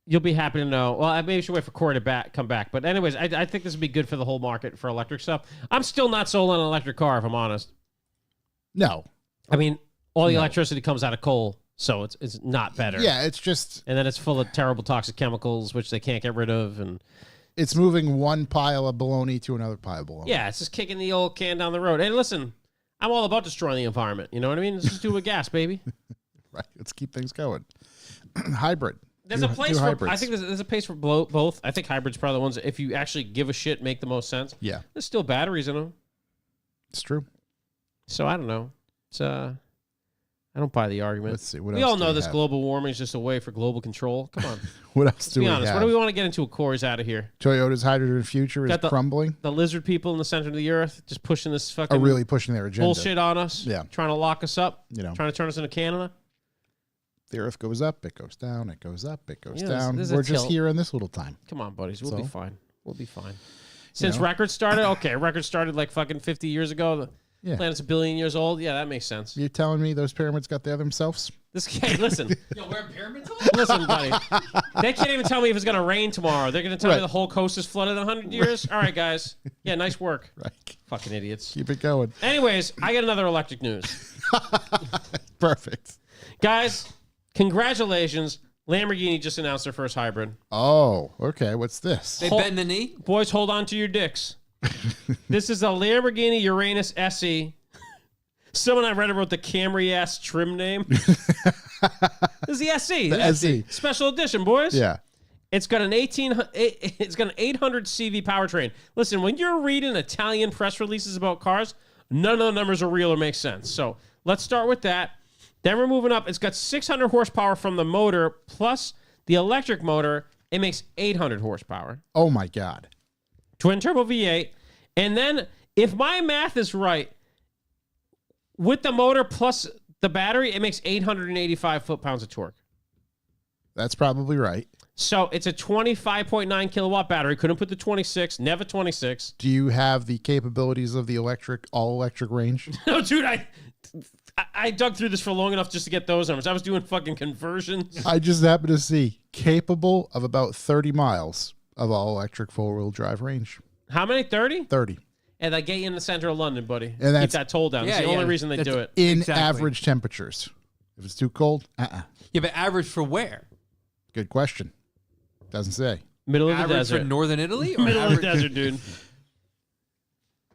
you'll be happy to know. Well, I maybe should wait for Corey to come back. But anyways, I think this would be good for the whole market for electric stuff. I'm still not sold on an electric car, if I'm honest. No. I mean, all the electricity comes out of coal, so it's not better. Yeah, it's just And then it's full of terrible toxic chemicals, which they can't get rid of. And it's moving one pile of baloney to another pile of baloney. yeah, it's just kicking the old can down the road. Hey, listen, I'm all about destroying the environment. You know what I mean? Let's just do it with gas, baby. Right. Let's keep things going. Hybrid. There's Do- a place do for. hybrids. I think there's a place for both. I think hybrids probably the ones that, if you actually give a shit, make the most sense. Yeah, There's still batteries in them, it's true. so I don't know. It's I don't buy the argument. Let's see. What We else all do know we this have? global warming is just a way for global control. Come on. What else do Be we honest. have? What do we want to get into? Corey's out of here. Toyota's hydrogen future is Got the- crumbling. The lizard people in the center of the earth just pushing this fucking Are really pushing their agenda. bullshit on us. Yeah. Trying to lock us up. You know, Trying to turn us into Canada. the earth goes up, it goes down, it goes up, it goes Yeah, down. this is a We're just tilt. here in this little time. Come on, buddies. We'll be So? fine. We'll be fine. Since know? records started, okay, records started like fucking 50 years ago. The Yeah. planet's a billion years old. Yeah, that makes sense. You're telling me those pyramids got there themselves? This guy, listen, Yo, where pyramids are? listen, buddy. They can't even tell me if it's gonna rain tomorrow. They're gonna tell me Right. the whole coast is flooded in 100 years. All right, guys. Yeah, nice work. Right. Fucking idiots. Keep it going. Anyways, I got another electric news, Perfect. guys. Congratulations, Lamborghini just announced their first hybrid. Oh, okay. What's this? They bend the knee. Boys, hold on to your dicks. This is a Lamborghini Uranus SE. Someone I read wrote the Camry ass trim name. This is the SE. The This is SE. Special edition, boys. Yeah. It's got an 800 CV powertrain. Listen, when you're reading Italian press releases about cars, none of the numbers are real or make sense. So let's start with that. Then we're moving up. It's got 600 horsepower from the motor plus the electric motor. It makes 800 horsepower. Oh my God. Twin turbo V8. And then, if my math is right, with the motor plus the battery, it makes 885 foot-pounds of torque. That's probably right. So it's a 25.9 kilowatt battery. Couldn't put the 26, never 26. Do you have the capabilities of the all electric range? No, dude, I dug through this for long enough just to get those numbers. I was doing fucking conversions. I just happened to see capable of about 30 miles of all electric four-wheel drive range. How many? 30? 30 And they get you in the center of London, buddy. And Keep that's- that toll down. It's Yeah, the only yeah. reason they That's do it. in Exactly. average temperatures. If it's too cold, Yeah, but average for where? Good question. Doesn't say. Middle of the Average for desert. northern Italy? Or Middle of the average, desert, dude.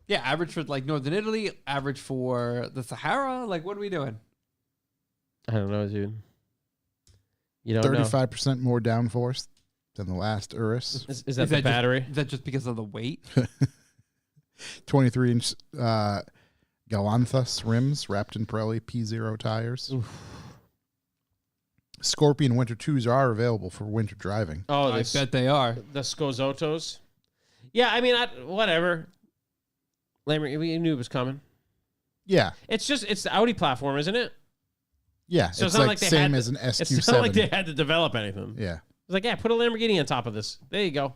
Yeah, average for like northern Italy, average for the Sahara. Like, what are we doing? I don't know, dude. You don't know. 35% more downforce than the last Urus. Is that the battery? Is that just because of the weight? 23-inch Galanthus rims wrapped in Pirelli P0 tires. Scorpion Winter 2s are available for winter driving. Oh, I this, bet they are. the Scozotos. Yeah, I mean, whatever. Lamborghini, we knew it was coming. Yeah. It's the Audi platform, isn't it? Yeah. So it's not like they same had as an It's SQ7. not like they had to develop anything. Yeah. It's like, yeah, put a Lamborghini on top of this. There you go.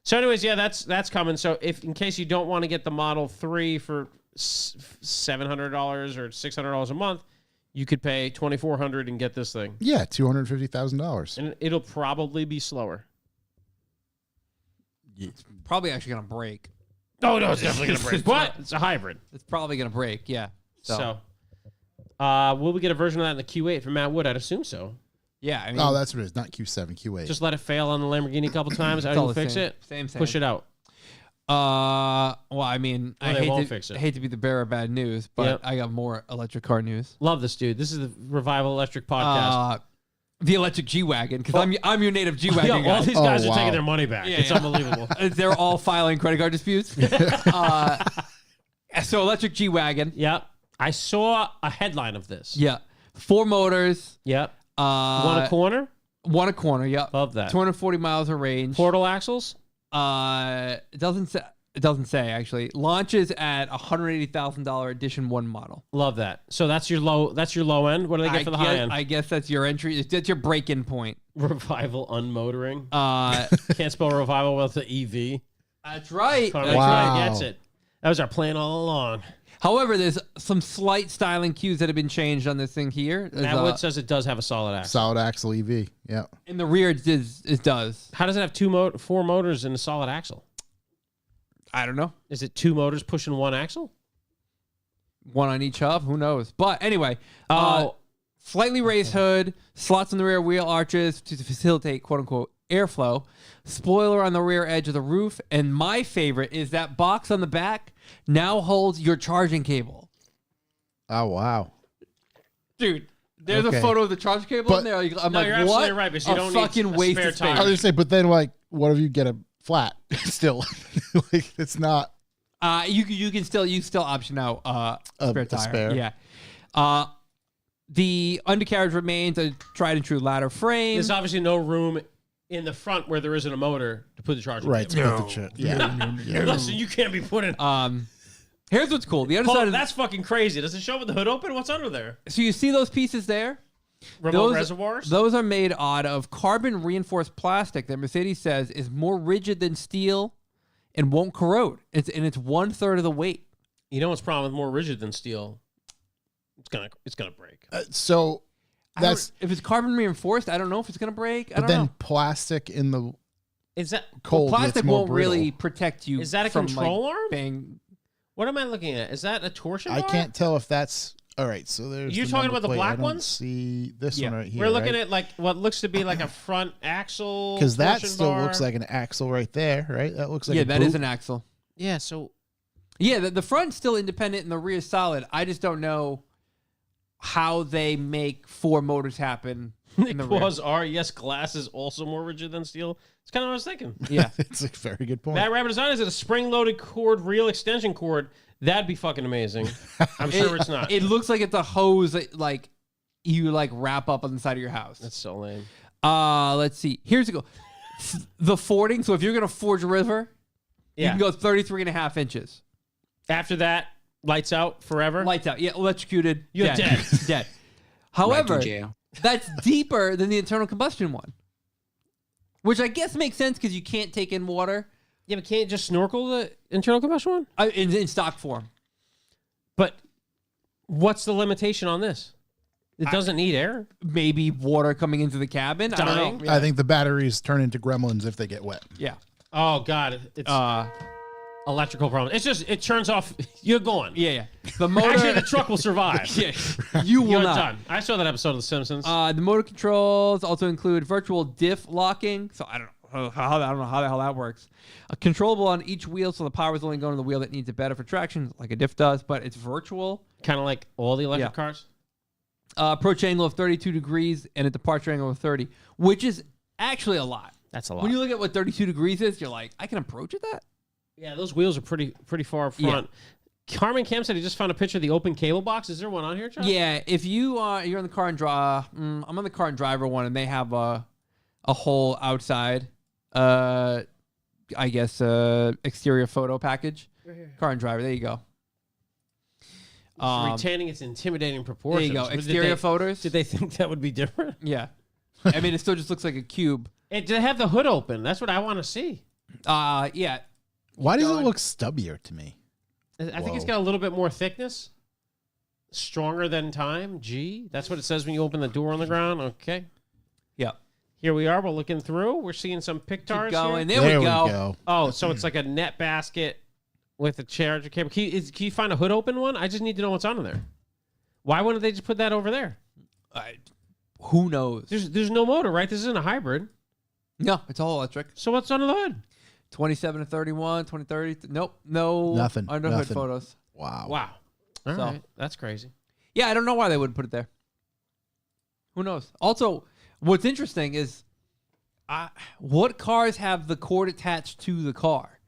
So, anyways, yeah, that's coming. So, if in case you don't want to get the Model 3 for $700 or $600 a month, you could pay $2,400 and get this thing, Yeah, $250,000. and it'll probably be slower. Probably actually gonna break. Oh no, it's definitely gonna break. But it's a hybrid. It's probably gonna break. Yeah. So, will we get a version of that in the Q8 from Matt Wood? I'd assume so. Yeah. I mean, Oh, that's what it is. Not Q7, Q8. Just let it fail on the Lamborghini a couple times. it's Audi all will the fix same. it. Same. Push it out. Well, I mean, Or they won't fix it. I hate to be the bearer of bad news, but Yep. I got more electric car news. Love this dude. This is the Revival Electric podcast. The electric G wagon, because I'm your native G wagon Yo, all guy. these guys Oh, are taking wow. their money back. Yeah, It's yeah. unbelievable. They're all filing credit card disputes. So electric G wagon. Yep. I saw a headline of this. Yeah. 4 motors. Yep. One a corner. One a corner. Yep. Love that. 240 miles of range. Portal axles. It doesn't say. It doesn't say actually. Launches at $180,000 Edition 1 model. Love that. So that's your low. That's your low end. What do they get for the high end? I guess that's your entry. That's your break-in point. Revival unmotoring. Uh, Can't spell revival without the EV. that's right. That's That's Wow. right. right. Gets it. That was our plan all along. However, there's some slight styling cues that have been changed on this thing here. There's, Matt Wood says it does have a solid axle. Solid axle EV. Yeah. in the rear, it does. How does it have 4 motors and a solid axle? I don't know. Is it 2 motors pushing 1 axle? One on each hub. Who knows? But anyway, Oh. slightly raised hood, slots on the rear wheel arches to facilitate quote unquote airflow, spoiler on the rear edge of the roof, and my favorite is that box on the back now holds your charging cable. Oh, wow. Dude, there's Okay. a photo of the charging cable But- in there. I'm No, like, you're what? absolutely right, because you a don't need fucking a waste spare of space. tire. I was going to say, but then, like, what if you get a flat still? Like, it's not. You can still option out A spare tire. spare? Yeah. The undercarriage remains a tried and true ladder frame. There's obviously no room in the front where there isn't a motor to put the charger. Right. cable. Yeah. Listen, you can't be putting. Here's what's cool. The other Paul, side of that's fucking crazy. Does it show with the hood open? What's under there? so you see those pieces there? Remote reservoirs? Those are made out of carbon reinforced plastic that Mercedes says is more rigid than steel and won't corrode. It's 1/3 of the weight. You know what's problem with more rigid than steel? It's gonna break. So that's if it's carbon reinforced, I don't know if it's gonna break. I but don't then know. plastic in the Is that cold Plastic gets more won't brittle. really protect you. Is that a from, control like, arm? Bang. What am I looking at? Is that a torsion I bar? can't tell if that's all right. So there's You're the talking number about the plate. black I don't ones? See this Yeah. one right here. We're looking at like what looks to be like a front axle. because that torsion still bar. looks like an axle right there, right? That looks like Yeah, a that is boot. an axle. Yeah. So Yeah, the front's still independent and the rear's solid. I just don't know how they make 4 motors happen in the rear. Clause are yes, glass is also more rigid than steel. It's kind of what I was thinking. Yeah. It's a very good point. That Rabbit Design is it a spring-loaded cord, reel extension cord? That'd be fucking amazing. I'm sure it's not. It looks like it's a hose that, like, you like wrap up on the side of your house. That's so lame. Let's see. Here's a go. The fording. So if you're gonna forge a river, you Yeah. can go 33.5 inches. After that, lights out forever. Lights out. Yeah, electrocuted. You're dead. Dead. Right However, to jail. that's deeper than the internal combustion one, which I guess makes sense because you can't take in water Yeah, but can't you just snorkel the internal combustion one? in stock form. But what's the limitation on this? It doesn't need air. Maybe water coming into the cabin. I don't Dying? know. Yeah. I think the batteries turn into gremlins if they get wet. Yeah. Oh god, it's electrical problem. It's just it turns off. You're gone. Yeah. The motor. Actually, the truck will survive. yeah. You will You're not. done. I saw that episode of The Simpsons. The motor controls also include virtual diff locking. So I don't know how the hell that works. Controllable on each wheel, so the power is only going to the wheel that needs it better for traction, like a diff does. But it's virtual. Kind of like all the electric Yeah. cars. Approach angle of 32 degrees and a departure angle of 30, which is actually a lot. That's a lot. When you look at what 32 degrees is, you're like, I can approach it that? Yeah, those wheels are pretty far up front. Carmen Cam said he just found a picture of the open cable box. Is there one on here, John? Yeah, if you you're in the car and drive, I'm on the car and driver one, and they have a whole outside, I guess, exterior photo package. Car and driver, there you go. Retaining its intimidating proportions. There you go, Did exterior they- photos. Did they think that would be different? Yeah, I mean, it still just looks like a cube. Did they have the hood open? That's what I want to see. Yeah, Why does going. it look stubbier to me? I think it's Whoa. got a little bit more thickness. Stronger than time. G. That's what it says when you open the door on the ground. Okay. yeah. Here we are. We're looking through. We're seeing some Pictars Keep going. here. There we go. Oh, so it's like a net basket with a charger cable. Can you find a hood open one? I just need to know what's under there. Why wouldn't they just put that over there? Who knows? There's no motor, right? This isn't a hybrid. No, it's all electric. So what's under the hood? 27 to 31, 20, 30. Nope, no Nothing, underhood nothing. photos. Wow. Wow. All So- right. That's crazy. Yeah, I don't know why they would put it there. Who knows? Also, what's interesting is what cars have the cord attached to the car?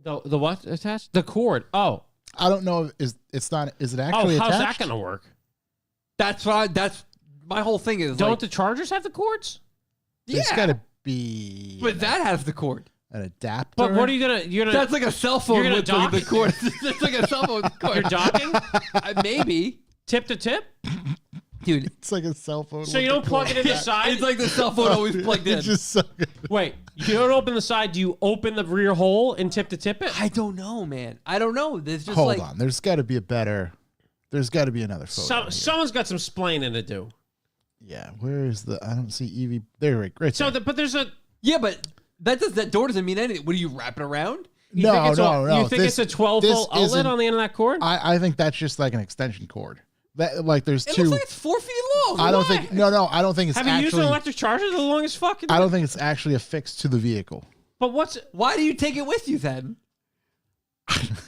The what attached? The cord. Oh. I don't know. Is it Oh, actually how's attached? that going to work? That's my whole thing is. Don't like, the chargers have the cords? There's yeah, got to be but that has the cord. an adapter. But what are you gonna? You're gonna. That's like a cell phone You're gonna with dock? the cord. That's like a cell phone with the cord. You're docking Maybe, tip to tip. dude. It's like a cell phone. So with you the don't plug cord. it in the side. It's like the cell phone always plugged in. It's just so good. Wait, you don't open the side. Do you open the rear hole and tip to tip it? I don't know, man. I don't know. There's just Hold like on. There's got to be a better. There's got to be another photo. here. Someone's got some splaining to do. Yeah. Where is the? I don't see EV. There, right. So, there. but there's a. yeah, but that door doesn't mean anything. What are you wrapping around? You think it's no. You think This- it's a 12 this volt outlet isn't- on the end of that cord? I think that's just like an extension cord. That like there's It two. looks like it's 4 feet long. I don't Why? think. No. I don't think it's Have you used an actually. electric charger the longest fucking? I don't think it's actually affixed to the vehicle. But what's? Why do you take it with you then?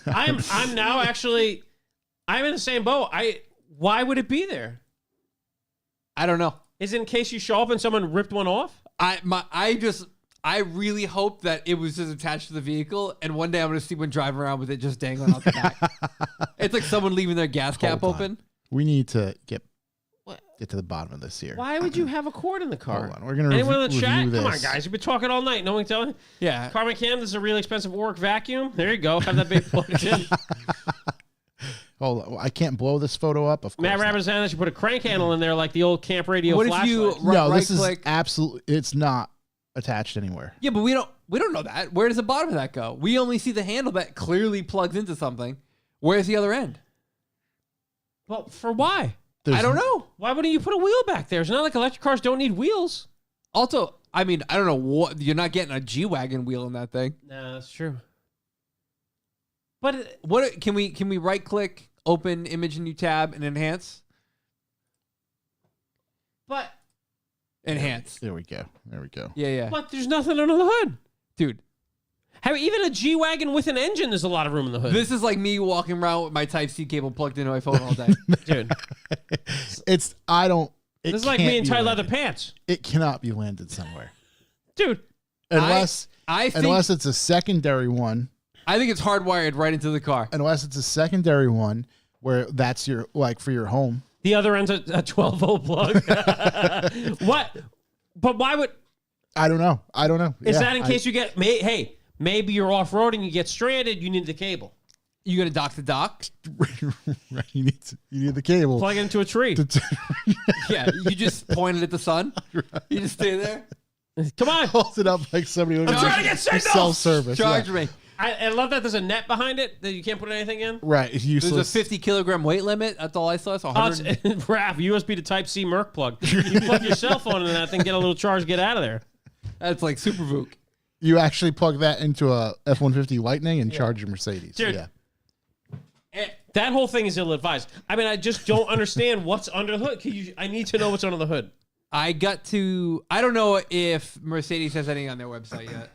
I'm now actually. I'm in the same boat. Why would it be there? I don't know. Is it in case you show up and someone ripped one off? I really hope that it was just attached to the vehicle, and one day I'm gonna see one driving around with it just dangling out the back. It's like someone leaving their gas cap Hold on. open. We need to get get to the bottom of this here. Why would you have a cord in the car? Hold on. We're going to Anyone in the chat? review Come on, this. guys. You've been talking all night. No one telling. Yeah. Carmen Cam, this is a really expensive Oric vacuum. There you go. Have that big plugged in. Hold on. I can't blow this photo up. Of course Matt not. Rabbit saying that you put a crank handle in there like the old camp radio What if flashlight. you No, this is right-click? absolutely. It's not attached anywhere. Yeah, but we don't know that. Where does the bottom of that go? We only see the handle that clearly plugs into something. Where's the other end? Well, for why? I don't know. Why wouldn't you put a wheel back there? It's not like electric cars don't need wheels. Also, I mean, I don't know what you're not getting a G-Wagon wheel in that thing. No, that's true. But What can we right click, open image in new tab and enhance? but Enhance. There we go. There we go. Yeah. there's nothing under the hood. Dude, Even a G-Wagon with an engine, there's a lot of room in the hood. this is like me walking around with my Type-C cable plugged into my phone all day. Dude, It's. I don't. It this is like can't me in be tight leather landed. pants. It cannot be landed somewhere Dude, unless I think unless it's a secondary one. I think it's hardwired right into the car. Unless it's a secondary one where that's your like for your home. the other end's a 12-volt plug. What? But why would... I don't know. Is Yeah, that in case you get... maybe you're off-roading, you get stranded, you need the cable. You gonna dock the dock? Right, you need the cable. Plug it into a tree. Yeah, you just point it at the sun. You just stay there. Come on. Holds it up like somebody I'm trying to get signals! self-service. Charge yeah. me. I love that there's a net behind it that you can't put anything in. Right, it's There's useless. a 50 kilogram weight limit. That's all I saw. So Oh, it's RAV, USB to Type-C Merc plug. You plug your cell phone in that thing, get a little charge, get out of there. that's like Super Vook. You actually plug that into a F-150 Lightning and charge your Mercedes. Dude. Yeah. That whole thing is ill-advised. I mean, I just don't understand what's under the hood. I need to know what's under the hood. I don't know if Mercedes has anything on their website yet.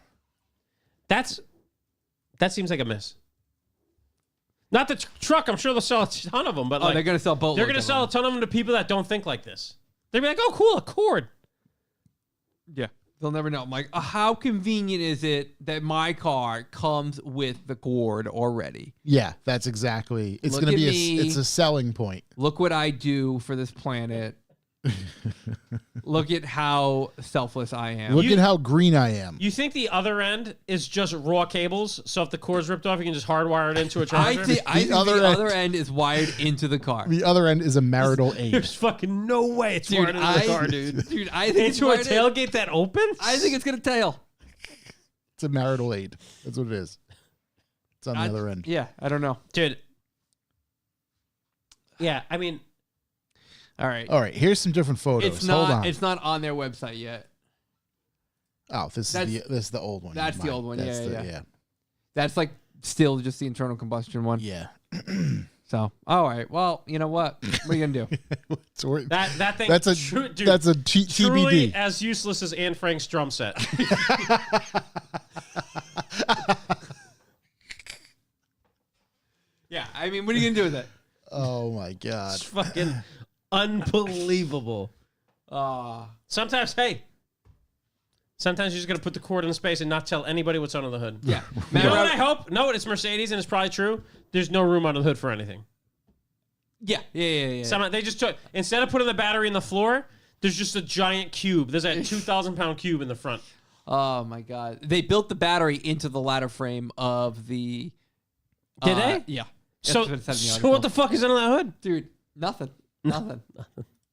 That seems like a miss. Not the truck. I'm sure they'll sell a ton of them, but Oh, they're gonna sell boatloads. they're going to sell a ton of them to people that don't think like this. They'll be like, "Oh, cool, a cord." Yeah, they'll never know. I'm like, how convenient is it that my car comes with the cord already? Yeah, that's exactly. It's Look going to at be me. it's a selling point. Look what I do for this planet. Look at how selfless I am. Look at how green I am. You think the other end is just raw cables? So if the cord's ripped off, you can just hardwire it into a I charger. think the other end is wired into the car. The other end is a marital aid. There's fucking no way it's Dude, wired into the car, dude. Dude, I think it's Into a wired in. tailgate that opens? I think it's gonna tail. It's a marital aid. That's what it is. It's on the other end. Yeah, I don't know. Dude. Yeah, I mean, All right. All right, here's some different photos. It's Hold not. on. It's not on their website yet. Oh, this is the old one. That's Never the mind. old one. That's Yeah. yeah. That's like still just the internal combustion one. Yeah. So, all right. Well, you know what? What are you gonna do? So that thing. that's a dude, that's a truly TBD. as useless as Anne Frank's drum set. Yeah. I mean, what are you gonna do with it? Oh my god. It's fucking unbelievable. Sometimes you just gotta put the cord in space and not tell anybody what's under the hood. Yeah. You know what I hope? No, it's Mercedes, and it's probably true. There's no room under the hood for anything. Yeah. Somehow they just took, instead of putting the battery in the floor, there's just a giant cube. There's a 2,000-pound cube in the front. Oh my god. They built the battery into the ladder frame of the. Did they? Yeah. So, That's what it said in the so article. what the fuck is under that hood? Dude? Nothing. Nothing.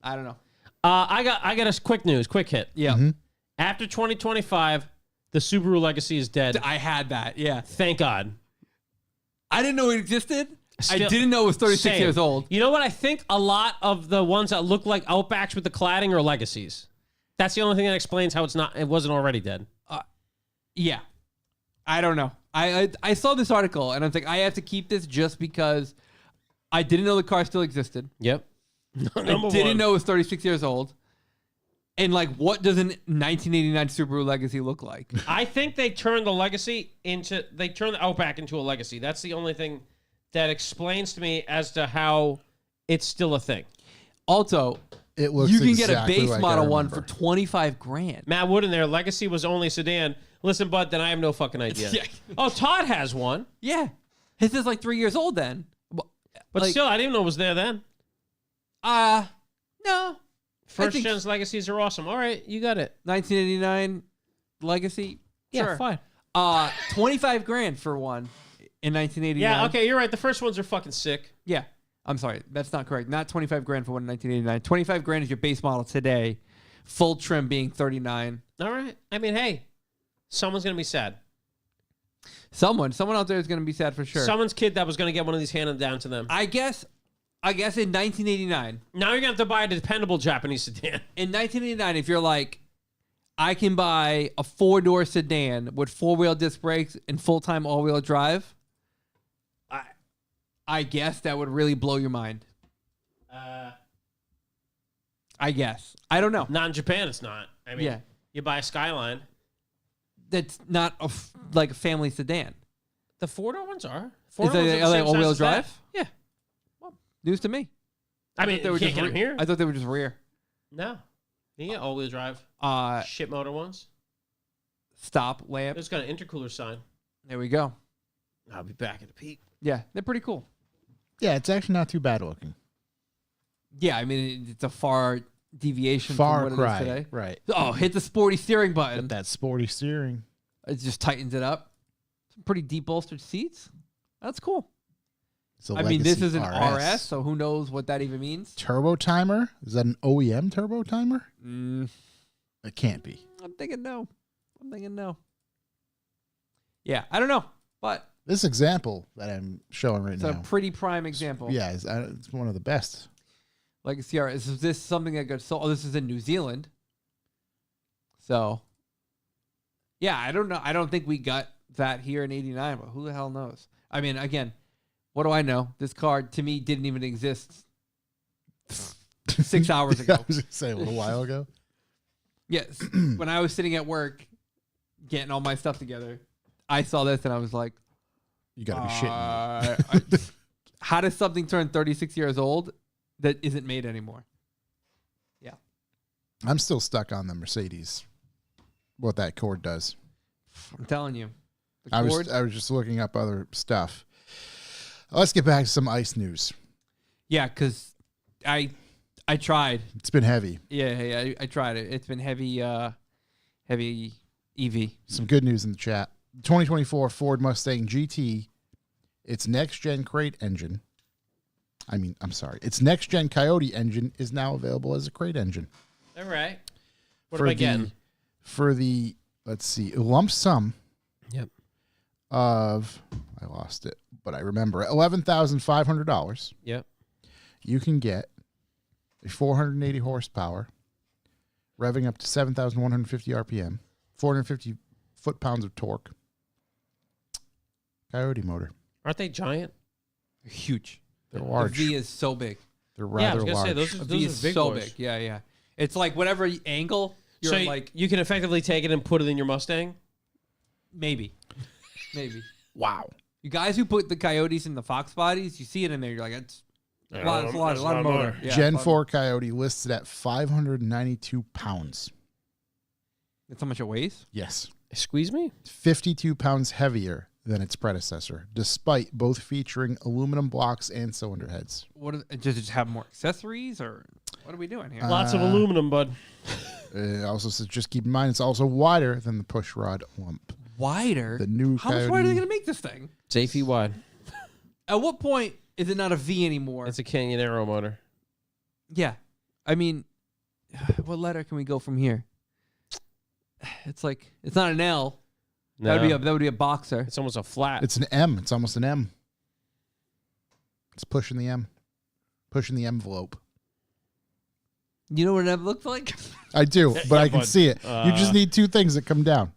I don't know. I got a quick hit. Yeah. Mm-hmm. After 2025, the Subaru Legacy is dead. I had that. Yeah. Thank God. I didn't know it existed. I Still- didn't know it was 36 Same. years old. You know what? I think a lot of the ones that look like Outbacks with the cladding are Legacies. That's the only thing that explains how it wasn't already dead. Yeah. I don't know. I saw this article and I was like, I have to keep this just because I didn't know the car still existed. Yep. I didn't know it was 36 years old. And like, what does a 1989 Subaru Legacy look like? I think they turned the Outback into a Legacy. That's the only thing that explains to me as to how it's still a thing. Also, It looks you can exactly get a base like I model one for remember. 25 grand. Matt Wood in there, Legacy was only sedan. Listen, bud, then I have no fucking idea. Yeah. Oh, Todd has one. Yeah. His is like 3 years old then. But Like- still, I didn't even know it was there then. No. First gen's legacies are awesome. All right, you got it. 1989 Legacy. Yeah, Sure. fine. 25 grand for one in 1989. Yeah, okay, you're right. The first ones are fucking sick. Yeah. I'm sorry. That's not correct. Not 25 grand for one in 1989. 25 grand is your base model today. Full trim being 39. All right. I mean, hey, someone's going to be sad. Someone out there is going to be sad for sure. Someone's kid that was going to get one of these handed down to them. I guess in 1989. Now you're going to have to buy a dependable Japanese sedan. In 1989, if you're like, I can buy a 4-door sedan with 4-wheel disc brakes and full-time all-wheel drive, I guess that would really blow your mind. I guess. I don't know. Not in Japan, it's not. I mean, Yeah. you buy a Skyline. That's not like a family sedan. The 4-door ones are. Is they all-wheel drive? Yeah. News to me. I mean, they were you can't just get them here. I thought they were just rear. No. You get all-wheel drive. Shit motor ones. Stop lamp. It's got an intercooler sign. There we go. I'll be back at the peak. Yeah, they're pretty cool. Yeah, it's actually not too bad looking. Yeah, I mean it's a far deviation Far from what cry. it is today. Right. Oh, hit the sporty steering button. Got that sporty steering. It just tightens it up. Some pretty deep bolstered seats. That's cool. It's a I mean, this is an Legacy RS, so who knows what that even means? Turbo timer? Is that an OEM turbo timer? It can't be. I'm thinking no. Yeah, I don't know, but This example that I'm showing right it's now. a pretty prime example. Yeah, it's one of the best. Legacy RS. Is this something that got sold? Oh, this is in New Zealand. So, yeah, I don't know. I don't think we got that here in '89, but who the hell knows? I mean, again, what do I know? This car to me didn't even exist 6 hours ago. I was going to say a little while ago. Yes, when I was sitting at work getting all my stuff together, I saw this and I was like, You got to be shitting me. how does something turn 36 years old that isn't made anymore? Yeah. I'm still stuck on the Mercedes. What that cord does. I'm telling you. The I cord, was just looking up other stuff. Let's get back to some ice news. yeah, because I tried. It's been heavy. Yeah, I tried it. It's been heavy EV. Some good news in the chat. 2024 Ford Mustang GT, its next-gen crate engine. Its next-gen Coyote engine is now available as a crate engine. All right. What am I getting? For the, let's see, lump sum Yep. of, I lost it, but I remember, $11,500. Yep. You can get a 480 horsepower, revving up to 7,150 RPM, 450 foot-pounds of torque, Coyote motor. Aren't they giant? They're huge. They're large. The V is so big. They're Yeah, I rather was gonna say large. those The are V is big so boys. big. Yeah. It's like whatever angle you're So like, you can effectively take it and put it in your Mustang. maybe. Wow. You guys who put the Coyotes in the Fox bodies, you see it in there. You're like, it's a lot of motor. Yeah, Gen a lot 4 Coyote listed at 592 pounds. That's how much it weighs? Yes. Squeeze me? 52 pounds heavier than its predecessor, despite both featuring aluminum blocks and cylinder heads. Does it just have more accessories, or what are we doing here? Lots of aluminum, bud. It also says, just keep in mind, it's also wider than the pushrod lump. Wider? The new How much Coyote- wider are they going to make this thing? It's 8 feet wide. At what point is it not a V anymore? It's a Canyon Aero motor. Yeah. I mean, what letter can we go from here? It's like, it's not an L. No. That would be a boxer. It's almost a flat. It's an M. It's almost an M. It's pushing the M. Pushing the envelope. You know what that looks like? I do, but Yeah, I can bud. see it. You just need two things that come down.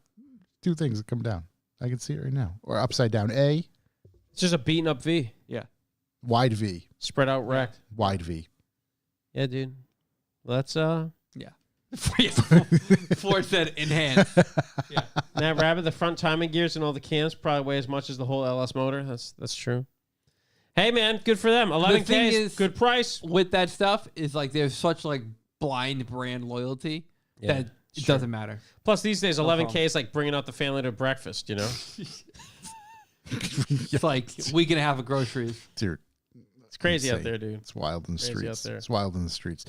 Two things that come down. I can see it right now. Or upside down. A, It's just a beaten up V. Yeah. wide V. Spread out wrecked. Wide V. Yeah, dude. Let's Yeah. Ford said enhance. Yeah. Now, Rabbit, the front timing gears and all the cams probably weigh as much as the whole LS motor. That's true. Hey, man, good for them. 11K thing is is- good price. With that stuff is like there's such like blind brand loyalty that it doesn't matter. Plus, these days, No 11K problem. is like bringing out the family to breakfast, you know? It's like we can have a groceries. Dude, It's crazy out insane. there, dude. It's wild in the Crazy streets. out there. It's wild in the streets.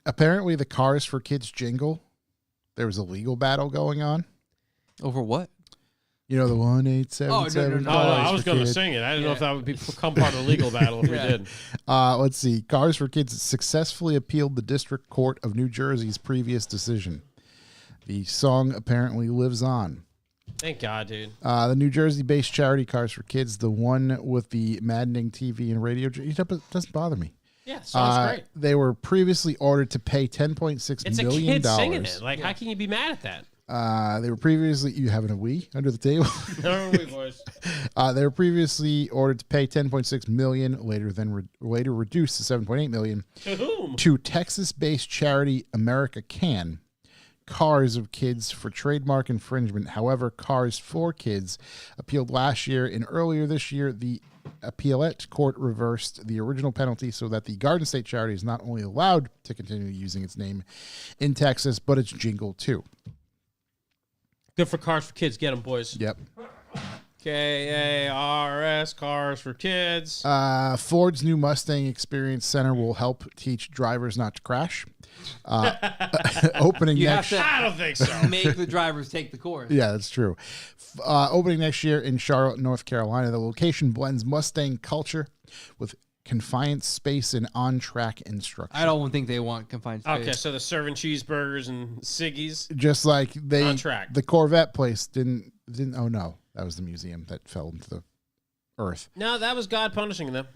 apparently the Cars for Kids jingle, there was a legal battle going on. Over what? You know, the 1877. no. Oh, no, Cars I was for going to Kids. sing it. I didn't know Yeah. if that would become part of the legal battle if we did. Let's see. Cars for Kids successfully appealed the District Court of New Jersey's previous decision. The song apparently lives on. Thank God, dude. The New Jersey-based charity Cars for Kids, the one with the maddening TV and radio, it doesn't bother me. Yeah, the song's great. They were previously ordered to pay $10.6 It's a million. kid singing it. Like, how can you be mad at that? They were previously, you having a wee under the table? No, we boys. They were previously ordered to pay $10.6 million, later reduced to $7.8 million. To whom? To Texas-based charity America Can. Cars of Kids for trademark infringement. However, Cars for Kids appealed last year, and earlier this year, the appellate court reversed the original penalty so that the Garden State charity is not only allowed to continue using its name in Texas, but its jingle too. Good for Cars for Kids. Get them, boys. Yep. KARS, Cars for Kids. Ford's new Mustang Experience Center will help teach drivers not to crash. Opening You next have to I don't think so. make the drivers take the course. Yeah, that's true. Opening next year in Charlotte, North Carolina, the location blends Mustang culture with confined space and on-track instruction. I don't think they want confined space. Okay, so they're serving cheeseburgers and ciggies. Just like they, On track. the Corvette place didn't. Oh no, that was the museum that fell into the earth. No, that was God punishing them.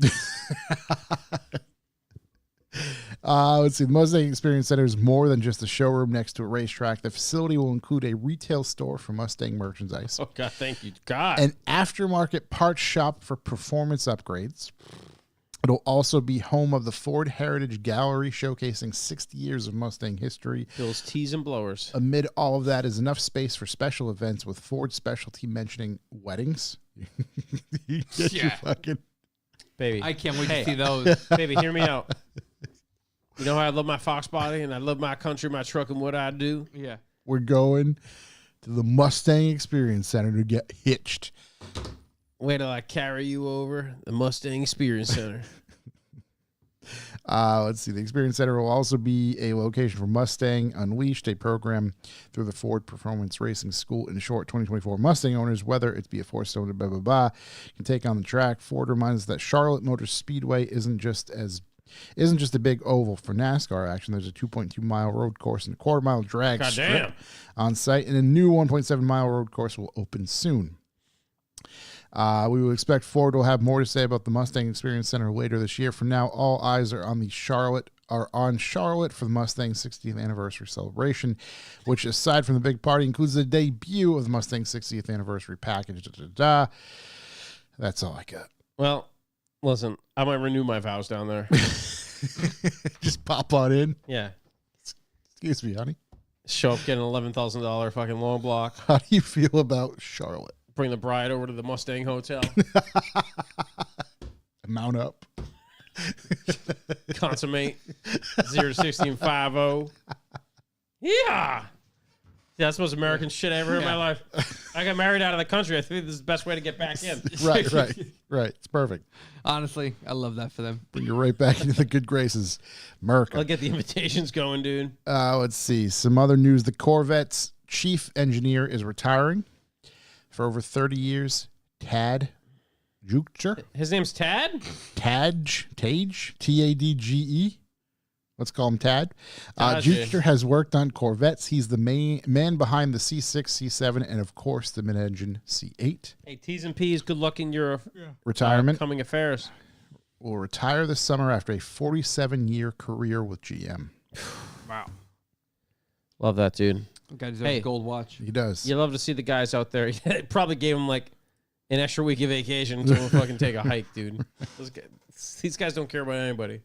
Let's see. The Mustang Experience Center is more than just a showroom next to a racetrack. The facility will include a retail store for Mustang merchandise, Oh, God, thank you. God. an aftermarket parts shop for performance upgrades. It'll also be home of the Ford Heritage Gallery, showcasing 60 years of Mustang history. Bill's teas and blowers. Amid all of that is enough space for special events, with Ford specialty mentioning weddings. Yeah. Baby. I can't wait Hey. to see those. Baby, hear me out. You know how I love my Fox body and I love my country, my truck, and what I do? Yeah. We're going to the Mustang Experience Center to get hitched. Wait till I carry you over the Mustang Experience Center. Let's see. The Experience Center will also be a location for Mustang Unleashed, a program through the Ford Performance Racing School. In short, 2024 Mustang owners, whether it be a four-cylinder, blah, blah, blah, can take on the track. Ford reminds us that Charlotte Motor Speedway isn't just a big oval for NASCAR action. There's a 2.2-mile road course and a quarter-mile drag strip Goddamn. on site, and a new 1.7-mile road course will open soon. We will expect Ford will have more to say about the Mustang Experience Center later this year. For now, all eyes are on Charlotte for the Mustang 60th anniversary celebration, which, aside from the big party, includes the debut of the Mustang 60th anniversary package. That's all I got. Well, listen, I might renew my vows down there. Just pop on in. Yeah. Excuse me, honey. Show up, get an $11,000 fucking long block. How do you feel about Charlotte? Bring the bride over to the Mustang Hotel. Mount up. Consummate 0 to 60 and 5-0. Yeah. That's the most American shit I ever heard in my life. I got married out of the country. I think this is the best way to get back in. Right. It's perfect. Honestly, I love that for them. Bring you right back into the good graces. America. I'll get the invitations going, dude. Let's see. Some other news. The Corvette's chief engineer is retiring for over 30 years. Tad Jukcher. His name's Tad? Tage. Tadge. Let's call him Tad. Taj. Jukester has worked on Corvettes. He's the main man behind the C6, C7, and of course the mid-engine C8. Hey, T's and P's, good luck in your Retirement. coming affairs. Will retire this summer after a 47-year career with GM. Wow. Love that, dude. Guy deserves Hey. a gold watch. He does. You love to see the guys out there. It probably gave him like an extra week of vacation until we'll fucking take a hike, dude. These guys don't care about anybody.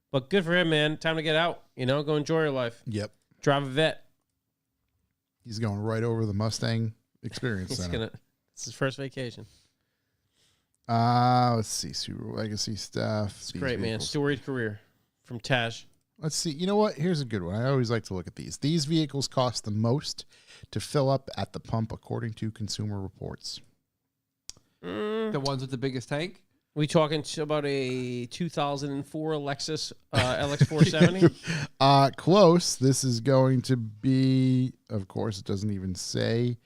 But good for him, man. Time to get out. Go enjoy your life. Yep. Drive a vet. He's going right over the Mustang Experience It's Center. It's his first vacation. Let's see. Subaru Legacy stuff. It's great, man. Storied career from Taj. Let's see. You know what? Here's a good one. I always like to look at these. These vehicles cost the most to fill up at the pump, according to Consumer Reports. The ones with the biggest tank? We talking about a 2004 Lexus LX470? Close. This is going to be, of course, it doesn't even say.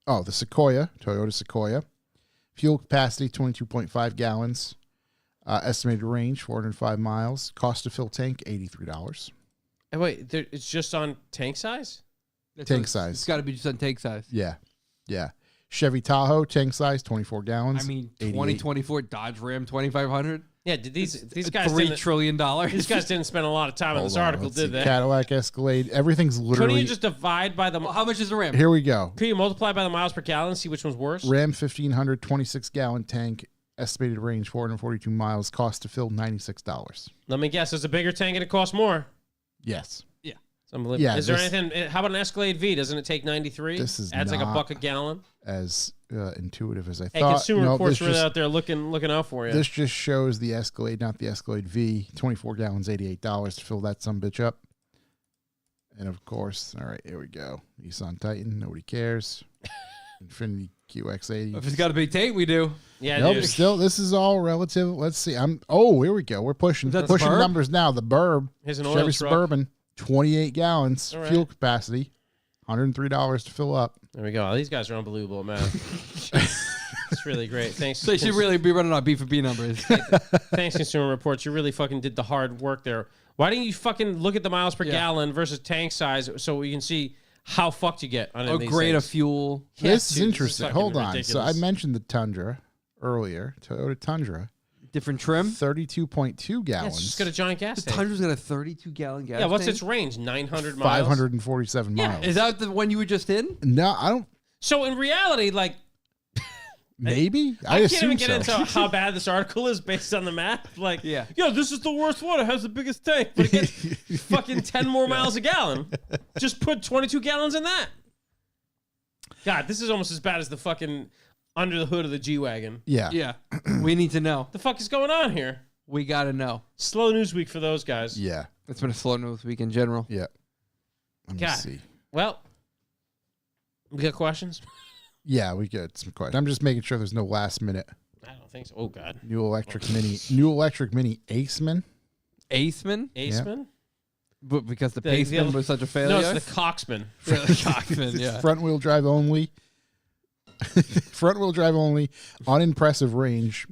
Oh, the Sequoia, Toyota Sequoia. Fuel capacity, 22.5 gallons. Estimated range, 405 miles. Cost to fill tank, $83. Hey, wait, it's just on tank size? Tank size. It's got to be just on tank size. Yeah. Yeah. Chevy Tahoe, tank size, 24 gallons. I mean, 88. 2024 Dodge Ram 2500. Yeah, did these guys $3 didn't, trillion. these guys didn't spend a lot of time on this Hold on, article, let's did see. they? Cadillac Escalade. Everything's Couldn't literally. you just divide by the... Well, how much is the Ram? Here we go. Could you multiply by the miles per gallon and see which one's worse? Ram 1500, 26 gallon tank. Estimated range, 442 miles. Cost to fill, $96. Let me guess, it's a bigger tank and it costs more. Yes. It's unbelievable. Yeah, is there this- anything... How about an Escalade V? Doesn't it take 93? This is Adds like not- $1 a gallon. As intuitive as I Hey, thought. Consumer No, Reports this really just- out there looking out for you. This just shows the Escalade, not the Escalade V. 24 gallons, $88 to fill that sumbitch up. And of course, all right, here we go. Nissan Titan, nobody cares. Infiniti QX80. If it's got a big tank, we do. yeah, Nope, dude. still, this is all relative. Let's see. Here we go. We're pushing Is that the pushing Burb? numbers now. The Burb, Here's an oil Chevy truck. Suburban, 28 gallons, All right. fuel capacity, $103 to fill up. There we go. These guys are unbelievable, man. It's really great. Thanks. So you should really be running on B4B numbers. Thanks, Consumer Reports. You really fucking did the hard work there. Why didn't you fucking look at the miles per Yeah. gallon versus tank size so we can see how fucked you get on A these grade of things? fuel. Yeah, This is dude, interesting. fucking Hold on. So I ridiculous. mentioned the Tundra earlier, Toyota Tundra, Different trim. 32.2 Yeah, gallons, it's just got a giant gas The tank. Tundra's got a 32-gallon gas Yeah, what's tank. its range? 900 miles? 547 miles. Is that the one you were just in? No, I don't. So in reality, like, Maybe I I can't assume even get so. into how bad this article is based on the map. Like, Yeah. this is the worst one. It has the biggest tank, but it gets fucking 10 more miles a gallon. Just put 22 gallons in that. God, this is almost as bad as the fucking under the hood of the G-Wagon. Yeah. Yeah. We need to know. The fuck is going on here? We got to know. Slow news week for those guys. Yeah. It's been a slow news week in general. Yeah. Let me God. see. Well, we got questions? Yeah, we got some questions. I'm just making sure there's no last minute. I don't think so. Oh, God. New electric mini Aceman. Aceman? Aceman? But because the The- Paceman the- was such a No, failure? it's the Coxman. Yeah, the Coxman, yeah. Front wheel drive only. Front wheel drive only. Unimpressive range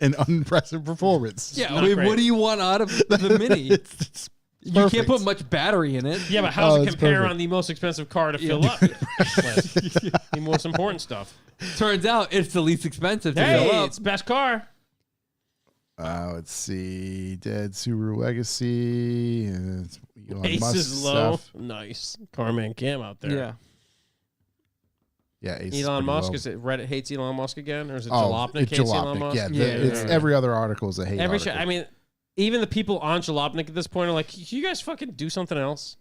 and unimpressive performance. Yeah, not I mean, great. what do you want out of the Mini? It's You can't perfect. put much battery in it. Yeah, but how does Oh, it it's compare perfect. on the most expensive car to fill up? The most important stuff. Turns out it's the least expensive to Hey, fill up. it's best car. Let's see. Dead Subaru Legacy. It's Elon Ace Musk is low. stuff. Nice. Carman Cam out there. Yeah. Yeah, Ace is Elon pretty Musk, low. is it Reddit hates Elon Musk again? Or is it Oh, Jalopnik it's hates Elon Jalopnik. Musk? Yeah, Yeah, it's yeah. every other article is a hate Every article. I mean, even the people on Jalopnik at this point are like, can you guys fucking do something else?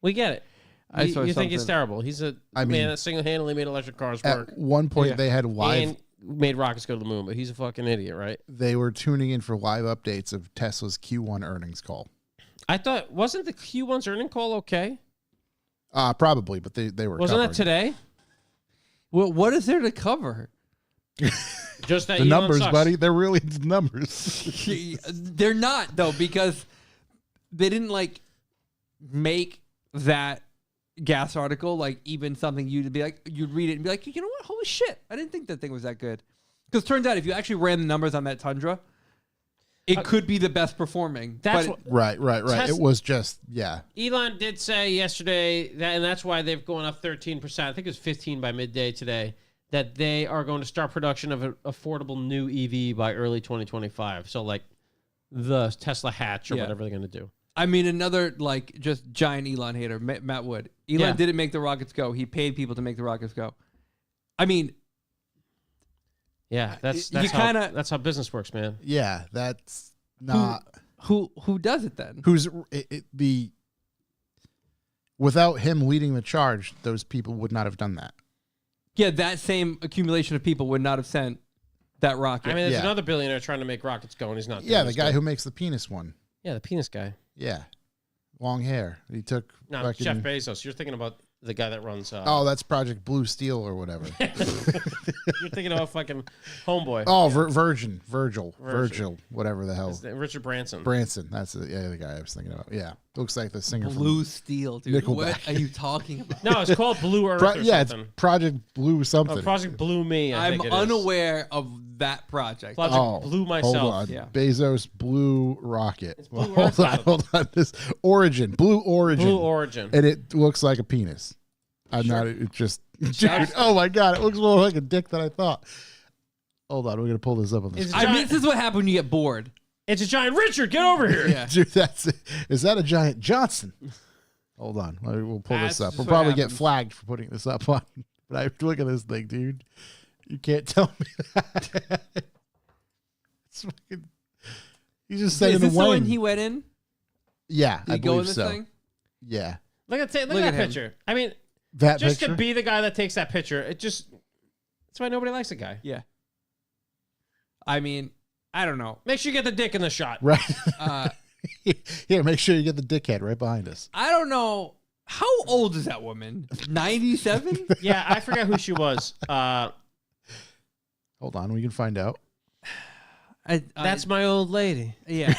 We get it. I You saw think it's something- terrible. He's a I man mean, that single-handedly made electric cars work. At one point, Yeah. they had live. And made rockets go to the moon, but he's a fucking idiot, right? They were tuning in for live updates of Tesla's Q1 earnings call. I thought, wasn't the Q1's earning call okay? Probably, but they were. Wasn't that covering it. today? Well, what is there to cover? Just that The Elon numbers, sucks. buddy. They're really the numbers. They're not, though, because they didn't, like, make that gas article, like, even something you'd be like, you'd read it and be like, you know what? Holy shit. I didn't think that thing was that good. Because turns out if you actually ran the numbers on that Tundra, it could be the best performing. That's but what Right. Tesla- It was just, yeah. Elon did say yesterday that, and that's why they've gone up 13%. I think it was 15 by midday today. That they are going to start production of an affordable new EV by early 2025. So like the Tesla Hatch or Yeah. whatever they're going to do. I mean, another, like, just giant Elon hater, Matt Wood. Elon Yeah. didn't make the rockets go. He paid people to make the rockets go. I mean, Yeah, that's You how, kinda- that's how business works, man. Yeah, that's not who does it then? who's the. Without him leading the charge, those people would not have done that. Yeah, that same accumulation of people would not have sent that rocket. I mean, there's Yeah. another billionaire trying to make rockets go, and he's not. Yeah, doing the this guy good. who makes the penis one. Yeah, the penis guy. Yeah, long hair. He took. No, fucking, Jeff Bezos. You're thinking about the guy that runs. Oh, that's Project Blue Steel or whatever. You're thinking thinking of a fucking homeboy. Oh, Virgil, whatever the hell. It's Richard Branson. Branson, that's the guy I was thinking about. Yeah, looks like the singer Blue Steel, dude. Nickelback. What are you talking about? No, it's called Blue Earth from. or Yeah, something. it's Project Blue something. Oh, Project Blue Me, I I'm think it is. unaware of that project. Project Blue myself. Hold on. Yeah. Bezos Blue Rocket. Blue Well, Earth or hold on. This Origin, Blue Origin. Blue Origin. And it looks like a penis. I'm not. It just. Dude, oh my god! It looks more like a dick than I thought. Hold on, we're gonna pull this up on the. It's a I mean, giant- this is what happens when you get bored. It's a giant Richard. Get over here. Yeah. Dude, is that a giant Johnson? Hold on, we'll pull That's this up. just We'll what probably get happens. flagged for putting this up on. But I look at this thing, dude. You can't tell me that. It's fucking, he's just Is sending this the away. one he went in? Yeah, Did I he go in believe this so. thing? Yeah, Look at Look that at him. picture. I mean, that just picture. to be the guy that takes that picture, that's why nobody likes the guy. Yeah. I mean, I don't know. Make sure you get the dick in the shot. Right. Uh, Here, make sure you get the dickhead right behind us. I don't know. How old is that woman? 97? Yeah, I forgot who she was. Hold on, we can find out. That's my old lady. yeah.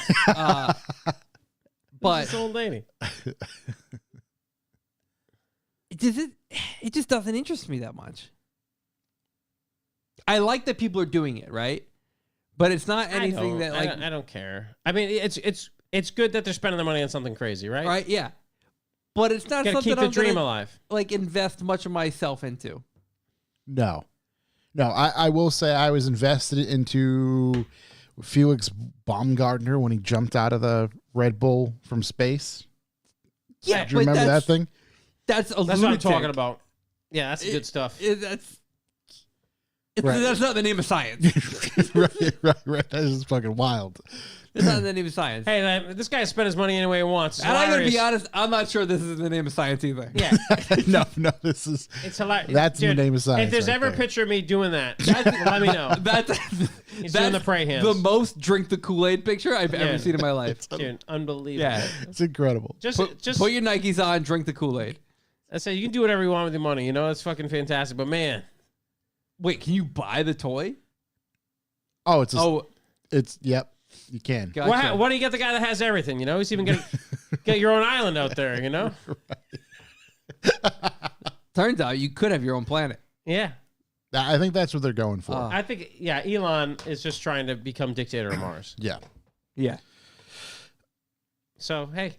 But This old lady. it just doesn't interest me that much. I like that people are doing it, right? But it's not anything that like I don't care. I mean, it's good that they're spending their money on something crazy, right? right, yeah. But it's not Gotta something keep the I'm dream gonna, alive. like invest much of myself into. No. I will say I was invested into Felix Baumgartner when he jumped out of the Red Bull from space. Yeah, Do you remember that thing? That's a That's what I'm lunatic. talking about. Yeah, that's good stuff. Right. That's not the name of science. right. That is fucking wild. It's not the name of science. Hey, this guy spend his money any way he wants. It's And I'm gonna be hilarious. honest, I'm not sure this is the name of science either. Yeah, no, this is it's hilarious. That's the name of science If there's right ever a there. picture of me doing that, let me know. He's doing the pray hands. The most drink the Kool-Aid picture I've Yeah. ever seen in my life. Dude, unbelievable. Yeah. it's incredible. Just Put your Nikes on, drink the Kool-Aid. I say you can do whatever you want with your money. You know, it's fucking fantastic. But man, Wait, can you buy the toy? Oh, it's yep, you can. Gotcha. what do you get the guy that has everything? You know, he's even gonna get your own island out there. You know, Turns out you could have your own planet. yeah. I think that's what they're going for. Oh. I think Elon is just trying to become dictator of Mars. Yeah. Yeah. So hey,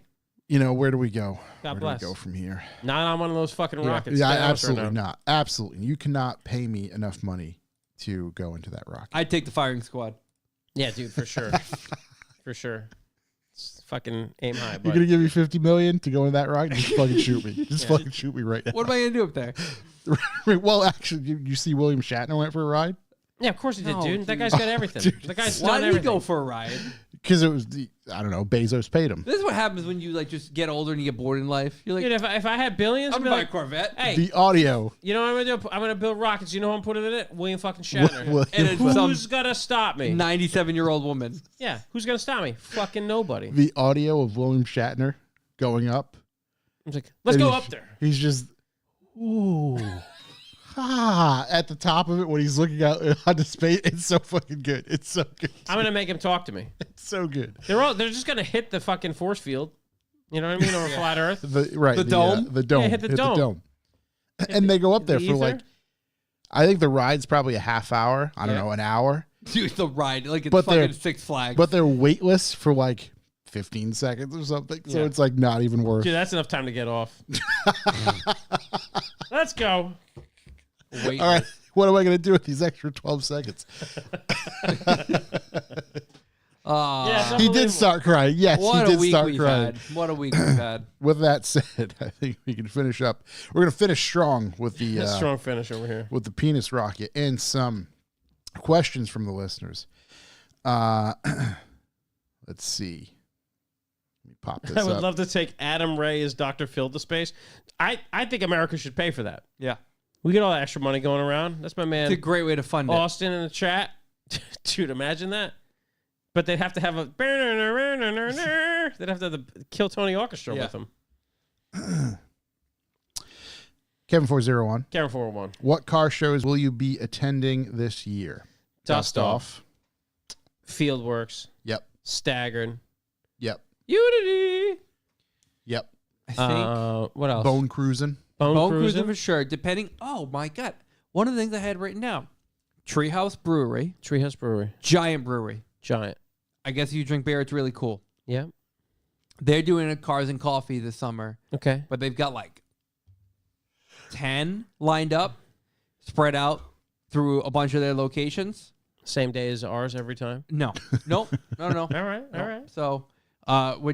Where do we go? God Where bless. do we go from here? not on one of those fucking rockets. Yeah, Stay out absolutely right now. not. Absolutely. You cannot pay me enough money to go into that rocket. I'd take the firing squad. Yeah, dude, for sure, for sure. It's fucking aim high, You're but gonna give me $50 million to go in that rocket? Just fucking shoot me. Just fucking shoot me right now. What am I gonna do up there? Well, actually, you see William Shatner went for a ride? yeah, of course he did, No, dude. That dude. guy's got everything. Dude. The guy's Why done did he everything. go for a ride? Because it was I don't know, Bezos paid him. This is what happens when you like just get older and you get bored in life. You're like, Dude, if I had billions, I'm I'd be gonna buy a like, Corvette. hey, The audio. you know what I'm gonna do? I'm gonna build rockets. You know who I'm putting in it? William fucking Shatner. William And it's Who's some gonna stop me? 97-year-old woman. Yeah, who's gonna stop me? Fucking nobody. The audio of William Shatner going up. I'm like, let's and go he's- up there. He's just ooh. At the top of it when he's looking out onto space. It's so fucking good. It's so good. I'm gonna make him talk to me. It's so good. They're just gonna hit the fucking force field. You know what I mean? Over flat Earth. The dome? The dome. Yeah, hit the dome. And they go up there the for ether? like, I think the ride's probably a half hour. I don't Yeah. know, an hour. Dude, the ride like it's But they're- fucking Six Flags. But they're weightless for like 15 seconds or something. So Yeah. it's like not even worth. Dude, that's enough time to get off. Let's go. Wait, All right. What am I going to do with these extra 12 seconds? Yeah, it's He did unbelievable. start crying. Yes, what he a did week start we've crying. had. What a week we've had. With that said, I think we can finish up. We're going to finish strong with the Strong finish over here. with the penis rocket and some questions from the listeners. Let's see. Let me pop this I would up. love to take Adam Ray as Dr. Phil to space. I think America should pay for that. Yeah. We get all that extra money going around. That's my It's man a great way to fund it. Austin in the chat. Dude, imagine that. But they'd have to have a they'd have to have the Kill Tony Orchestra Yeah. with them. Kevin401. Karen 401. What car shows will you be attending this year? Dust Off. Fieldworks. Yep. Staggered. Yep. Unity. Yep. I think What else? Bone cruising. Bone Cruising for sure. Depending. Oh my god! One of the things I had written down: Treehouse Brewery, Treehouse Brewery. giant brewery. Giant. I guess if you drink beer, it's really cool. Yeah. They're doing a Cars and Coffee this summer, Okay. but they've got like 10 lined up, spread out through a bunch of their locations. Same day as ours every time. No, nope, no. All right. All right. So we're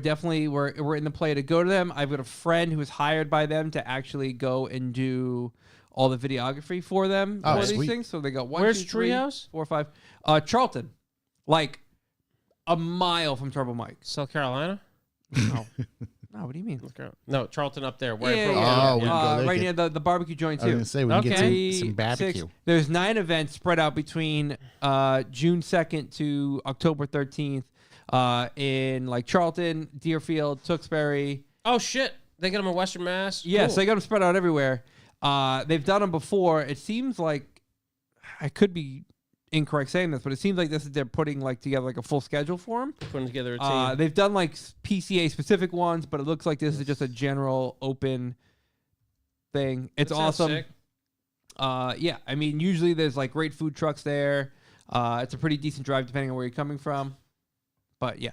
in the play to go to them. I've got a friend who was hired by them to actually go and do all the videography for them Oh, for sweet. these things. So they got 1, Where's 2, 3, Treehouse? 4, 5. Charlton, like a mile from Turbo Mike's. South Carolina? No, what do you mean? No, Charlton up there. Yeah, Right, yeah, Brooklyn. yeah. Oh, we can go there, right kid. near the barbecue joint I was too. going to say, we can get Okay. some barbecue. 6. There's 9 events spread out between June 2nd to October 13th in like Charlton, Deerfield, Tewksbury. Oh, shit. They get them in Western Mass? Yes, Cool. they got them spread out everywhere. They've done them before. It seems like I could be incorrect saying this, but it seems like they're putting like together like a full schedule for them. Putting together a team. They've done like PCA specific ones, but it looks like this is just a general open thing. It's That sounds awesome. sick. Yeah, I mean, usually there's like great food trucks there. It's a pretty decent drive depending on where you're coming from. But yeah,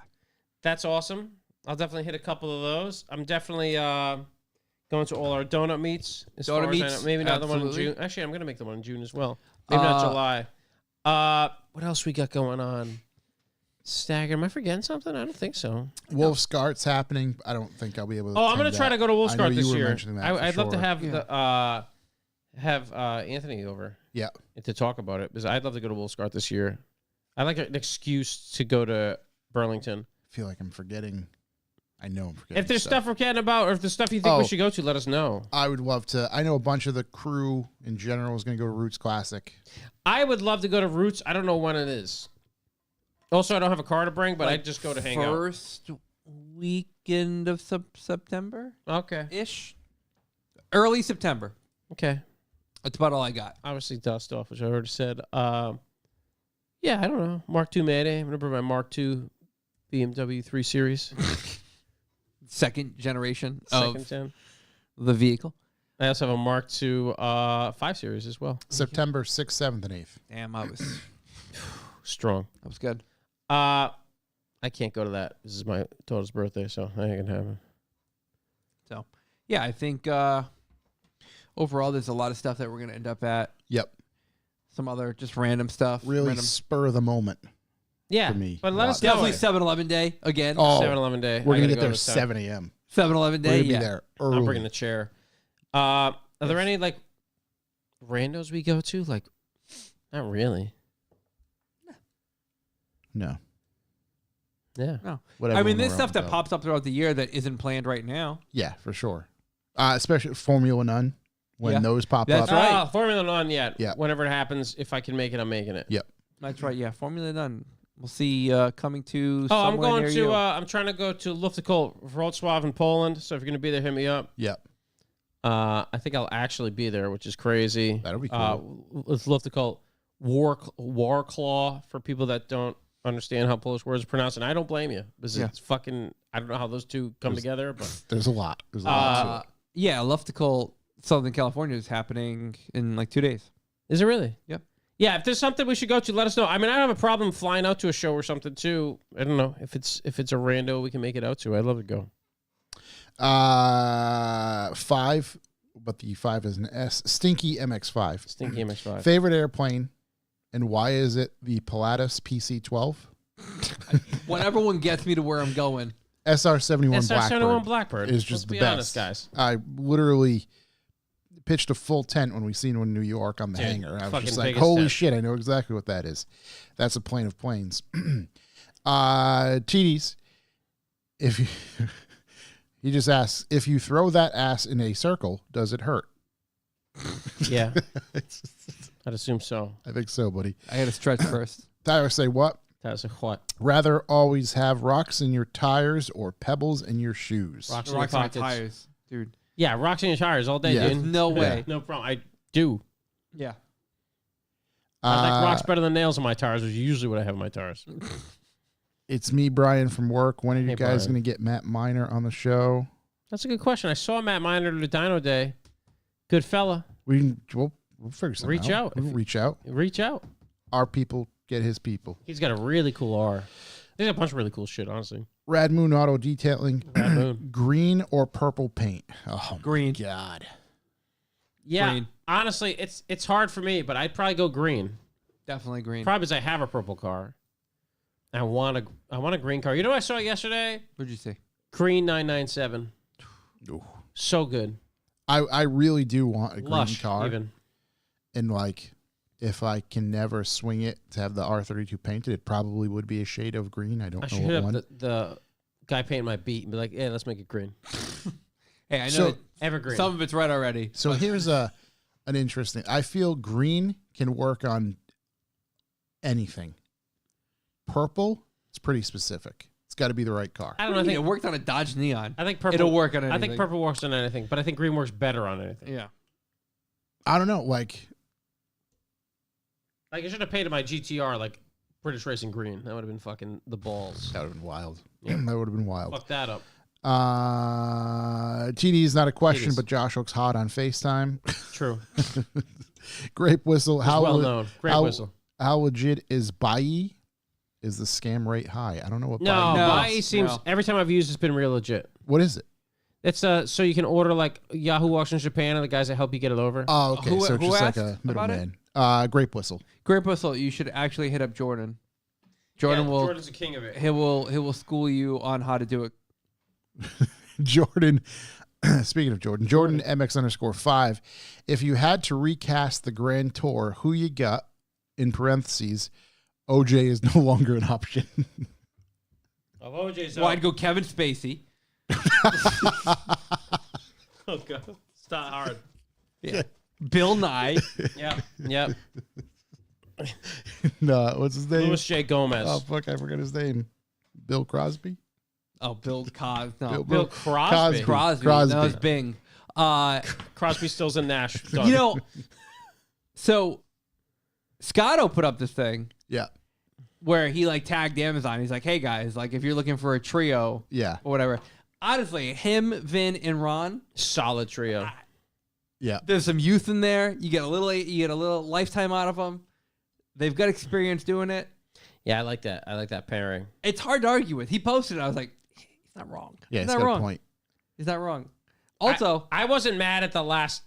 That's awesome. I'll definitely hit a couple of those. I'm definitely going to all our donut meets. As Donut far as I meets? know. Maybe not the one in Absolutely. June. Actually, I'm going to make the one in June as well. Maybe not July. What else we got going on? Stagger. Am I forgetting something? I don't think so. Wolf Scart's happening. I don't think I'll be able to. Oh, I'm going attend to try that. to go to I know Wolfscart you this were year. mentioning that for I'd love to sure. have Anthony over Yeah. to talk about it because I'd love to go to Wolfscart this year. I like an excuse to go to Burlington. I feel like I'm forgetting. I know I'm forgetting. If there's stuff we're forgetting about, or if there's stuff you think Oh. we should go to, let us know. I would love to. I know a bunch of the crew in general is going to go to Roots Classic. I would love to go to Roots. I don't know when it is. Also, I don't have a car to bring, but I'd just go to hang out. first weekend of September Okay. ish, early September. Okay. That's about all I got. Obviously, dust off, which I already said. Yeah, I don't know. Mark II Mayday. I'm going to bring my Mark II BMW 3 Series. Second generation Second of gen. the vehicle. I also have a Mark II 5 Series as well. September 6th, 7th, and 8th. Damn, that Strong. was good. I can't go to that. This is my daughter's birthday, so I ain't going to happen. So yeah, I think overall there's a lot of stuff that we're gonna end up at. Yep. Some other just random stuff. Really random. spur of the moment. Yeah. For me, But let us know. Definitely 7-Eleven day again. Oh, 7-Eleven day. we're I going to gotta get there to 7 a.m. 7-Eleven We're day. going to Yeah. be there early. I'm bringing the chair. Are there any, like, randos we go to? Like, not really. No. Yeah. No. Whatever I mean, we're there's stuff that on pops up throughout the year that isn't planned right now. Yeah, for sure. Especially Formula None. When Yeah. those pop That's up. right. Formula One yet. Yeah. Whenever it happens, if I can make it, I'm making it. Yep. That's right. Yeah, Formula None. We'll see coming to. Oh, I'm somewhere going near to. you. I'm trying to go to Luftkol Wrocław in Poland. So if you're going to be there, hit me up. Yep. I think I'll actually be there, which is crazy. That'll be cool. It's Luftkol Warclaw for people that don't understand how Polish words are pronounced, and I don't blame you because Yeah. it's fucking. I don't know how those two come There's- together, but There's a lot. There's a lot to it. Yeah, Luftkol, Southern California is happening in like 2 days. is it really? Yep. Yeah, if there's something we should go to, let us know. I mean, I don't have a problem flying out to a show or something too. I don't know if it's a rando we can make it out to. I'd love to go. 5, but the 5 is an S. Stinky MX5. Stinky MX5. Favorite airplane, and why is it the Pilatus PC-12? Whenever one gets me to where I'm going. SR-71 SR-71 Blackbird Blackbird is just Let's the be best. honest, guys. I literally pitched a full tent when we seen one in New York on the Dude, hangar. And I was fucking just like, biggest holy tent. shit, I know exactly what that is. That's a plane of planes. TDs, if you, he just asks, if you throw that ass in a circle, does it hurt? Yeah, I'd assume so. I think so, buddy. I got to stretch first. Tyler, say what? That's a what? Rather always have rocks in your tires or pebbles in your shoes. Rocks The in your rocks on my pockets. tires, dude. Yeah, rocks in your tires all day, Yeah. dude. No way. No problem. I do. Yeah. I like rocks better than nails on my tires, which is usually what I have on my tires. It's me, Brian, from work. When are you Hey, guys Brian. going to get Matt Miner on the show? That's a good question. I saw Matt Miner at the Dino Day. Good fella. We'll figure something Reach out. We'll reach out. Reach out. Our people get his people. He's got a really cool R. He's got a bunch of really cool shit, honestly. Rad Moon Auto Detailing. Rad Moon. Green or purple paint? Oh, Green. my God. Yeah, Green. honestly, it's hard for me, but I'd probably go green. Definitely green. Probably because I have a purple car. I want a green car. You know what I saw yesterday? What'd you say? Green 997. Ooh. So good. I really do want a green Lush, car. even. And, like, if I can never swing it to have the R32 painted, it probably would be a shade of green. I don't I know should what hit up one. the guy painting my beat and be like, yeah, let's make it green. Hey, I know So- that Evergreen. some of it's red already. So here's an interesting. I feel green can work on anything. Purple, it's pretty specific. It's got to be the right car. I don't I know. I think it think, worked on a Dodge Neon. I think purple. It'll work on anything. I think purple works on anything, but I think green works better on anything. Yeah. I don't know. Like, Like I should have painted my GTR like British Racing green. That would have been fucking the balls. that would have been wild. Yeah. That would have been wild. Fuck that up. TD is not a question, It is. but Josh looks hot on FaceTime. True. Grape whistle. It's well known. Great whistle. How legit is Bayi? Is the scam rate high? I don't know what No, Bayi. No. Bai seems No. every time I've used it's been real legit. What is it? It's so you can order like Yahoo Auctions Japan and the guys that help you get it over. Oh, okay. Who- so it's who just like asked a about it? middleman. Grape whistle. Grape whistle. You should actually hit up Jordan. Jordan will. Jordan's the king of it. He will school you on how to do it. Jordan. Speaking of Jordan MX_5. If you had to recast the Grand Tour, who you got? In parentheses, OJ is no longer an option. Of OJ's Well, I'd go Kevin Spacey. Oh god, it's not hard. Bill Nye. Yep, yep. No, what's his name? Louis J. Gomez. Oh fuck, I forgot his name. Bill Crosby. Oh, Bill Cos. No, Bill Crosby. Crosby. Crosby. That was Bing. Crosby still's in Nash. Done. You know, so Scotto put up this thing Yeah, where he like tagged Amazon. He's like, "Hey guys, like if you're looking for a trio yeah, or whatever." Honestly, him, Vin, and Ron. solid trio. yeah. There's some youth in there. You get a little lifetime out of them. They've got experience doing it. Yeah, I like that. I like that pairing. It's hard to argue with. He posted it. I was like, he's not wrong. Yeah, he's it's not got wrong. a point. He's not wrong. Also, I wasn't mad at the last.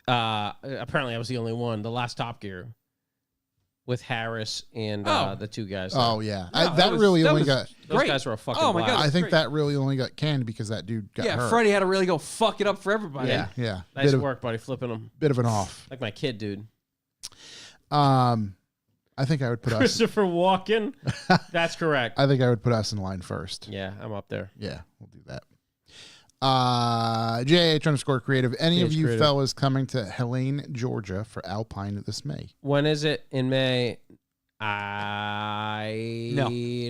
Apparently, I was the only one. The last Top Gear with Harris and the two guys. Oh yeah, No, that was- really that only was got. Those great. guys were a fucking. Oh my God. blast. I think great. that really only got canned because that dude got yeah, hurt. Freddie had to really go fuck it up for everybody. Yeah. Yeah, Nice work, buddy. Flipping them bit of an off. like my kid, dude. I think I would put us. Christopher Walken. That's correct. I think I would put us in line first. Yeah, I'm up there. Yeah, we'll do that. JH_creative. Any of JH you Creative. fellas coming to Helene, Georgia for Alpine this May? When is it in May? I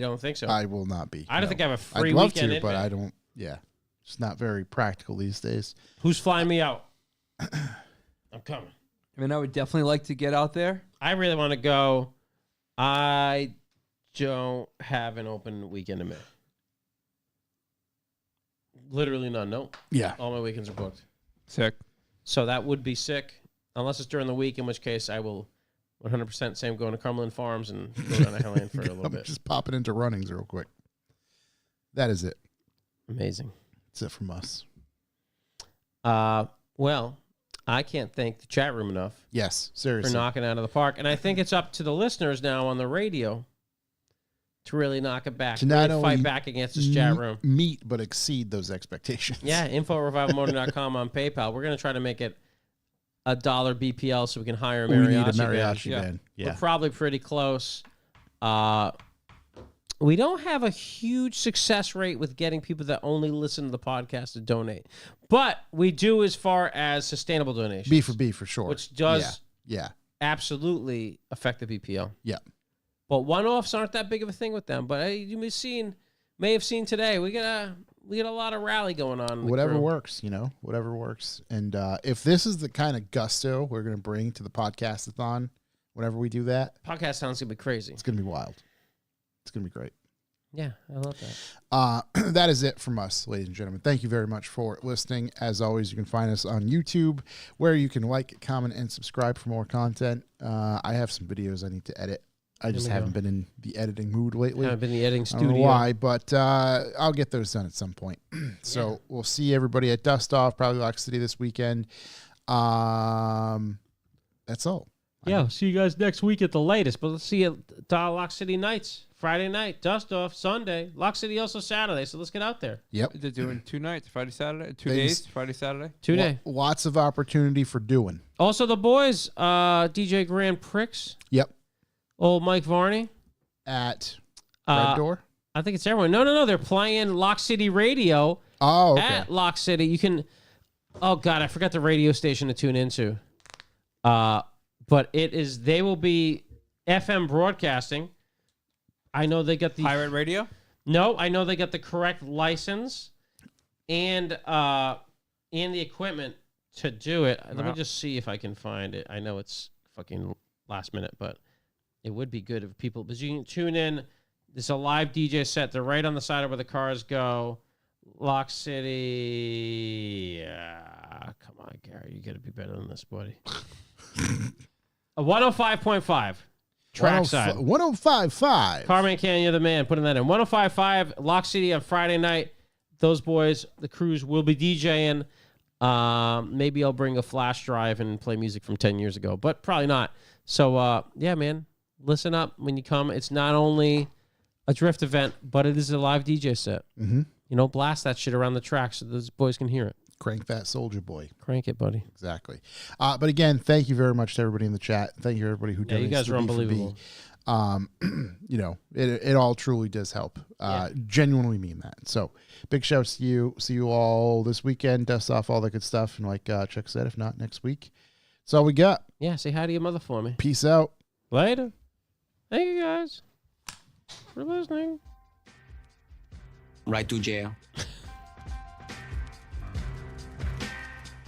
don't think so. I will not be. I don't no. think I have a free I'd love weekend to, in but May. I don't. Yeah, it's not very practical these days. Who's flying me out? I'm coming. I mean, I would definitely like to get out there. I really want to go. I don't have an open weekend in May. Literally none. No. Yeah, All my weekends are booked. Sick. So that would be sick. Unless it's during the week, in which case I will 100% say I'm going to Cumberland Farms and go down to Helene for a little I'm bit. just popping into runnings real quick. That is it. Amazing. That's it from us. Well, I can't thank the chat room enough Yes, for seriously. knocking out of the park. And I think it's up to the listeners now on the radio to really knock it back. To not really only fight back against this chat room. meet but exceed those expectations. Yeah, info@revivalmotoring.com on PayPal. We're going to try to make it $1 BPL so we can hire a we need a mariachi band. mariachi Yeah. band. We're Yeah, probably pretty close. We don't have a huge success rate with getting people that only listen to the podcast to donate. But we do as far as sustainable donations. B for sure. Which does Yeah, absolutely affect the BPL. yeah. But one-offs aren't that big of a thing with them. But you may have seen today, we got we got a lot of rally going on. In the Whatever crew. works, whatever works. And if this is the kind of gusto we're going to bring to the podcast-a-thon, whenever we do that, Podcast sounds gonna be crazy. it's going to be wild. It's going to be great. Yeah, I love that. That is it from us, ladies and gentlemen. Thank you very much for listening. As always, you can find us on YouTube, where you can like, comment, and subscribe for more content. I have some videos I need to edit. I just haven't been in the editing mood lately. I've been in the editing I studio. don't know why, but I'll get those done at some point. So we'll see everybody at Dust Off, probably Lock City this weekend. That's all. Yeah, see you guys next week at the latest. But let's see you at Lock City Nights. Friday night, Dust Off, Sunday. Lock City also Saturday, so let's get out there. Yep. They're doing 2 nights, Friday, Saturday, 2 Things- days, Friday, Saturday. 2 day. Lots of opportunity for doing. Also, the boys, DJ Grand Pricks, Yep. old Mike Varney. At Red Door. I think it's everyone. No. They're playing Lock City Radio Oh, okay. at Lock City. You can. Oh God, I forgot the radio station to tune into. But it is. They will be FM broadcasting. I know they got the Pirate Radio. No, I know they got the correct license and the equipment to do it. Let me just see if I can find it. I know it's fucking last minute, but it would be good if people. But you can tune in. There's a live DJ set. They're right on the side of where the cars go. Lock City. Yeah, come on, Gary. You got to be better than this, buddy. A 105.5 trackside. 105.5. Carman Canyon, you're the man. Putting that in. 105.5 Lock City on Friday night. Those boys, the crews, will be DJing. Maybe I'll bring a flash drive and play music from 10 years ago, but probably not. So, yeah, man, listen up when you come. It's not only a drift event, but it is a live DJ set. Mm-hmm. Blast that shit around the track so those boys can hear it. Crank that soldier boy. Crank it, buddy. Exactly. But again, thank you very much to everybody in the chat. Thank you everybody who Yeah, you donates guys to are the unbelievable. It all truly does help. Genuinely mean that. So big shouts to you. See you all this weekend. Dust off, all that good stuff. And like Chuck said, if not next week. That's all we got. Yeah, say hi to your mother for me. Peace out. Later. Thank you guys for listening. Right to jail.